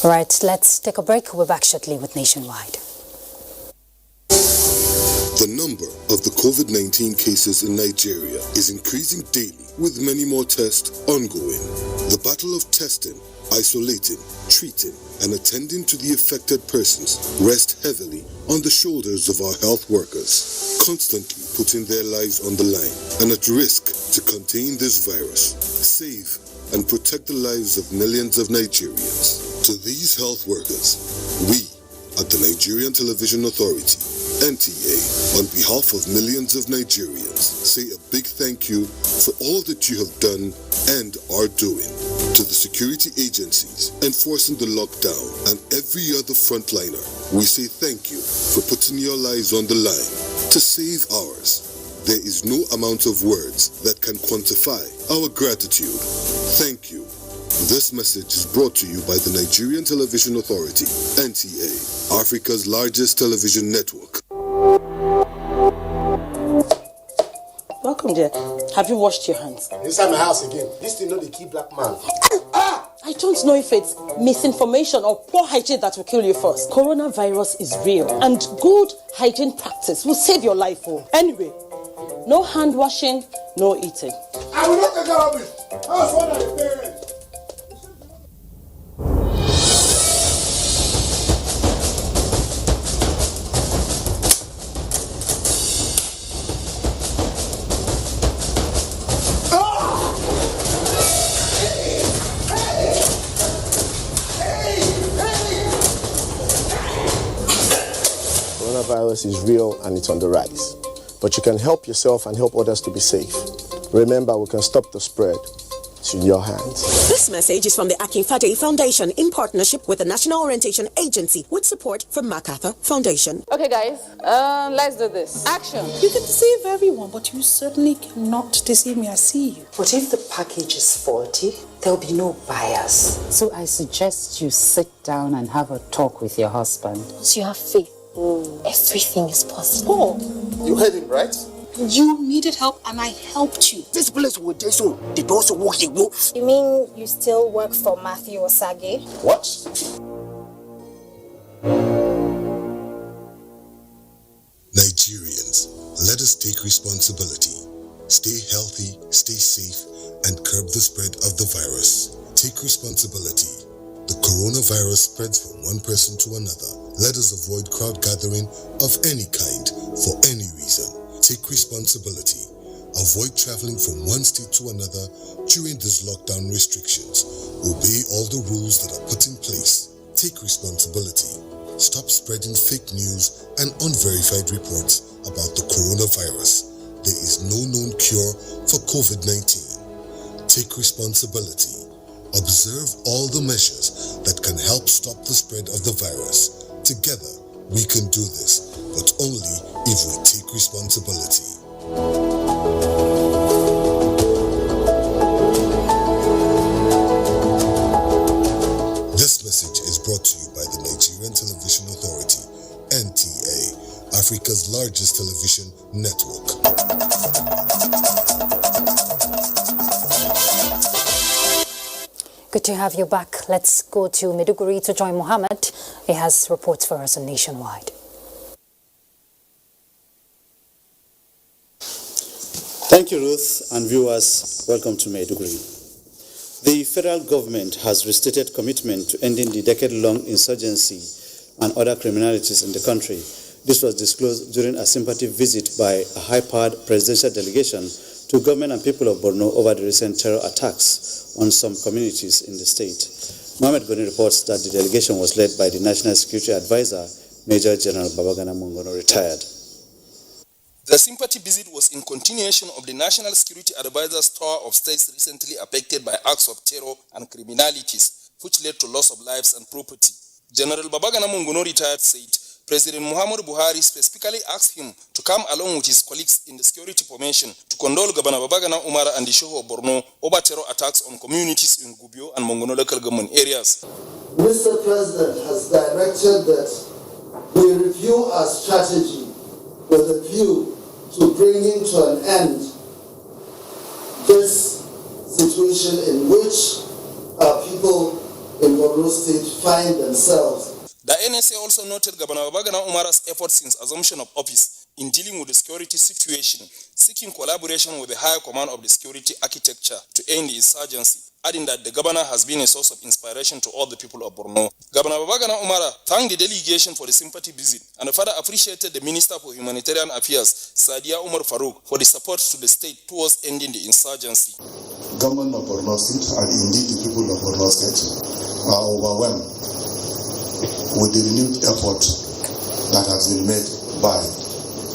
All right, let's take a break. We're back shortly with Nationwide. The number of the COVID-19 cases in Nigeria is increasing daily, with many more tests ongoing. The battle of testing, isolating, treating, and attending to the affected persons rests heavily on the shoulders of our health workers, constantly putting their lives on the line and at risk to contain this virus, save and protect the lives of millions of Nigerians. To these health workers, we at the Nigerian Television Authority, NTA, on behalf of millions of Nigerians, say a big thank you for all that you have done and are doing. To the security agencies enforcing the lockdown and every other frontliner, we say thank you for putting your lives on the line to save ours. There is no amount of words that can quantify our gratitude. Thank you. This message is brought to you by the Nigerian Television Authority, NTA, Africa's largest television network. Welcome, dear. Have you washed your hands? Inside my house again. This thing not the key black man. I don't know if it's misinformation or poor hygiene that will kill you first. Coronavirus is real, and good hygiene practice will save your life. Anyway, no hand washing, no eating. I will not take care of it. That's what I parents. Coronavirus is real and it's on the rise. But you can help yourself and help others to be safe. Remember, we can stop the spread. It's in your hands. This message is from the Akinfade Foundation in partnership with the National Orientation Agency with support from MacArthur Foundation. Okay, guys, let's do this. Action. You can deceive everyone, but you certainly cannot deceive me. I see you. But if the package is faulty, there'll be no buyers. So I suggest you sit down and have a talk with your husband. Once you have faith, everything is possible. You heard him, right? You needed help and I helped you. This place will do so. The doors will walk. You mean you still work for Matthew Osage? What? Nigerians, let us take responsibility. Stay healthy, stay safe, and curb the spread of the virus. Take responsibility. The coronavirus spreads from one person to another. Let us avoid crowd gathering of any kind for any reason. Take responsibility. Avoid traveling from one state to another during these lockdown restrictions. Obey all the rules that are put in place. Take responsibility. Stop spreading fake news and unverified reports about the coronavirus. There is no known cure for COVID-19. Take responsibility. Observe all the measures that can help stop the spread of the virus. Together, we can do this, but only if we take responsibility. Africa's largest television network. Good to have you back. Let's go to Maiduguri to join Mohammed. He has reports for us on Nationwide. Thank you, Ruth, and viewers. Welcome to Maiduguri. The federal government has restated commitment to ending the decade-long insurgency and other criminalities in the country. This was disclosed during a sympathy visit by a high-powered presidential delegation to government and people of Borno over the recent terror attacks on some communities in the state. Mohammed Goni reports that the delegation was led by the National Security Advisor, Major General Babagana Mongono, retired. The sympathy visit was in continuation of the National Security Advisor's tour of states recently affected by acts of terror and criminalities, which led to loss of lives and property. General Babagana Mongono, retired, said President Muhammadu Buhari specifically asked him to come along with his colleagues in the security formation to condole Governor Babagana Umara and the Shehu of Borno over terror attacks on communities in Gubio and Mongono local government areas. Mr. President has directed that we review our strategy with a view to bringing to an end this situation in which our people in Borno State find themselves. The NSA also noted Governor Babagana Umara's efforts since assumption of office in dealing with the security situation, seeking collaboration with the higher command of the security architecture to end the insurgency, adding that the governor has been a source of inspiration to all the people of Borno. Governor Babagana Umara thanked the delegation for the sympathy visit and further appreciated the Minister for Humanitarian Affairs, Sadia Umar Farouk, for the support to the state towards ending the insurgency. Government of Borno State and indeed the people of Borno State are overwhelmed with the renewed effort that has been made by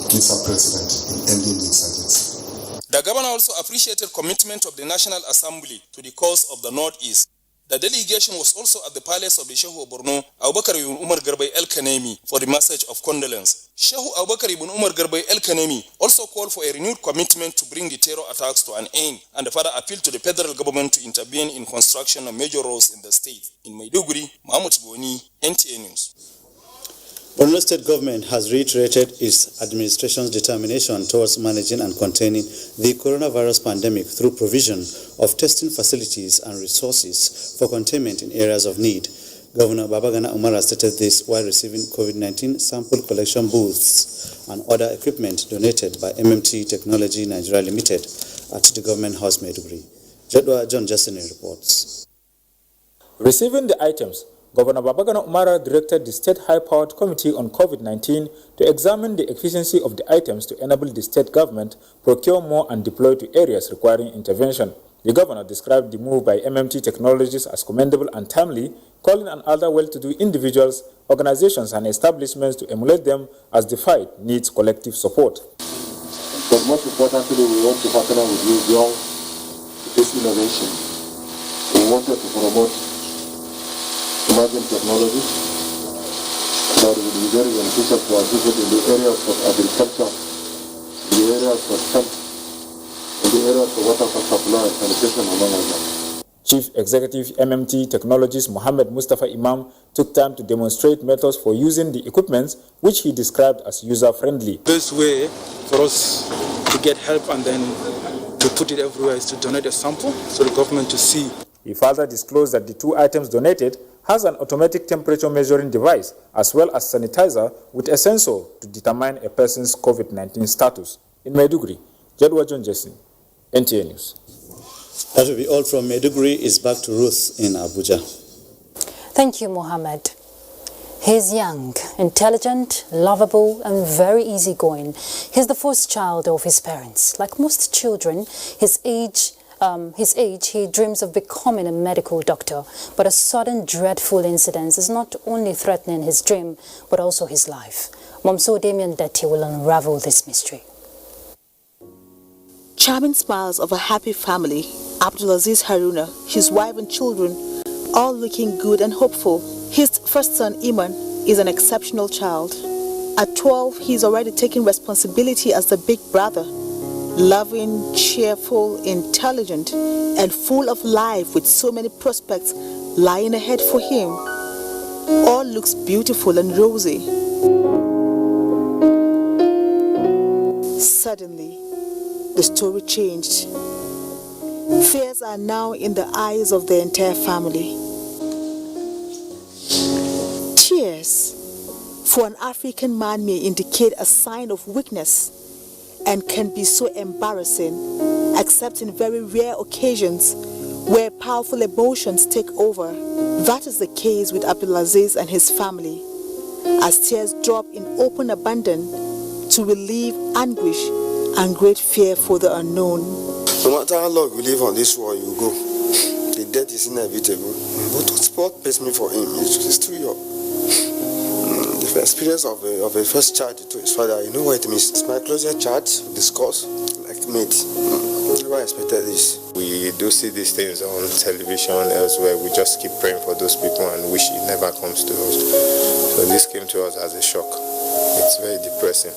Mr. President in ending the insurgency. The governor also appreciated commitment of the National Assembly to the cause of the Northeast. The delegation was also at the palace of the Shehu of Borno, Abubakar ibn Umar Garbay El Kanemi, for the message of condolence. Shehu Abubakar ibn Umar Garbay El Kanemi also called for a renewed commitment to bring the terror attacks to an end and further appealed to the federal government to intervene in construction of major roads in the state. In Maiduguri, Mahmoud Goni, NTA News. Borno State government has reiterated its administration's determination towards managing and containing the coronavirus pandemic through provision of testing facilities and resources for containment in areas of need. Governor Babagana Umara stated this while receiving COVID-19 sample collection booths and other equipment donated by MMT Technology Nigeria Limited at the Government House, Maiduguri. Jedwa John Justin reports. Receiving the items, Governor Babagana Umara directed the State High-Powered Committee on COVID-19 to examine the efficiency of the items to enable the state government procure more and deploy to areas requiring intervention. The governor described the move by MMT Technologies as commendable and timely, calling on other well-to-do individuals, organizations, and establishments to emulate them as the fight needs collective support. But most importantly, we want to partner with you beyond this innovation. We wanted to promote emerging technologies that will be very beneficial to our people in the areas of agriculture, in the areas of health, in the areas of water supply and sanitation, among others. Chief Executive MMT Technologies Mohammed Mustafa Imam took time to demonstrate methods for using the equipment, which he described as user-friendly. Best way for us to get help and then to put it everywhere is to donate a sample so the government to see. He further disclosed that the 2 items donated has an automatic temperature measuring device as well as sanitizer with a sensor to determine a person's COVID-19 status. In Maiduguri, Jedwa John Jesse, NTA News. That will be all from Maiduguri. Is back to Ruth in Abuja. Thank you, Mohammed. He's young, intelligent, lovable, and very easygoing. He's the first child of his parents. Like most children, his age, he dreams of becoming a medical doctor. But a sudden dreadful incident is not only threatening his dream, but also his life. Momso Damien Detti will unravel this mystery. Charming smiles of a happy family, Abdulaziz Haruna, his wife and children, all looking good and hopeful. His first son, Iman, is an exceptional child. At 12, he's already taking responsibility as the big brother. Loving, cheerful, intelligent, and full of life with so many prospects lying ahead for him. All looks beautiful and rosy. Suddenly, the story changed. Fears are now in the eyes of the entire family. Tears for an African man may indicate a sign of weakness and can be so embarrassing, except in very rare occasions where powerful emotions take over. That is the case with Abdulaziz and his family, as tears drop in open abandon to relieve anguish and great fear for the unknown. No matter how long you live on this world, you go. The death is inevitable. But what pains me for him is too young. The experience of a first child to his father, you know what it means. It's my closest child, discuss, like mate. Never expected this. We do see these things on television elsewhere. We just keep praying for those people and wish it never comes to us. So this came to us as a shock. It's very depressing.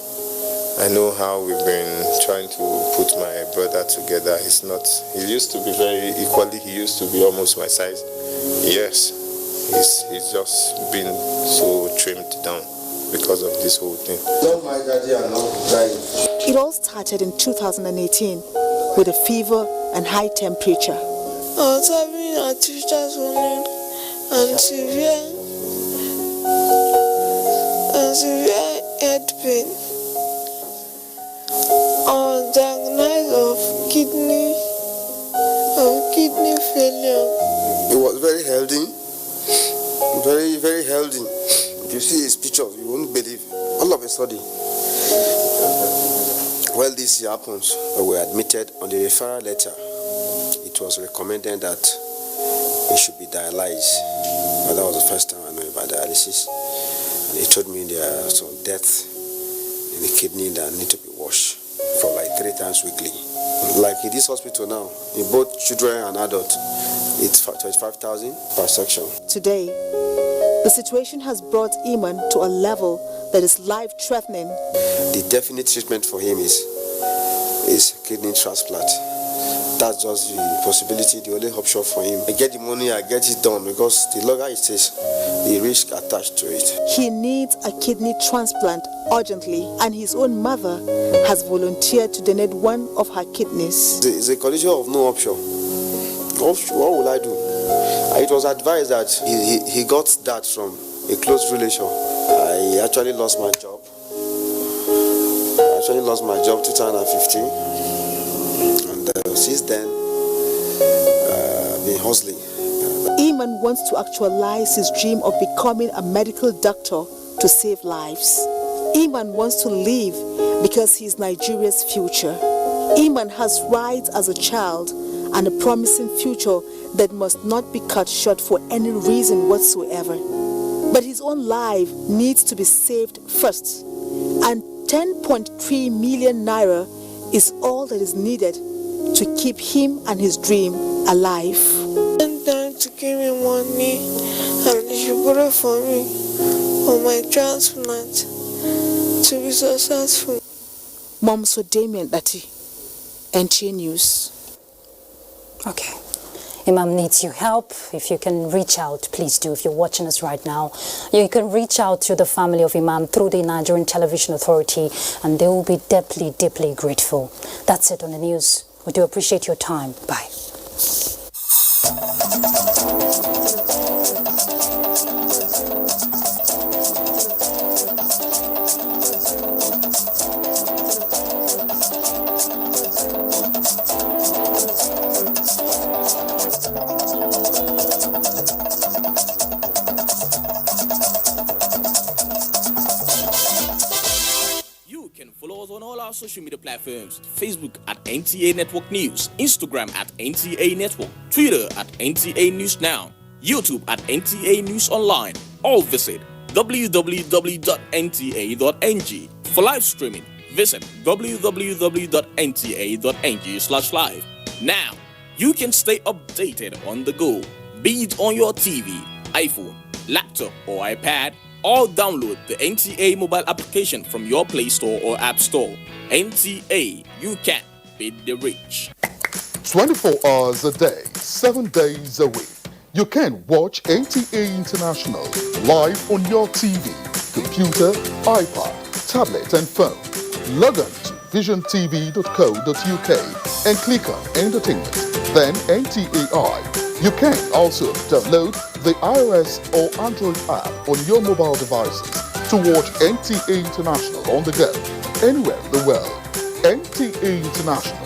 I know how we've been trying to put my brother together. It's not, he used to be very equally, he used to be almost my size. Yes, he's just been so trimmed down because of this whole thing. Love my daddy and not dying. It all started in 2018 with a fever and high temperature. I was having a teacher's warning and severe head pain. I was diagnosed of kidney failure. He was very healthy, very, very healthy. If you see his pictures, you won't believe. All of a sudden, well, this happens. We were admitted on the referral letter. It was recommended that he should be dialyzed. But that was the first time I knew about dialysis. And he told me there are some deaths in the kidney that need to be washed for like 3 times weekly. Like in this hospital now, in both children and adults, it's 25,000 per section. Today, the situation has brought Iman to a level that is life-threatening. The definite treatment for him is kidney transplant. That's just the possibility, the only option for him. I get the money, I get it done, because the longer it takes, the risk attached to it. He needs a kidney transplant urgently, and his own mother has volunteered to donate one of her kidneys. It's a condition of no option. What will I do? It was advised that he got that from a close relation. I actually lost my job. 2015. And since then, I've been hustling. Iman wants to actualize his dream of becoming a medical doctor to save lives. Iman wants to live because he is Nigeria's future. Iman has rights as a child and a promising future that must not be cut short for any reason whatsoever. But his own life needs to be saved first, and 10.3 million naira is all that is needed to keep him and his dream alive. I'm trying to give me money and they should put it for me for my transplant to be successful. Momso Damien Dati, NTA News. Okay. Imam needs your help. If you can reach out, please do. If you're watching us right now, you can reach out to the family of Imam through the Nigerian Television Authority, and they will be deeply, deeply grateful. That's it on the news. We do appreciate your time. Bye. Social media platforms: Facebook at NTA Network News, Instagram at NTA Network, Twitter at NTA News Now, YouTube at NTA News Online. Or visit www.nta.ng. For live streaming, visit www.nta.ng/live. Now, you can stay updated on the go, be it on your TV, iPhone, laptop, or iPad, or download the NTA mobile application from your Play Store or App Store. NTA, you can beat the rich. 24 hours a day, 7 days a week. You can watch NTA International live on your TV, computer, iPad, tablet, and phone. Log on to visiontv.co.uk and click on Entertainment, then NTAI. You can also download the iOS or Android app on your mobile devices to watch NTA International on the go, anywhere in the world. NTA International,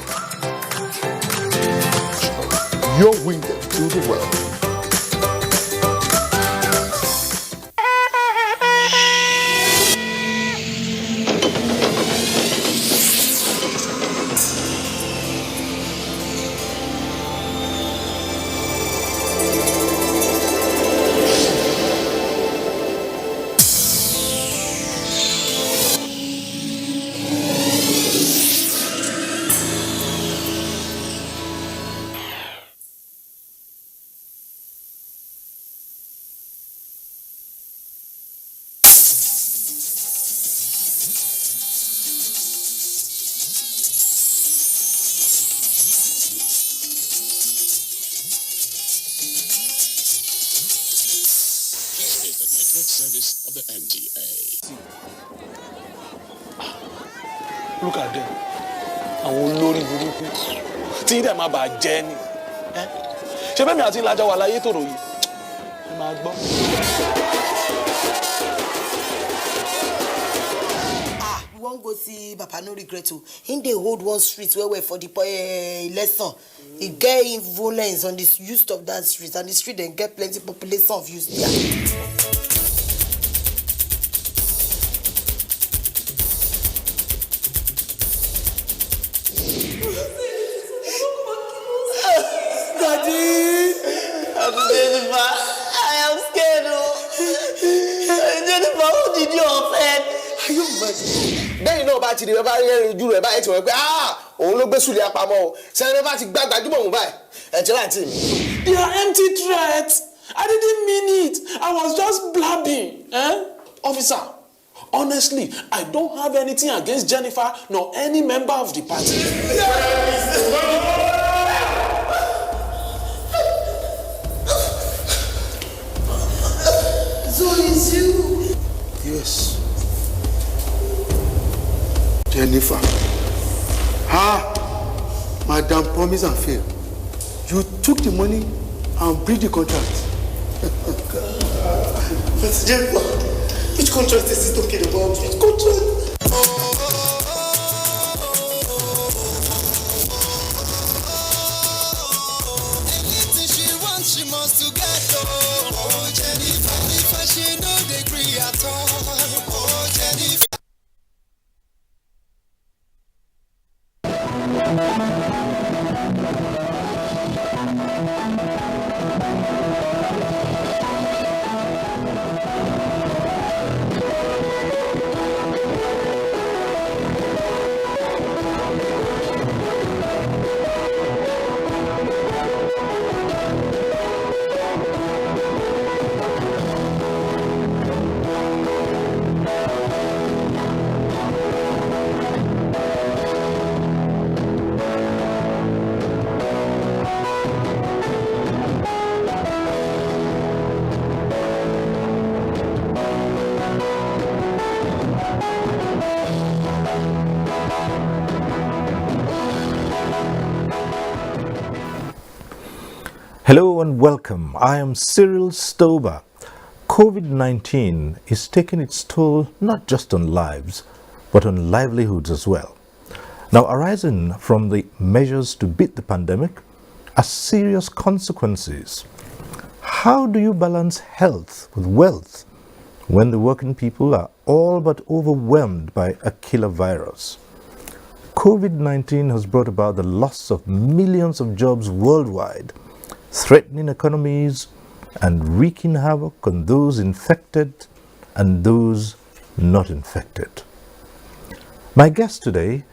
your window to the world. Service of the NTA. Look at them. Àwọn olórí burúkú tí dẹ̀ máa bà jẹ́ ni. Ṣé bẹ́ẹ̀ mi àti ìlàjà wà láyé tòrò yìí? Ẹ máa gbọ́. We wan go see Papa no regret o. Him dey hold one street well for the lesson. He get influence on the use of that street, and the street dem get plenty population of use there. Bẹ́ẹ̀ náà bá ti rí bá rí ẹ̀rín ojú rẹ̀ báyìí tí wọ́n pẹ́ òun ló gbé sùlẹ̀ apamọ́ o sẹ́ni bá ti gbàgbàjúmọ̀ mú báyìí ẹ̀jẹ̀ láti mi. They are empty threats. I didn't mean it. I was just blabbing. Officer, honestly, I don't have anything against Jennifer nor any member of the party. So it's you. Yes. Jennifer. Madam promise and fail. You took the money and breached the contract. But Jennifer, which contract is he talking about? Which contract? Anything she wants, she must to get. Oh, Jennifer, she no degree at all. Oh, Jennifer. Hello and welcome. I am Cyril Stober. COVID-19 is taking its toll not just on lives, but on livelihoods as well. Now, arising from the measures to beat the pandemic are serious consequences. How do you balance health with wealth when the working people are all but overwhelmed by a killer virus? COVID-19 has brought about the loss of millions of jobs worldwide, threatening economies and wreaking havoc on those infected and those not infected. My guest today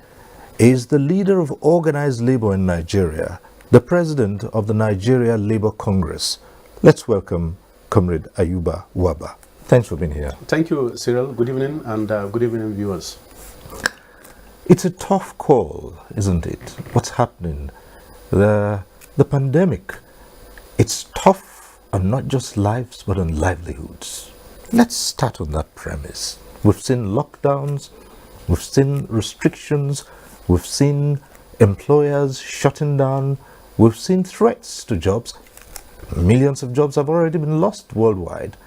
is the leader of organized labor in Nigeria, the president of the Nigeria Labour Congress. Let's welcome Comrade Ayuba Waba. Thanks for being here. Thank you, Cyril. Good evening, and good evening, viewers. It's a tough call, isn't it? What's happening? The pandemic, it's tough on not just lives, but on livelihoods. Let's start on that premise. We've seen lockdowns, we've seen restrictions, We've seen employers shutting down. We've seen threats to jobs. Millions of jobs have already been lost worldwide.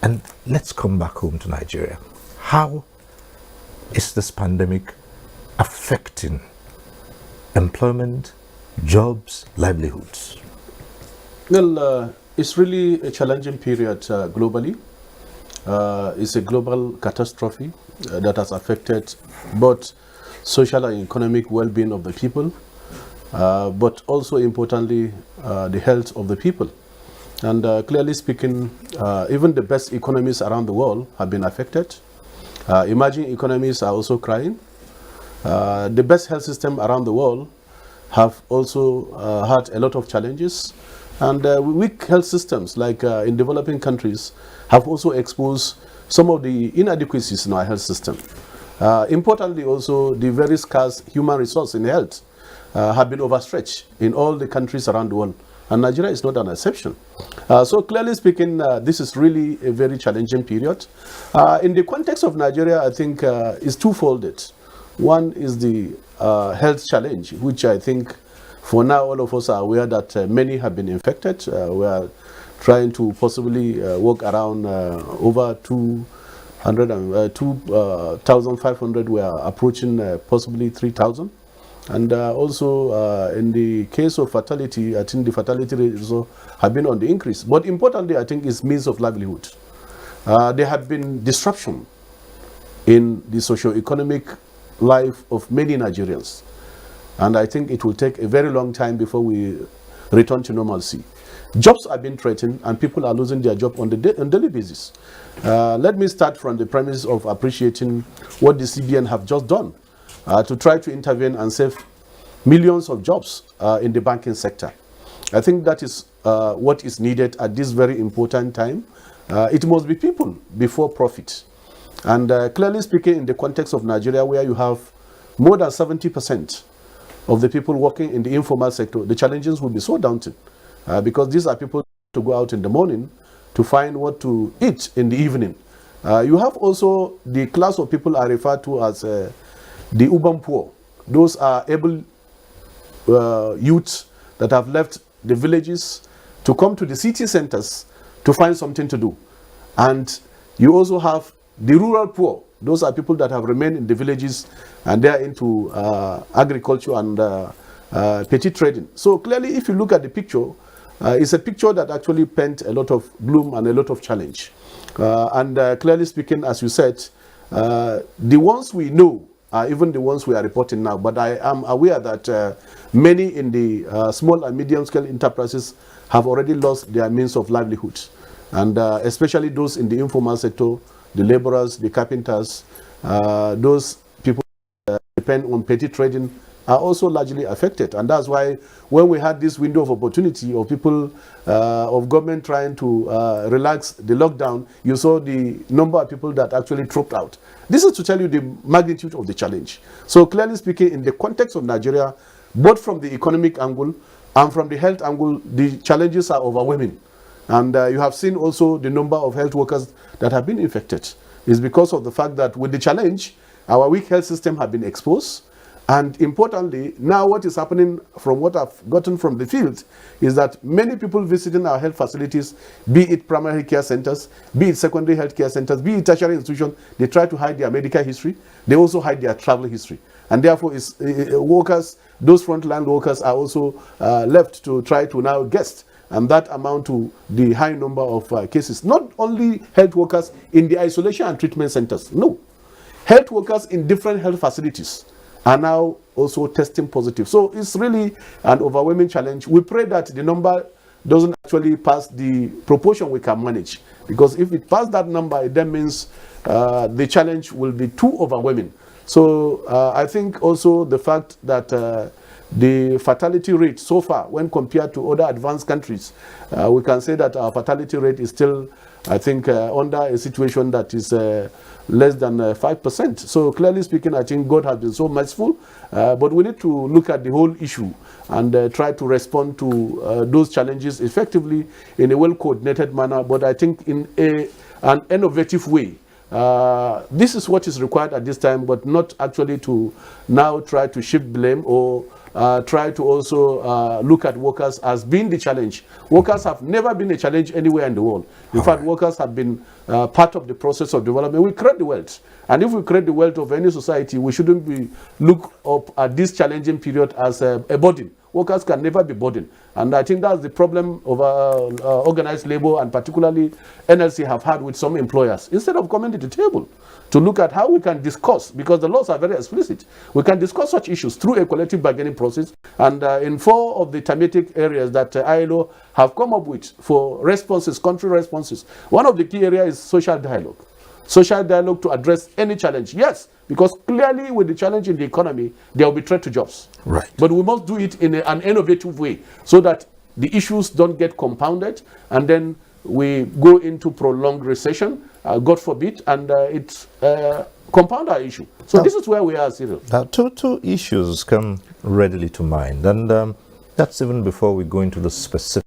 And let's come back home to Nigeria. How is this pandemic affecting employment, jobs, livelihoods? Well, it's really a challenging period globally. It's a global catastrophe that has affected both social and economic well-being of the people, but also importantly, the health of the people. And clearly speaking, even the best economies around the world have been affected. Emerging economies are also crying. The best health system around the world have also had a lot of challenges. And weak health systems, like in developing countries, have also exposed some of the inadequacies in our health system. Importantly also, the very scarce human resource in health have been overstretched in all the countries around the world. And Nigeria is not an exception. So clearly speaking, this is really a very challenging period. In the context of Nigeria, I think it's twofolded. One is the health challenge, which I think for now all of us are aware that many have been infected. We are trying to possibly work around over 2,500. We are approaching possibly 3,000. And also in the case of fatality, I think the fatality rate also have been on the increase. But importantly, I think is means of livelihood. There have been disruption in the socio-economic life of many Nigerians. And I think it will take a very long time before we return to normalcy. Jobs are being threatened and people are losing their job on daily basis. Let me start from the premise of appreciating what the CBN have just done to try to intervene and save millions of jobs in the banking sector. I think that is what is needed at this very important time. It must be people before profit. And clearly speaking, in the context of Nigeria, where you have more than 70% of the people working in the informal sector, the challenges will be so daunting because these are people to go out in the morning to find what to eat in the evening. You have also the class of people are referred to as the urban poor. Those are able youths that have left the villages to come to the city centers to find something to do. And you also have the rural poor. Those are people that have remained in the villages and they are into agriculture and petty trading. So clearly, if you look at the picture, it's a picture that actually paints a lot of gloom and a lot of challenge. Clearly speaking, as you said, the ones we know are even the ones we are reporting now. But I am aware that many in the small and medium scale enterprises have already lost their means of livelihood. And especially those in the informal sector, the laborers, the carpenters, those people depend on petty trading are also largely affected. And that's why when we had this window of opportunity of people, of government trying to relax the lockdown, you saw the number of people that actually dropped out. This is to tell you the magnitude of the challenge. So clearly speaking, in the context of Nigeria, both from the economic angle and from the health angle, the challenges are overwhelming. And you have seen also the number of health workers that have been infected. It's because of the fact that with the challenge, our weak health system have been exposed. And importantly, now what is happening from what I've gotten from the field is that many people visiting our health facilities, be it primary care centers, be it secondary health care centers, be it tertiary institutions, they try to hide their medical history. They also hide their travel history. And therefore, workers, those frontline workers are also left to try to now guess. And that amount to the high number of cases. Not only health workers in the isolation and treatment centers. No. Health workers in different health facilities are now also testing positive. So it's really an overwhelming challenge. We pray that the number doesn't actually pass the proportion we can manage. Because if it passes that number, it then means the challenge will be too overwhelming. So I think also the fact that the fatality rate so far, when compared to other advanced countries, we can say that our fatality rate is still, I think, under a situation that is less than 5%. So clearly speaking, I think God has been so merciful, but we need to look at the whole issue and try to respond to those challenges effectively in a well-coordinated manner, but I think in an innovative way, this is what is required at this time, but not actually to now try to shift blame or try to also look at workers as being the challenge. Workers have never been a challenge anywhere in the world. In fact, workers have been part of the process of development. We create the wealth. And if we create the wealth of any society, we shouldn't be look up at this challenging period as a burden. Workers can never be burdened. And I think that's the problem of organized labor, and particularly NLC have had with some employers. Instead of coming to the table to look at how we can discuss, because the laws are very explicit, we can discuss such issues through a collective bargaining process. And in 4 of the thematic areas that ILO have come up with for responses, country responses, one of the key areas is social dialogue. Social dialogue to address any challenge. Yes, because clearly with the challenge in the economy, there will be threat to jobs. Right. But we must do it in an innovative way so that the issues don't get compounded and then we go into prolonged recession, God forbid, and it's compound our issue. So this is where we are, Cyril. Two issues come readily to mind, and that's even before we go into the specific.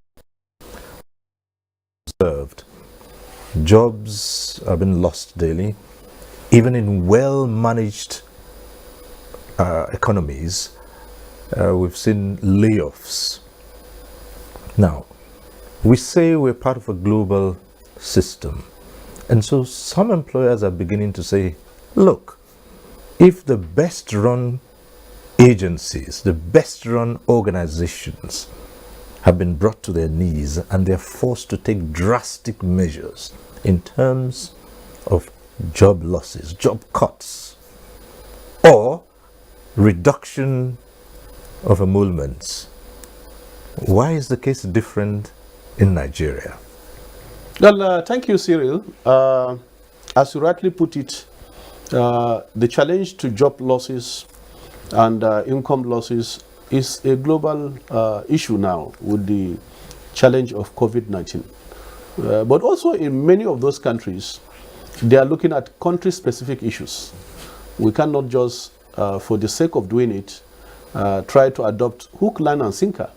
Observed. Jobs have been lost daily, even in well-managed economies. We've seen layoffs. Now, we say we're part of a global system, and so some employers are beginning to say, look, if the best-run agencies, the best-run organizations have been brought to their knees and they're forced to take drastic measures in terms of job losses, job cuts, or reduction of emoluments, why is the case different in Nigeria? Well, thank you, Cyril. As you rightly put it, the challenge to job losses and income losses is a global issue now with the challenge of COVID-19. But also in many of those countries, they are looking at country-specific issues. We cannot just, for the sake of doing it, try to adopt hook, line, and sinker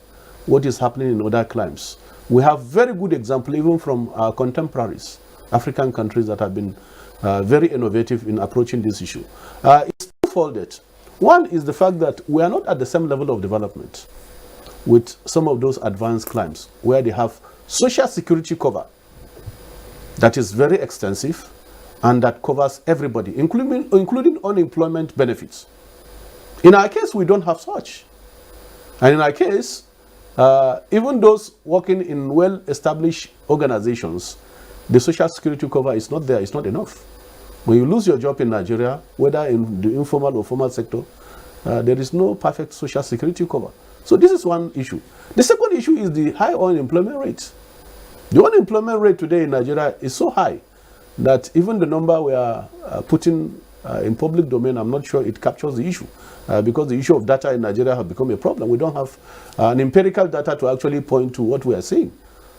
what is happening in other climes. We have very good example even from our contemporaries, African countries that have been very innovative in approaching this issue. It's twofold. One is the fact that we are not at the same level of development with some of those advanced climes where they have social security cover that is very extensive and that covers everybody, including unemployment benefits. In our case, we don't have such. And in our case, even those working in well-established organizations, the social security cover is not there, it's not enough. When you lose your job in Nigeria, whether in the informal or formal sector, there is no perfect social security cover. So this is one issue. The second issue is the high unemployment rate. The unemployment rate today in Nigeria is so high that even the number we are putting in public domain, I'm not sure it captures the issue. Because the issue of data in Nigeria has become a problem. We don't have an empirical data to actually point to what we are seeing.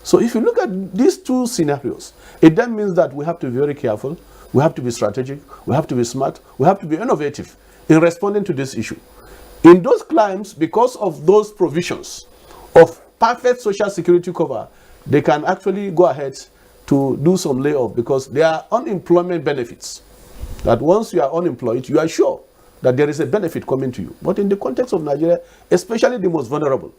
So if you look at these two scenarios, it then means that we have to be very careful, we have to be strategic, we have to be smart, we have to be innovative in responding to this issue. In those climes, because of those provisions of perfect social security cover, they can actually go ahead to do some layoff because there are unemployment benefits. That once you are unemployed, you are sure that there is a benefit coming to you. But in the context of Nigeria, especially the most vulnerable,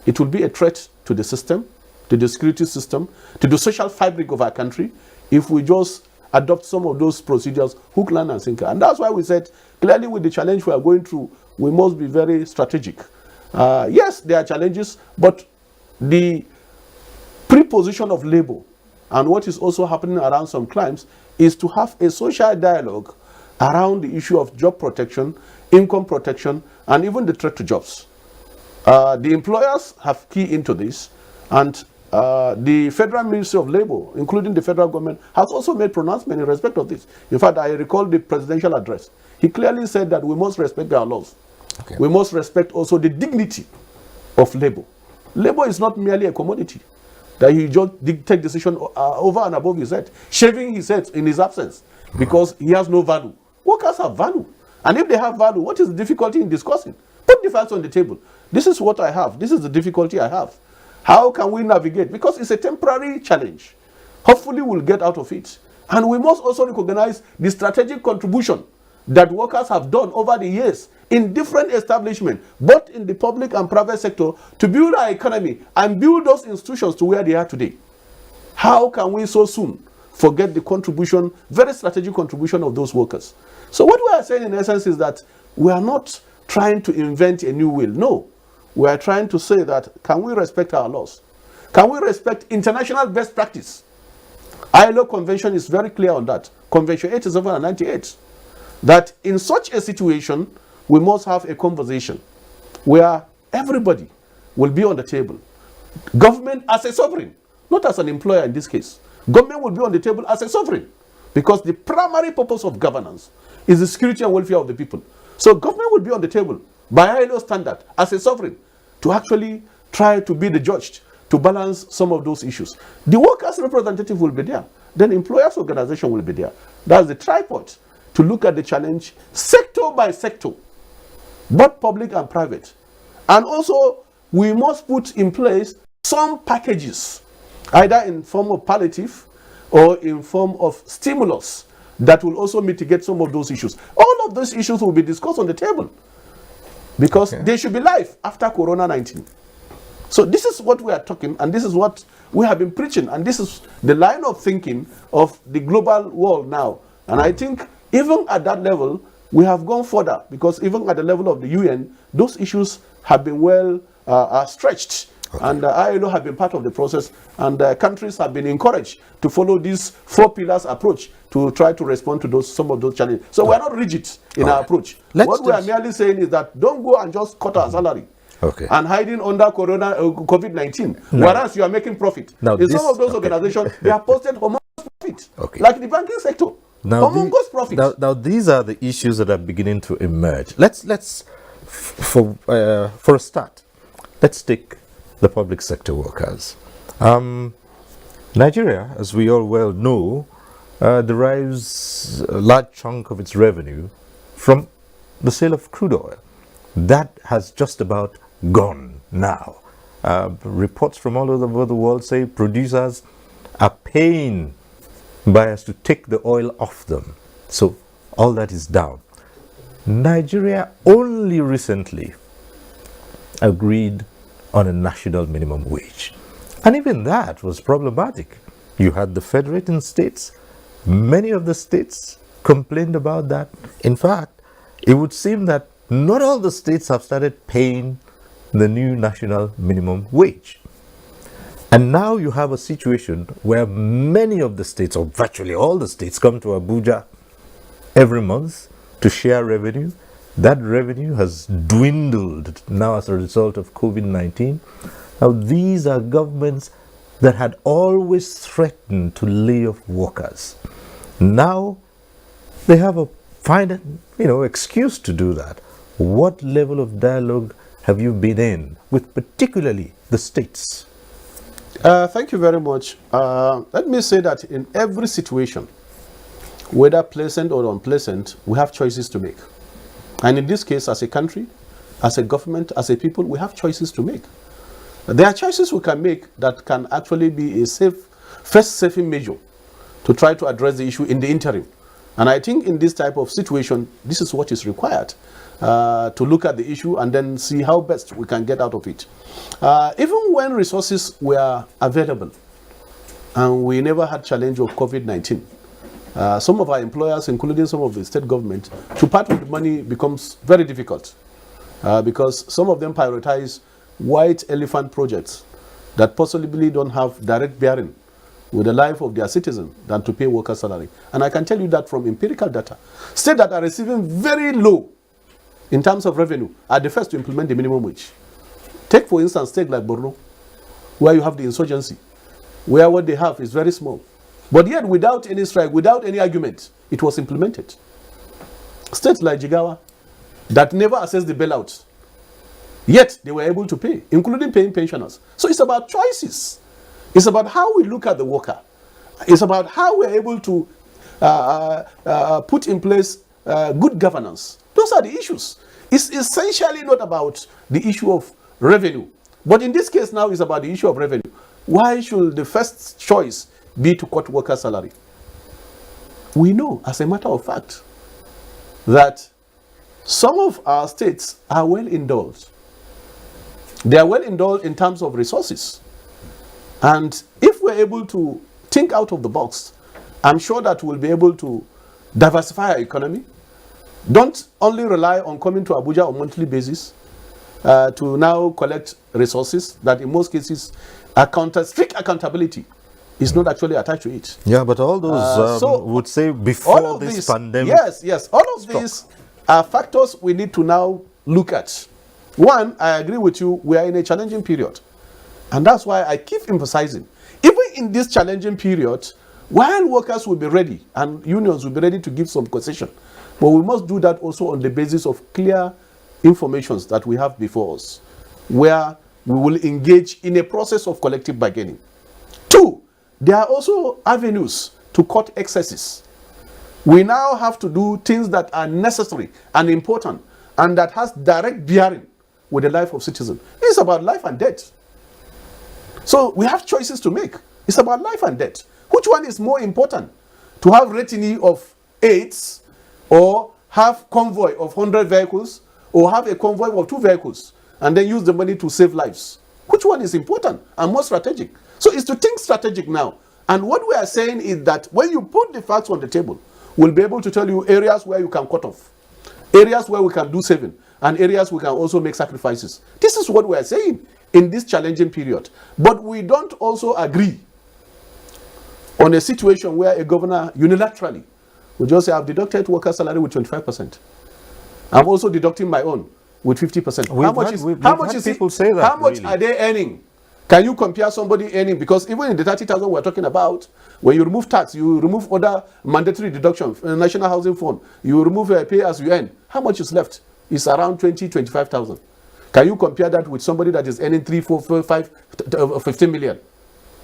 it will be a threat to the system, to the security system, to the social fabric of our country, if we just adopt some of those procedures, hook, line, and sinker. And that's why we said, clearly with the challenge we are going through, we must be very strategic. Yes, there are challenges, but the preposition of labor and what is also happening around some climes is to have a social dialogue around the issue of job protection, income protection, and even the threat to jobs. The employers have key into this, and the Federal Ministry of Labor, including the federal government, has also made pronouncement in respect of this. In fact, I recall the presidential address. He clearly said that we must respect our laws. Okay. We must respect also the dignity of labor. Labor is not merely a commodity that he just take decision over and above his head, shaving his head in his absence because he has no value. Workers have value. And if they have value, what is the difficulty in discussing? Put the facts on the table. This is what I have. This is the difficulty I have. How can we navigate? Because it's a temporary challenge. Hopefully we'll get out of it. And we must also recognize the strategic contribution that workers have done over the years in different establishments, both in the public and private sector, to build our economy and build those institutions to where they are today. How can we so soon forget the contribution, very strategic contribution of those workers? So what we are saying in essence is that we are not trying to invent a new wheel. No, we are trying to say that, can we respect our laws? Can we respect international best practice? ILO Convention is very clear on that. Convention 87 and 98. That in such a situation, we must have a conversation where everybody will be on the table. Government as a sovereign, not as an employer in this case. Government will be on the table as a sovereign, because the primary purpose of governance is the security and welfare of the people. So government will be on the table by ILO standard as a sovereign to actually try to be the judge to balance some of those issues. The workers' representative will be there. Then employers' organization will be there. That's the tripod to look at the challenge sector by sector, both public and private. And also, we must put in place some packages, either in form of palliative or in form of stimulus, that will also mitigate some of those issues. All of those issues will be discussed on the table, because they should be live after Corona-19. So this is what we are talking, and this is what we have been preaching, and this is the line of thinking of the global world now. And I think even at that level, we have gone further, because even at the level of the UN, those issues have been well stretched. And ILO have been part of the process, and countries have been encouraged to follow this 4 pillars approach to try to respond to some of those challenges. So we are not rigid in our approach. What we are merely saying is that don't go and just cut our salary. And hiding under COVID-19, whereas you are making profit. Now, in some of those organizations, they have posted humongous profit, like the banking sector. Humongous profit. Now, these are the issues that are beginning to emerge. Let's for a start, let's take the public sector workers. Nigeria, as we all well know, derives a large chunk of its revenue from the sale of crude oil. That has just about gone now. Reports from all over the world say producers are paying buyers to take the oil off them. So all that is down. Nigeria only recently agreed on a national minimum wage. And even that was problematic. You had the federating states. Many of the states complained about that. In fact, it would seem that not all the states have started paying the new national minimum wage. And now you have a situation where many of the states, or virtually all the states, come to Abuja every month to share revenue. That revenue has dwindled now as a result of COVID-19. Now, these are governments that had always threatened to lay off workers. Now, they have a fine, excuse to do that. What level of dialogue have you been in with particularly the states? Thank you very much. Let me say that in every situation, whether pleasant or unpleasant, we have choices to make. And in this case, as a country, as a government, as a people, we have choices to make. There are choices we can make that can actually be a first saving measure to try to address the issue in the interim. And I think in this type of situation, this is what is required, to look at the issue and then see how best we can get out of it. Even when resources were available and we never had challenge of COVID-19, some of our employers, including some of the state government, to part with the money becomes very difficult, because some of them prioritize white elephant projects that possibly don't have direct bearing with the life of their citizens than to pay worker salary. And I can tell you that from empirical data. States that are receiving very low in terms of revenue are the first to implement the minimum wage. Take, for instance, state like Borno, where you have the insurgency, where what they have is very small. But yet, without any strike, without any argument, it was implemented. States like Jigawa, that never assessed the bailout, yet they were able to pay, including paying pensioners. So it's about choices. It's about how we look at the worker. It's about how we're able to put in place good governance. Those are the issues. It's essentially not about the issue of revenue. But in this case now, it's about the issue of revenue. Why should the first choice be to cut worker salary? we know, as a matter of fact, that some of our states are well indulged. They are well indulged in terms of resources. And if we're able to think out of the box, I'm sure that we'll be able to diversify our economy. Don't only rely on coming to Abuja on a monthly basis to now collect resources that in most cases strict accountability is not actually attached to it. Yeah, but all those would say before this pandemic. Yes, all of these are factors we need to now look at. One, I agree with you, we are in a challenging period. And that's why I keep emphasizing, even in this challenging period, while workers will be ready and unions will be ready to give some concession, but we must do that also on the basis of clear informations that we have before us, where we will engage in a process of collective bargaining. Two, there are also avenues to cut excesses. We now have to do things that are necessary and important and that has direct bearing with the life of citizens. It's about life and death. So we have choices to make. It's about life and death. Which one is more important? To have retinue of 8 or have convoy of 100 vehicles or have a convoy of 2 vehicles and then use the money to save lives? Which one is important and more strategic? So it's to think strategic now. And what we are saying is that when you put the facts on the table, we'll be able to tell you areas where you can cut off, areas where we can do saving, and areas we can also make sacrifices. This is what we are saying in this challenging period. But we don't also agree on a situation where a governor unilaterally will just say, I've deducted worker salary with 25%. I'm also deducting my own with 50%. How much are they earning? Can you compare somebody earning? Because even in the 30,000 we're talking about, when you remove tax, you remove other mandatory deductions, National Housing Fund, you remove pay as you earn, how much is left? It's around 25,000. Can you compare that with somebody that is earning 3, 4, 5, 15 million?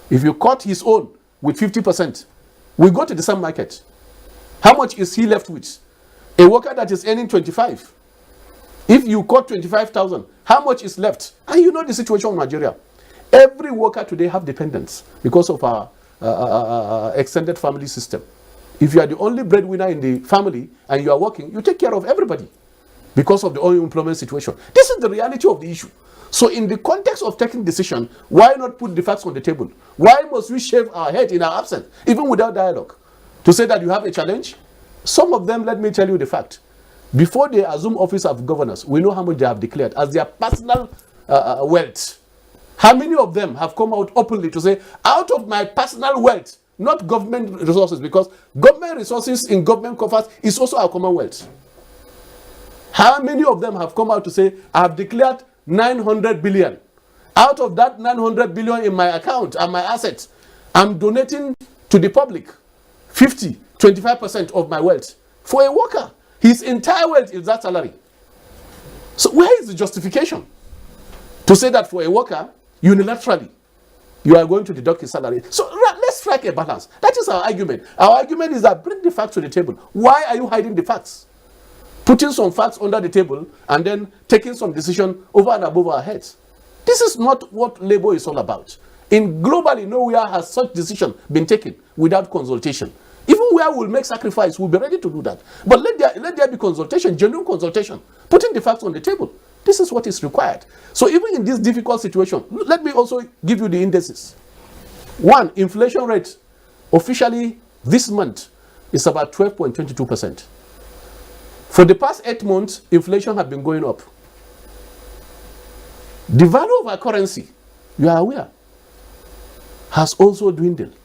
If you cut his own with 50%, we go to the same market. How much is he left with? A worker that is earning 25. If you cut 25,000, how much is left? And you know the situation in Nigeria. Every worker today have dependents because of our extended family system. If you are the only breadwinner in the family and you are working, you take care of everybody because of the unemployment situation. This is the reality of the issue. So in the context of taking decision, why not put the facts on the table? Why must we shave our head in our absence, even without dialogue, to say that you have a challenge? Some of them, let me tell you the fact. Before they assume office of governors, we know how much they have declared as their personal wealth. How many of them have come out openly to say, out of my personal wealth, not government resources, because government resources in government coffers is also our common wealth. How many of them have come out to say, I have declared 900 billion. Out of that 900 billion in my account and my assets, I'm donating to the public 25% of my wealth. For a worker, his entire wealth is that salary. So where is the justification to say that for a worker, unilaterally, you are going to deduct his salary? So let's strike a balance. That is our argument. Our argument is that bring the facts to the table. Why are you hiding the facts? Putting some facts under the table and then taking some decision over and above our heads. This is not what labor is all about. In globally, nowhere has such decision been taken without consultation. Even where we'll make sacrifice, we'll be ready to do that. But let there be consultation, genuine consultation, putting the facts on the table. This is what is required. So even in this difficult situation, let me also give you the indices. One, inflation rate officially this month is about 12.22%. For the past 8 months, inflation has been going up. The value of our currency, you are aware, has also dwindled.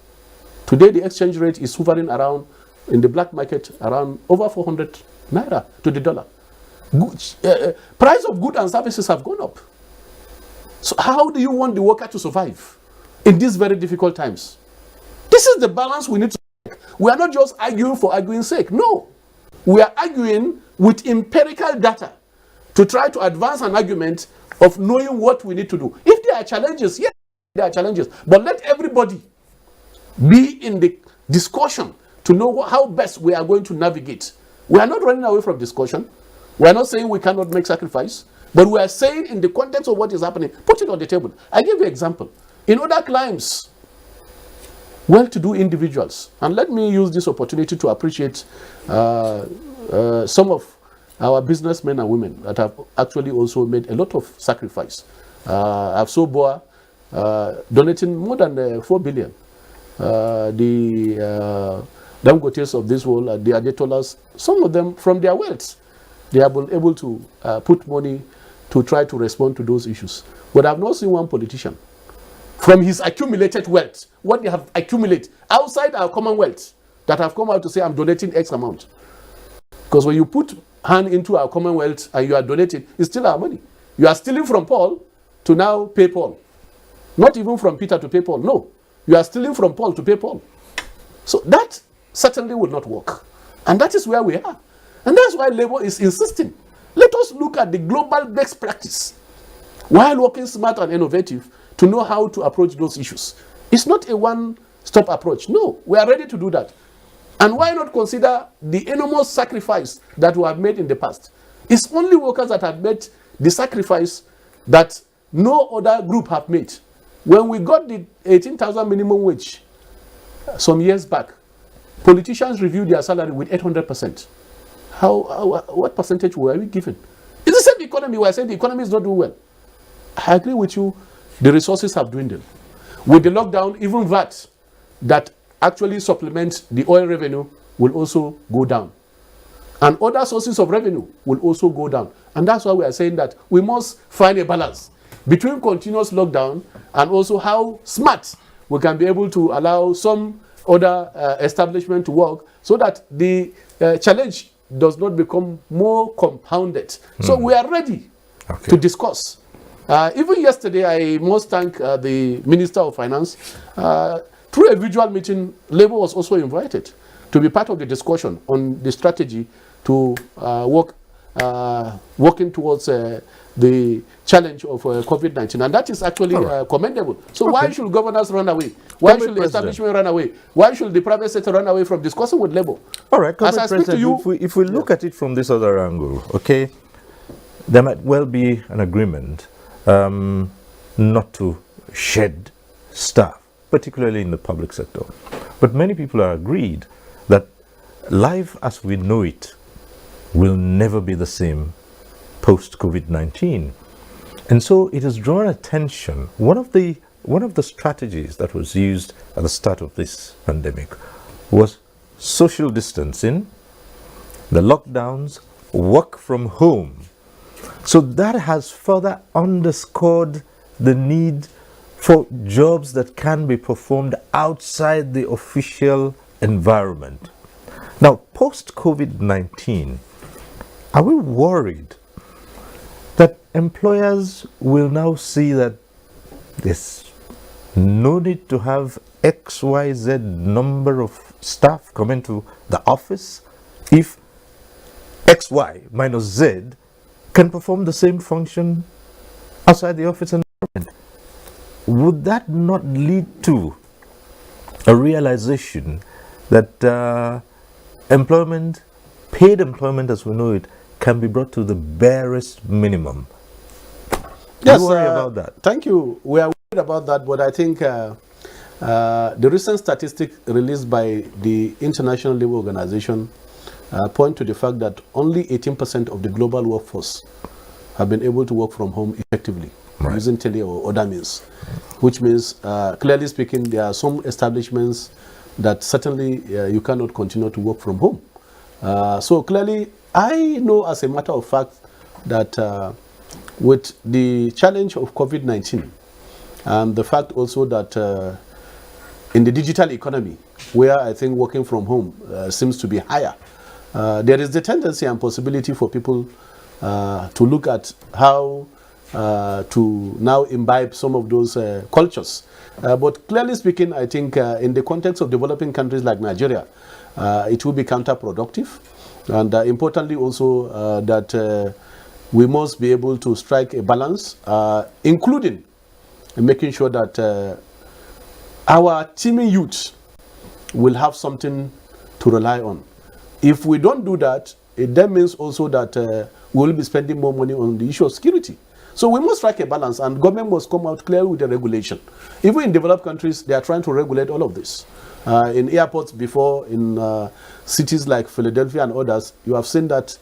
Today, the exchange rate is hovering around, in the black market, around over 400 naira to the dollar. Price of goods and services have gone up. So how do you want the worker to survive in these very difficult times? This is the balance we need to make. We are not just arguing for arguing's sake. No. We are arguing with empirical data to try to advance an argument of knowing what we need to do. If there are challenges, yes, there are challenges. But let everybody be in the discussion to know how best we are going to navigate. We are not running away from discussion. We are not saying we cannot make sacrifice. But we are saying in the context of what is happening, put it on the table. I give you an example. In other climes, well-to-do individuals. And let me use this opportunity to appreciate some of our businessmen and women that have actually also made a lot of sacrifice. I've so Boa donating more than 4 billion. The Dangotes of this world, the Ajetolas, some of them from their wealth, they have been able to put money to try to respond to those issues. But I've not seen one politician from his accumulated wealth, what they have accumulated outside our commonwealth, that have come out to say, I'm donating X amount. Because when you put hand into our commonwealth and you are donating, it's still our money. You are stealing from Paul to now pay Paul. Not even from Peter to pay Paul, no. You are stealing from Paul to pay Paul. So that certainly will not work. And that is where we are. And that's why Labour is insisting. Let us look at the global best practice while working smart and innovative to know how to approach those issues. It's not a one-stop approach. No, we are ready to do that. And why not consider the enormous sacrifice that we have made in the past? It's only workers that have made the sacrifice that no other group have made. When we got the 18,000 minimum wage some years back, politicians reviewed their salary with 800%. What percentage were we given? It's the same economy. We are saying the economy is not doing well. I agree with you. The resources have dwindled. With the lockdown, even VAT that actually supplements the oil revenue will also go down. And other sources of revenue will also go down. And that's why we are saying that we must find a balance between continuous lockdown and also how smart we can be able to allow some other establishment to work so that the challenge does not become more compounded. So we are ready to discuss. Even yesterday, I must thank the Minister of Finance. Through a visual meeting, Labour was also invited to be part of the discussion on the strategy to working towards the challenge of COVID-19. And that is actually commendable. So why should governors run away? Why should the establishment run away? Why should the private sector run away from discussing with Labour? All right, as I speak to you, if we look at it from this other angle, okay, there might well be an agreement not to shed staff, particularly in the public sector. But many people are agreed that life as we know it will never be the same post-COVID-19. And so it has drawn attention. One of the strategies that was used at the start of this pandemic was social distancing, the lockdowns, work from home. So that has further underscored the need for jobs that can be performed outside the official environment. Now, post-COVID-19, are we worried that employers will now see that there's no need to have XYZ number of staff come into the office if XY minus Z can perform the same function outside the office environment? Would that not lead to a realization that employment, paid employment as we know it, can be brought to the barest minimum? Yes, you worry about that? Thank you. We are worried about that, but I think the recent statistic released by the International Labour Organization point to the fact that only 18% of the global workforce have been able to work from home effectively, using tele or other means, which means, clearly speaking, there are some establishments that certainly you cannot continue to work from home. So clearly, I know as a matter of fact that with the challenge of COVID-19 and the fact also that in the digital economy, where I think working from home seems to be higher, there is the tendency and possibility for people to look at how to now imbibe some of those cultures. But clearly speaking, I think in the context of developing countries like Nigeria, it will be counterproductive. And importantly also that we must be able to strike a balance, including making sure that our teeming youth will have something to rely on. If we don't do that, it then means also that we will be spending more money on the issue of security. So we must strike a balance, and government must come out clearly with the regulation. Even in developed countries, they are trying to regulate all of this. In airports before, in cities like Philadelphia and others, you have seen that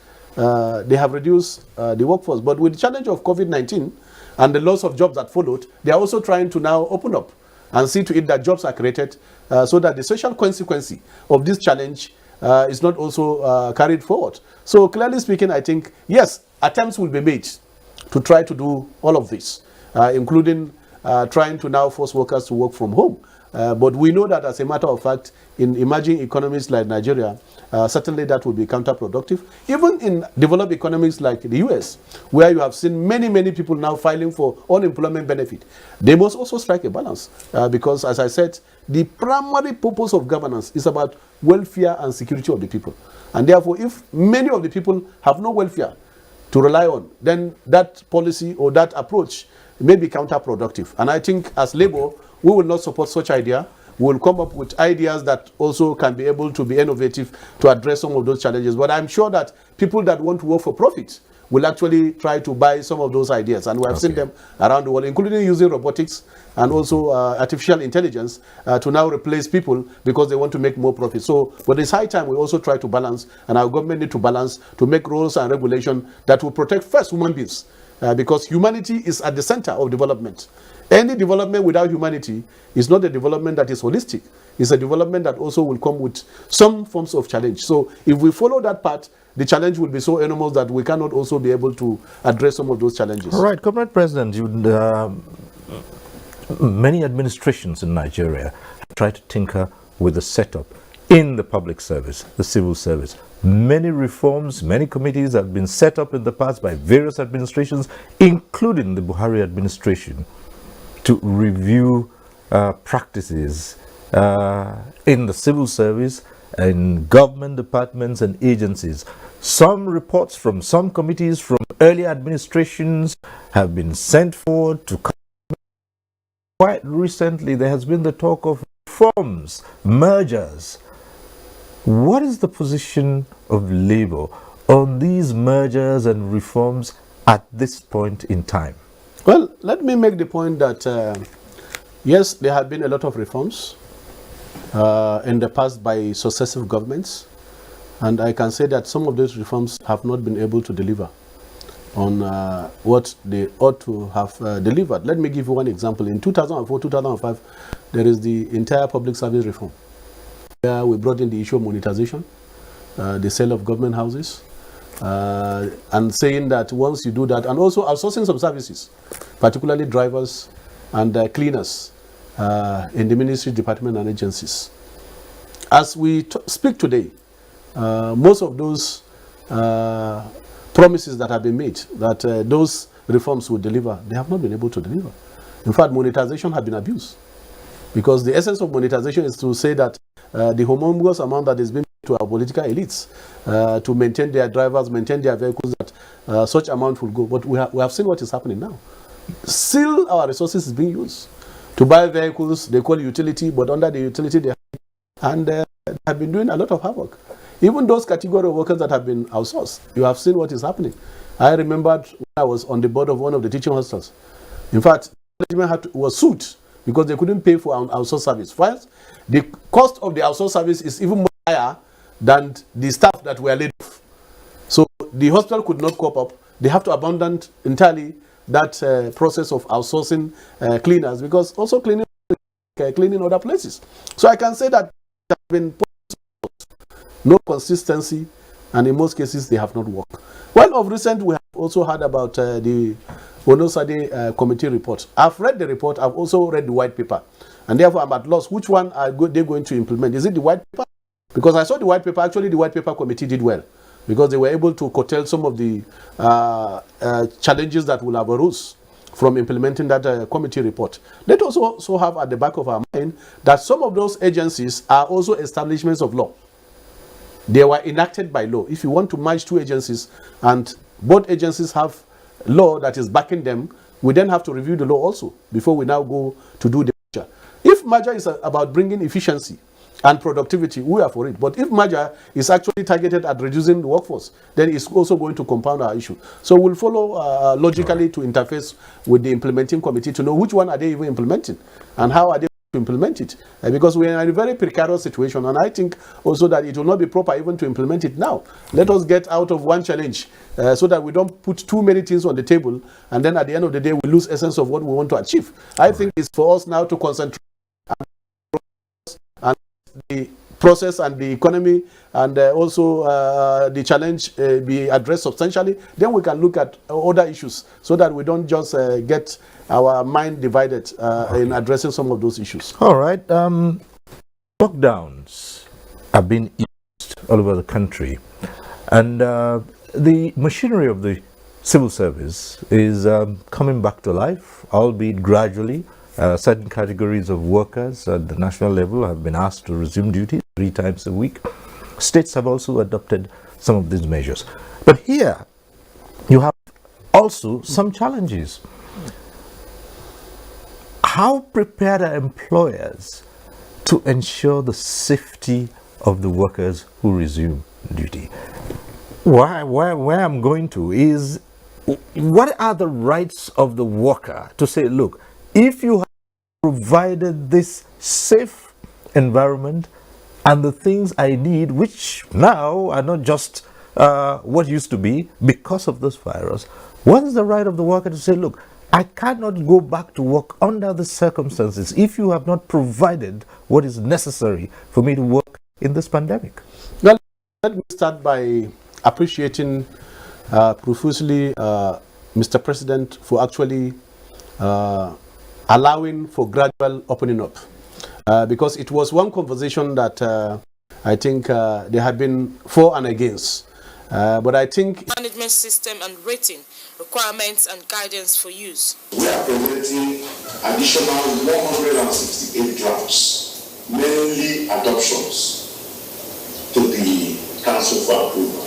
they have reduced the workforce. But with the challenge of COVID-19 and the loss of jobs that followed, they are also trying to now open up and see to it that jobs are created so that the social consequence of this challenge is not also carried forward. So clearly speaking, I think, yes, attempts will be made to try to do all of this, including trying to now force workers to work from home. But we know that as a matter of fact, in emerging economies like Nigeria, certainly that will be counterproductive. Even in developed economies like the US, where you have seen many, many people now filing for unemployment benefit, they must also strike a balance because, as I said, the primary purpose of governance is about welfare and security of the people. And therefore, if many of the people have no welfare to rely on, then that policy or that approach may be counterproductive. And I think as Labour, we will not support such idea. We will come up with ideas that also can be able to be innovative to address some of those challenges. But I'm sure that people that want to work for profit will actually try to buy some of those ideas. And we have seen them around the world, including using robotics and also artificial intelligence to now replace people because they want to make more profit. So, but it's high time we also try to balance, and our government need to balance to make rules and regulation that will protect first human beings because humanity is at the center of development. Any development without humanity is not a development that is holistic. It's a development that also will come with some forms of challenge. So if we follow that path, the challenge will be so enormous that we cannot also be able to address some of those challenges. All right, Comrade President, many administrations in Nigeria try to tinker with the setup in the public service, the civil service. Many reforms, many committees have been set up in the past by various administrations, including the Buhari administration, to review practices in the civil service, in government departments and agencies. Some reports from some committees from early administrations have been sent forward to quite recently. There has been the talk of reforms, mergers. What is the position of Labour on these mergers and reforms at this point in time? Well, let me make the point that, yes, there have been a lot of reforms in the past by successive governments. And I can say that some of those reforms have not been able to deliver on what they ought to have delivered. Let me give you one example. In 2004-2005, there is the entire public service reform, where we brought in the issue of monetization, the sale of government houses, and saying that once you do that, and also outsourcing some services, particularly drivers and cleaners in the ministry, department, and agencies. As we speak today, most of those promises that have been made, that those reforms will deliver, they have not been able to deliver. In fact, monetization has been abused. Because the essence of monetization is to say that the humongous amount that is being paid to our political elites to maintain their drivers, maintain their vehicles, that such amount will go. But we have seen what is happening now. Still, our resources is being used to buy vehicles, they call utility, but under the utility they have been doing a lot of havoc. Even those category of workers that have been outsourced, you have seen what is happening. I remembered when I was on the board of one of the teaching hostels. In fact, management was sued because they couldn't pay for an outsourced service. First, the cost of the outsourced service is even more higher than the staff that were laid off. So the hospital could not cope up. They have to abandon entirely that process of outsourcing cleaners, because also cleaning other places. So I can say that there have been no consistency, and in most cases they have not worked. Well, of recent we have also heard about the Onosade committee report. I've read the report, I've also read the white paper, and therefore I'm at loss. Which one are they going to implement? Is it the white paper? Because I saw the white paper, actually the white paper committee did well, because they were able to curtail some of the challenges that will have arose from implementing that committee report. Let us also have at the back of our mind that some of those agencies are also establishments of law. They were enacted by law. If you want to merge two agencies and both agencies have law that is backing them, we then have to review the law also before we now go to do the merger. If merger is about bringing efficiency and productivity, we are for it. But if merger is actually targeted at reducing the workforce, then it's also going to compound our issue. So we'll follow logically to interface with the implementing committee to know which one are they even implementing and how are they to implement it. Because we are in a very precarious situation, and I think also that it will not be proper even to implement it now. Let us get out of one challenge so that we don't put too many things on the table, and then at the end of the day we lose essence of what we want to achieve. I think it's for us now to concentrate and the process and the economy and also the challenge be addressed substantially. Then we can look at other issues so that we don't just get our mind divided in addressing some of those issues. All right. Lockdowns have been used all over the country, and the machinery of the civil service is coming back to life, albeit gradually. Certain categories of workers at the national level have been asked to resume duty 3 times a week. States have also adopted some of these measures. But here, you have also some challenges. How prepared are employers to ensure the safety of the workers who resume duty? Where I'm going to is, what are the rights of the worker to say, look, if you have provided this safe environment and the things I need, which now are not just what used to be because of this virus, what is the right of the worker to say, look, I cannot go back to work under the circumstances if you have not provided what is necessary for me to work in this pandemic? Well, let me start by appreciating profusely Mr. President for actually allowing for gradual opening up. Because it was one conversation that I think there had been for and against. But I think management system and rating requirements and guidance for use. We are presenting additional 168 drafts, mainly adoptions, to the Council for approval.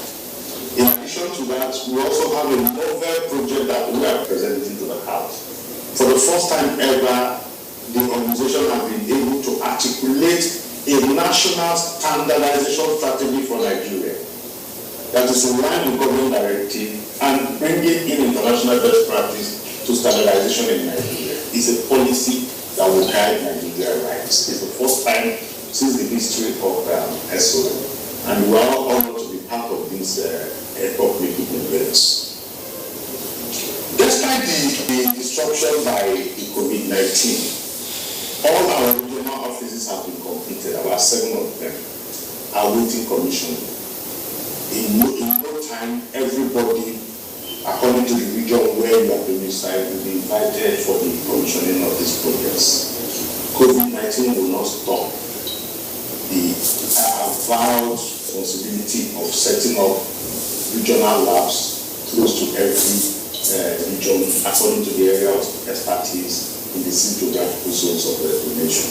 In addition to that, we also have a novel project that we are presenting to the House. For the first time ever, the organization has been able to articulate a national standardization strategy for Nigeria that is in line with government directive and bringing in international best practice to standardization in Nigeria. It's a policy that will guide Nigerian rights. It's the first time since the history of SOM, and we are honored to be part of these public events. Despite the disruption by the COVID-19, all our regional offices have been completed. About 7 of them are waiting commission. In no time, everybody, according to the region where you are domiciled, will be invited for the commissioning of these projects. COVID-19 will not stop the avowed responsibility of setting up regional labs close to every region, according to the area of expertise in the 6 geographical zones of the nation.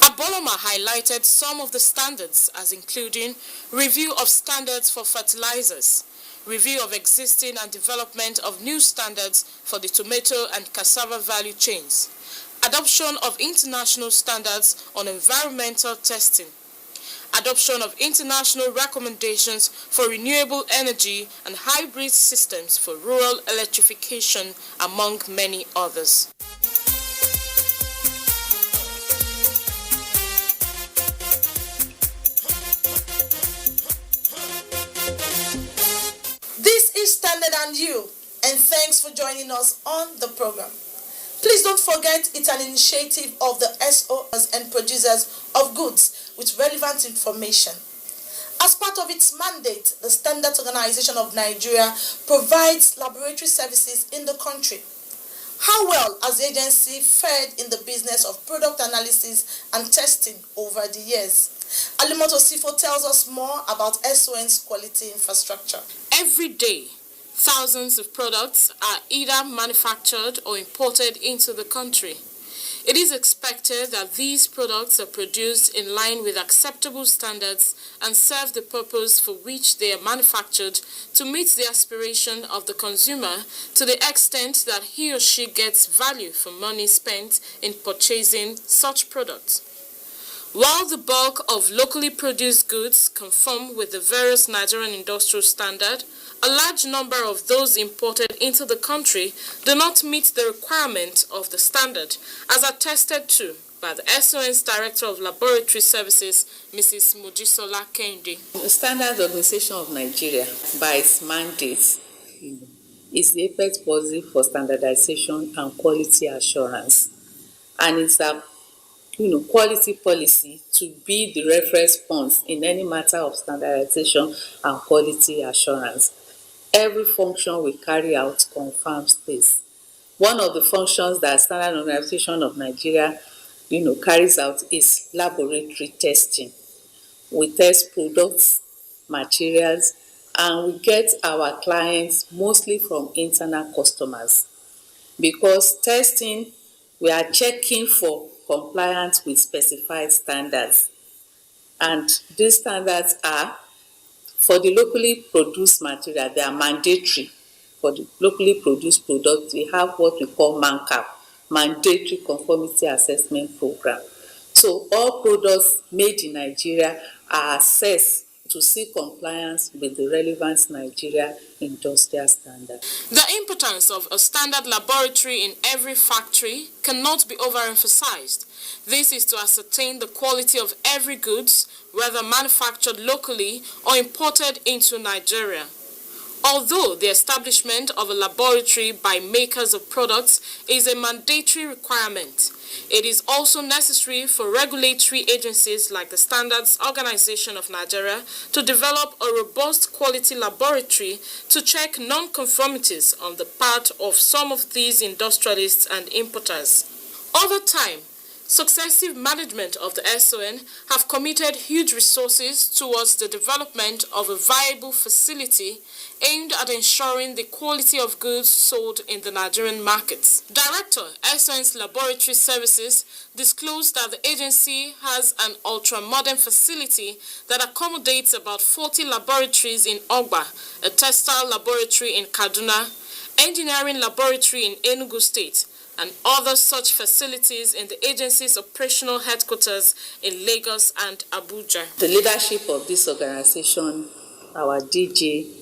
Aboloma highlighted some of the standards as including review of standards for fertilizers, review of existing and development of new standards for the tomato and cassava value chains, adoption of international standards on environmental testing, adoption of international recommendations for renewable energy and hybrid systems for rural electrification, among many others. This is Standard and You, and thanks for joining us on the program. Please don't forget it's an initiative of the SOs and producers of goods with relevant information. As part of its mandate, the Standardization of Nigeria provides laboratory services in the country. How well has the agency fared in the business of product analysis and testing over the years? Alimoto Sifo tells us more about SON's quality infrastructure. Every day, thousands of products are either manufactured or imported into the country. It is expected that these products are produced in line with acceptable standards and serve the purpose for which they are manufactured to meet the aspiration of the consumer to the extent that he or she gets value for money spent in purchasing such products. While the bulk of locally produced goods conform with the various Nigerian industrial standard, a large number of those imported into the country do not meet the requirement of the standard, as attested to by the SON's Director of Laboratory Services, Mrs. Mojisola Kende. The Standards Organization of Nigeria, by its mandate, is the apex body for standardization and quality assurance, and it's a quality policy to be the reference point in any matter of standardization and quality assurance. Every function we carry out confirms this. One of the functions that Standard Organization of Nigeria carries out is laboratory testing. We test products, materials, and we get our clients mostly from internal customers. Because testing, we are checking for compliance with specified standards. And these standards are, for the locally produced material, they are mandatory. For the locally produced products, we have what we call MANCAP, Mandatory Conformity Assessment Program. So all products made in Nigeria are assessed to see compliance with the relevant Nigeria industrial standard. The importance of a standard laboratory in every factory cannot be overemphasized. This is to ascertain the quality of every goods, whether manufactured locally or imported into Nigeria. Although the establishment of a laboratory by makers of products is a mandatory requirement, it is also necessary for regulatory agencies like the Standards Organization of Nigeria to develop a robust quality laboratory to check non-conformities on the part of some of these industrialists and importers. Over time, successive management of the SON have committed huge resources towards the development of a viable facility aimed at ensuring the quality of goods sold in the Nigerian markets. Director, SON's Laboratory Services, disclosed that the agency has an ultra-modern facility that accommodates about 40 laboratories in Ogba, a textile laboratory in Kaduna, engineering laboratory in Enugu State, and other such facilities in the agency's operational headquarters in Lagos and Abuja. The leadership of this organization, our DG,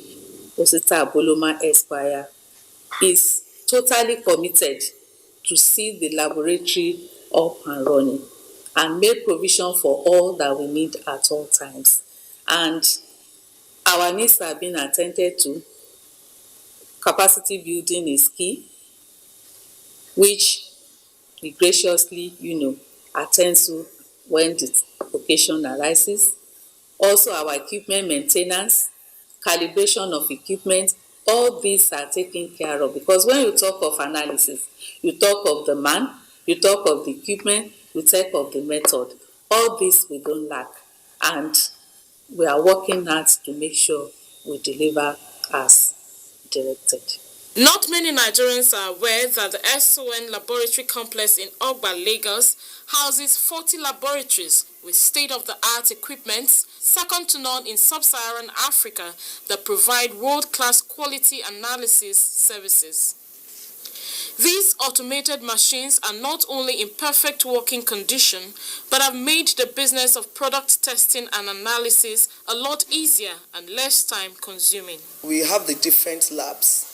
Osita Aboloma Esquire, is totally committed to see the laboratory up and running and make provision for all that we need at all times. And our needs are being attended to. Capacity building is key, which we graciously, attend to when the occasion arises. Also, our equipment maintenance, calibration of equipment, all these are taken care of, because when you talk of analysis, you talk of the man, you talk of the equipment, you talk of the method. All this we don't lack, and we are working hard to make sure we deliver as directed. Not many Nigerians are aware that the SON Laboratory Complex in Ogba, Lagos, houses 40 laboratories with state-of-the-art equipment, second to none in sub-Saharan Africa, that provide world-class quality analysis services. These automated machines are not only in perfect working condition, but have made the business of product testing and analysis a lot easier and less time-consuming. We have the different labs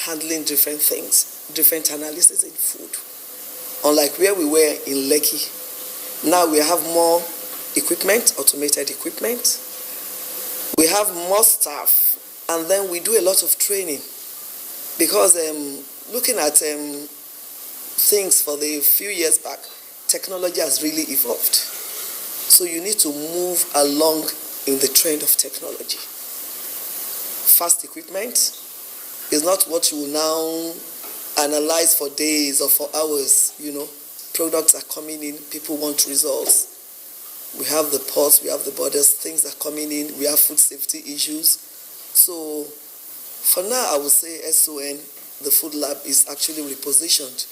handling different things, different analysis in food. Unlike where we were in Lekki, now we have more equipment, automated equipment. We have more staff, and then we do a lot of training, because looking at things for the few years back, technology has really evolved. So you need to move along in the trend of technology. Fast equipment is not what you will now analyze for days or for hours. Products are coming in, people want results. We have the ports, we have the borders, things are coming in, we have food safety issues. So for now, I would say SON, the food lab, is actually repositioned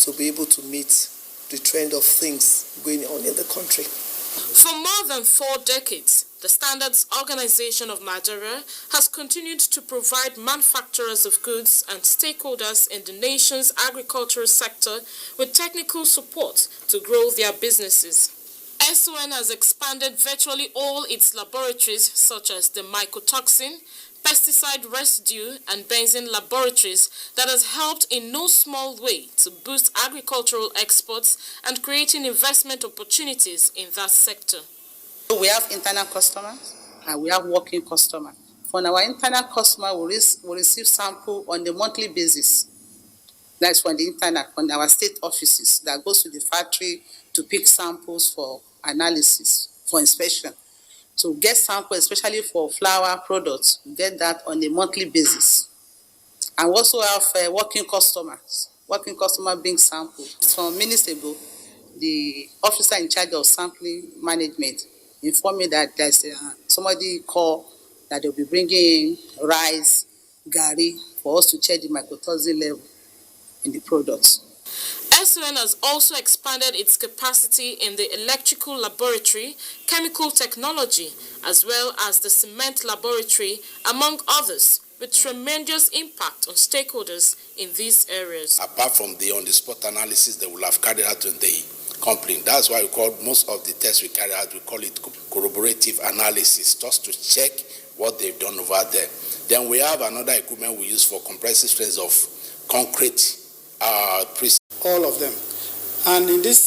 to be able to meet the trend of things going on in the country. For more than 4 decades, the Standards Organization of Nigeria has continued to provide manufacturers of goods and stakeholders in the nation's agricultural sector with technical support to grow their businesses. SON has expanded virtually all its laboratories, such as the mycotoxin, pesticide residue, and benzene laboratories, that has helped in no small way to boost agricultural exports and creating investment opportunities in that sector. We have internal customers and we have working customers. For our internal customer, we receive sample on the monthly basis. That's from the internal, from our state offices that goes to the factory to pick samples for analysis, for inspection. So get samples, especially for flour products, get that on a monthly basis. And we also have working customers being sampled. Some minutes ago, the officer in charge of sampling management informed me that there's somebody called that they'll be bringing in rice, gari, for us to check the mycotoxin level in the products. SON has also expanded its capacity in the electrical laboratory, chemical technology, as well as the cement laboratory, among others, with tremendous impact on stakeholders in these areas. Apart from the on-the-spot analysis they will have carried out in the company, that's why we call most of the tests we carry out, we call it corroborative analysis, just to check what they've done over there. Then we have another equipment we use for compressive strength of concrete, all of them. And in this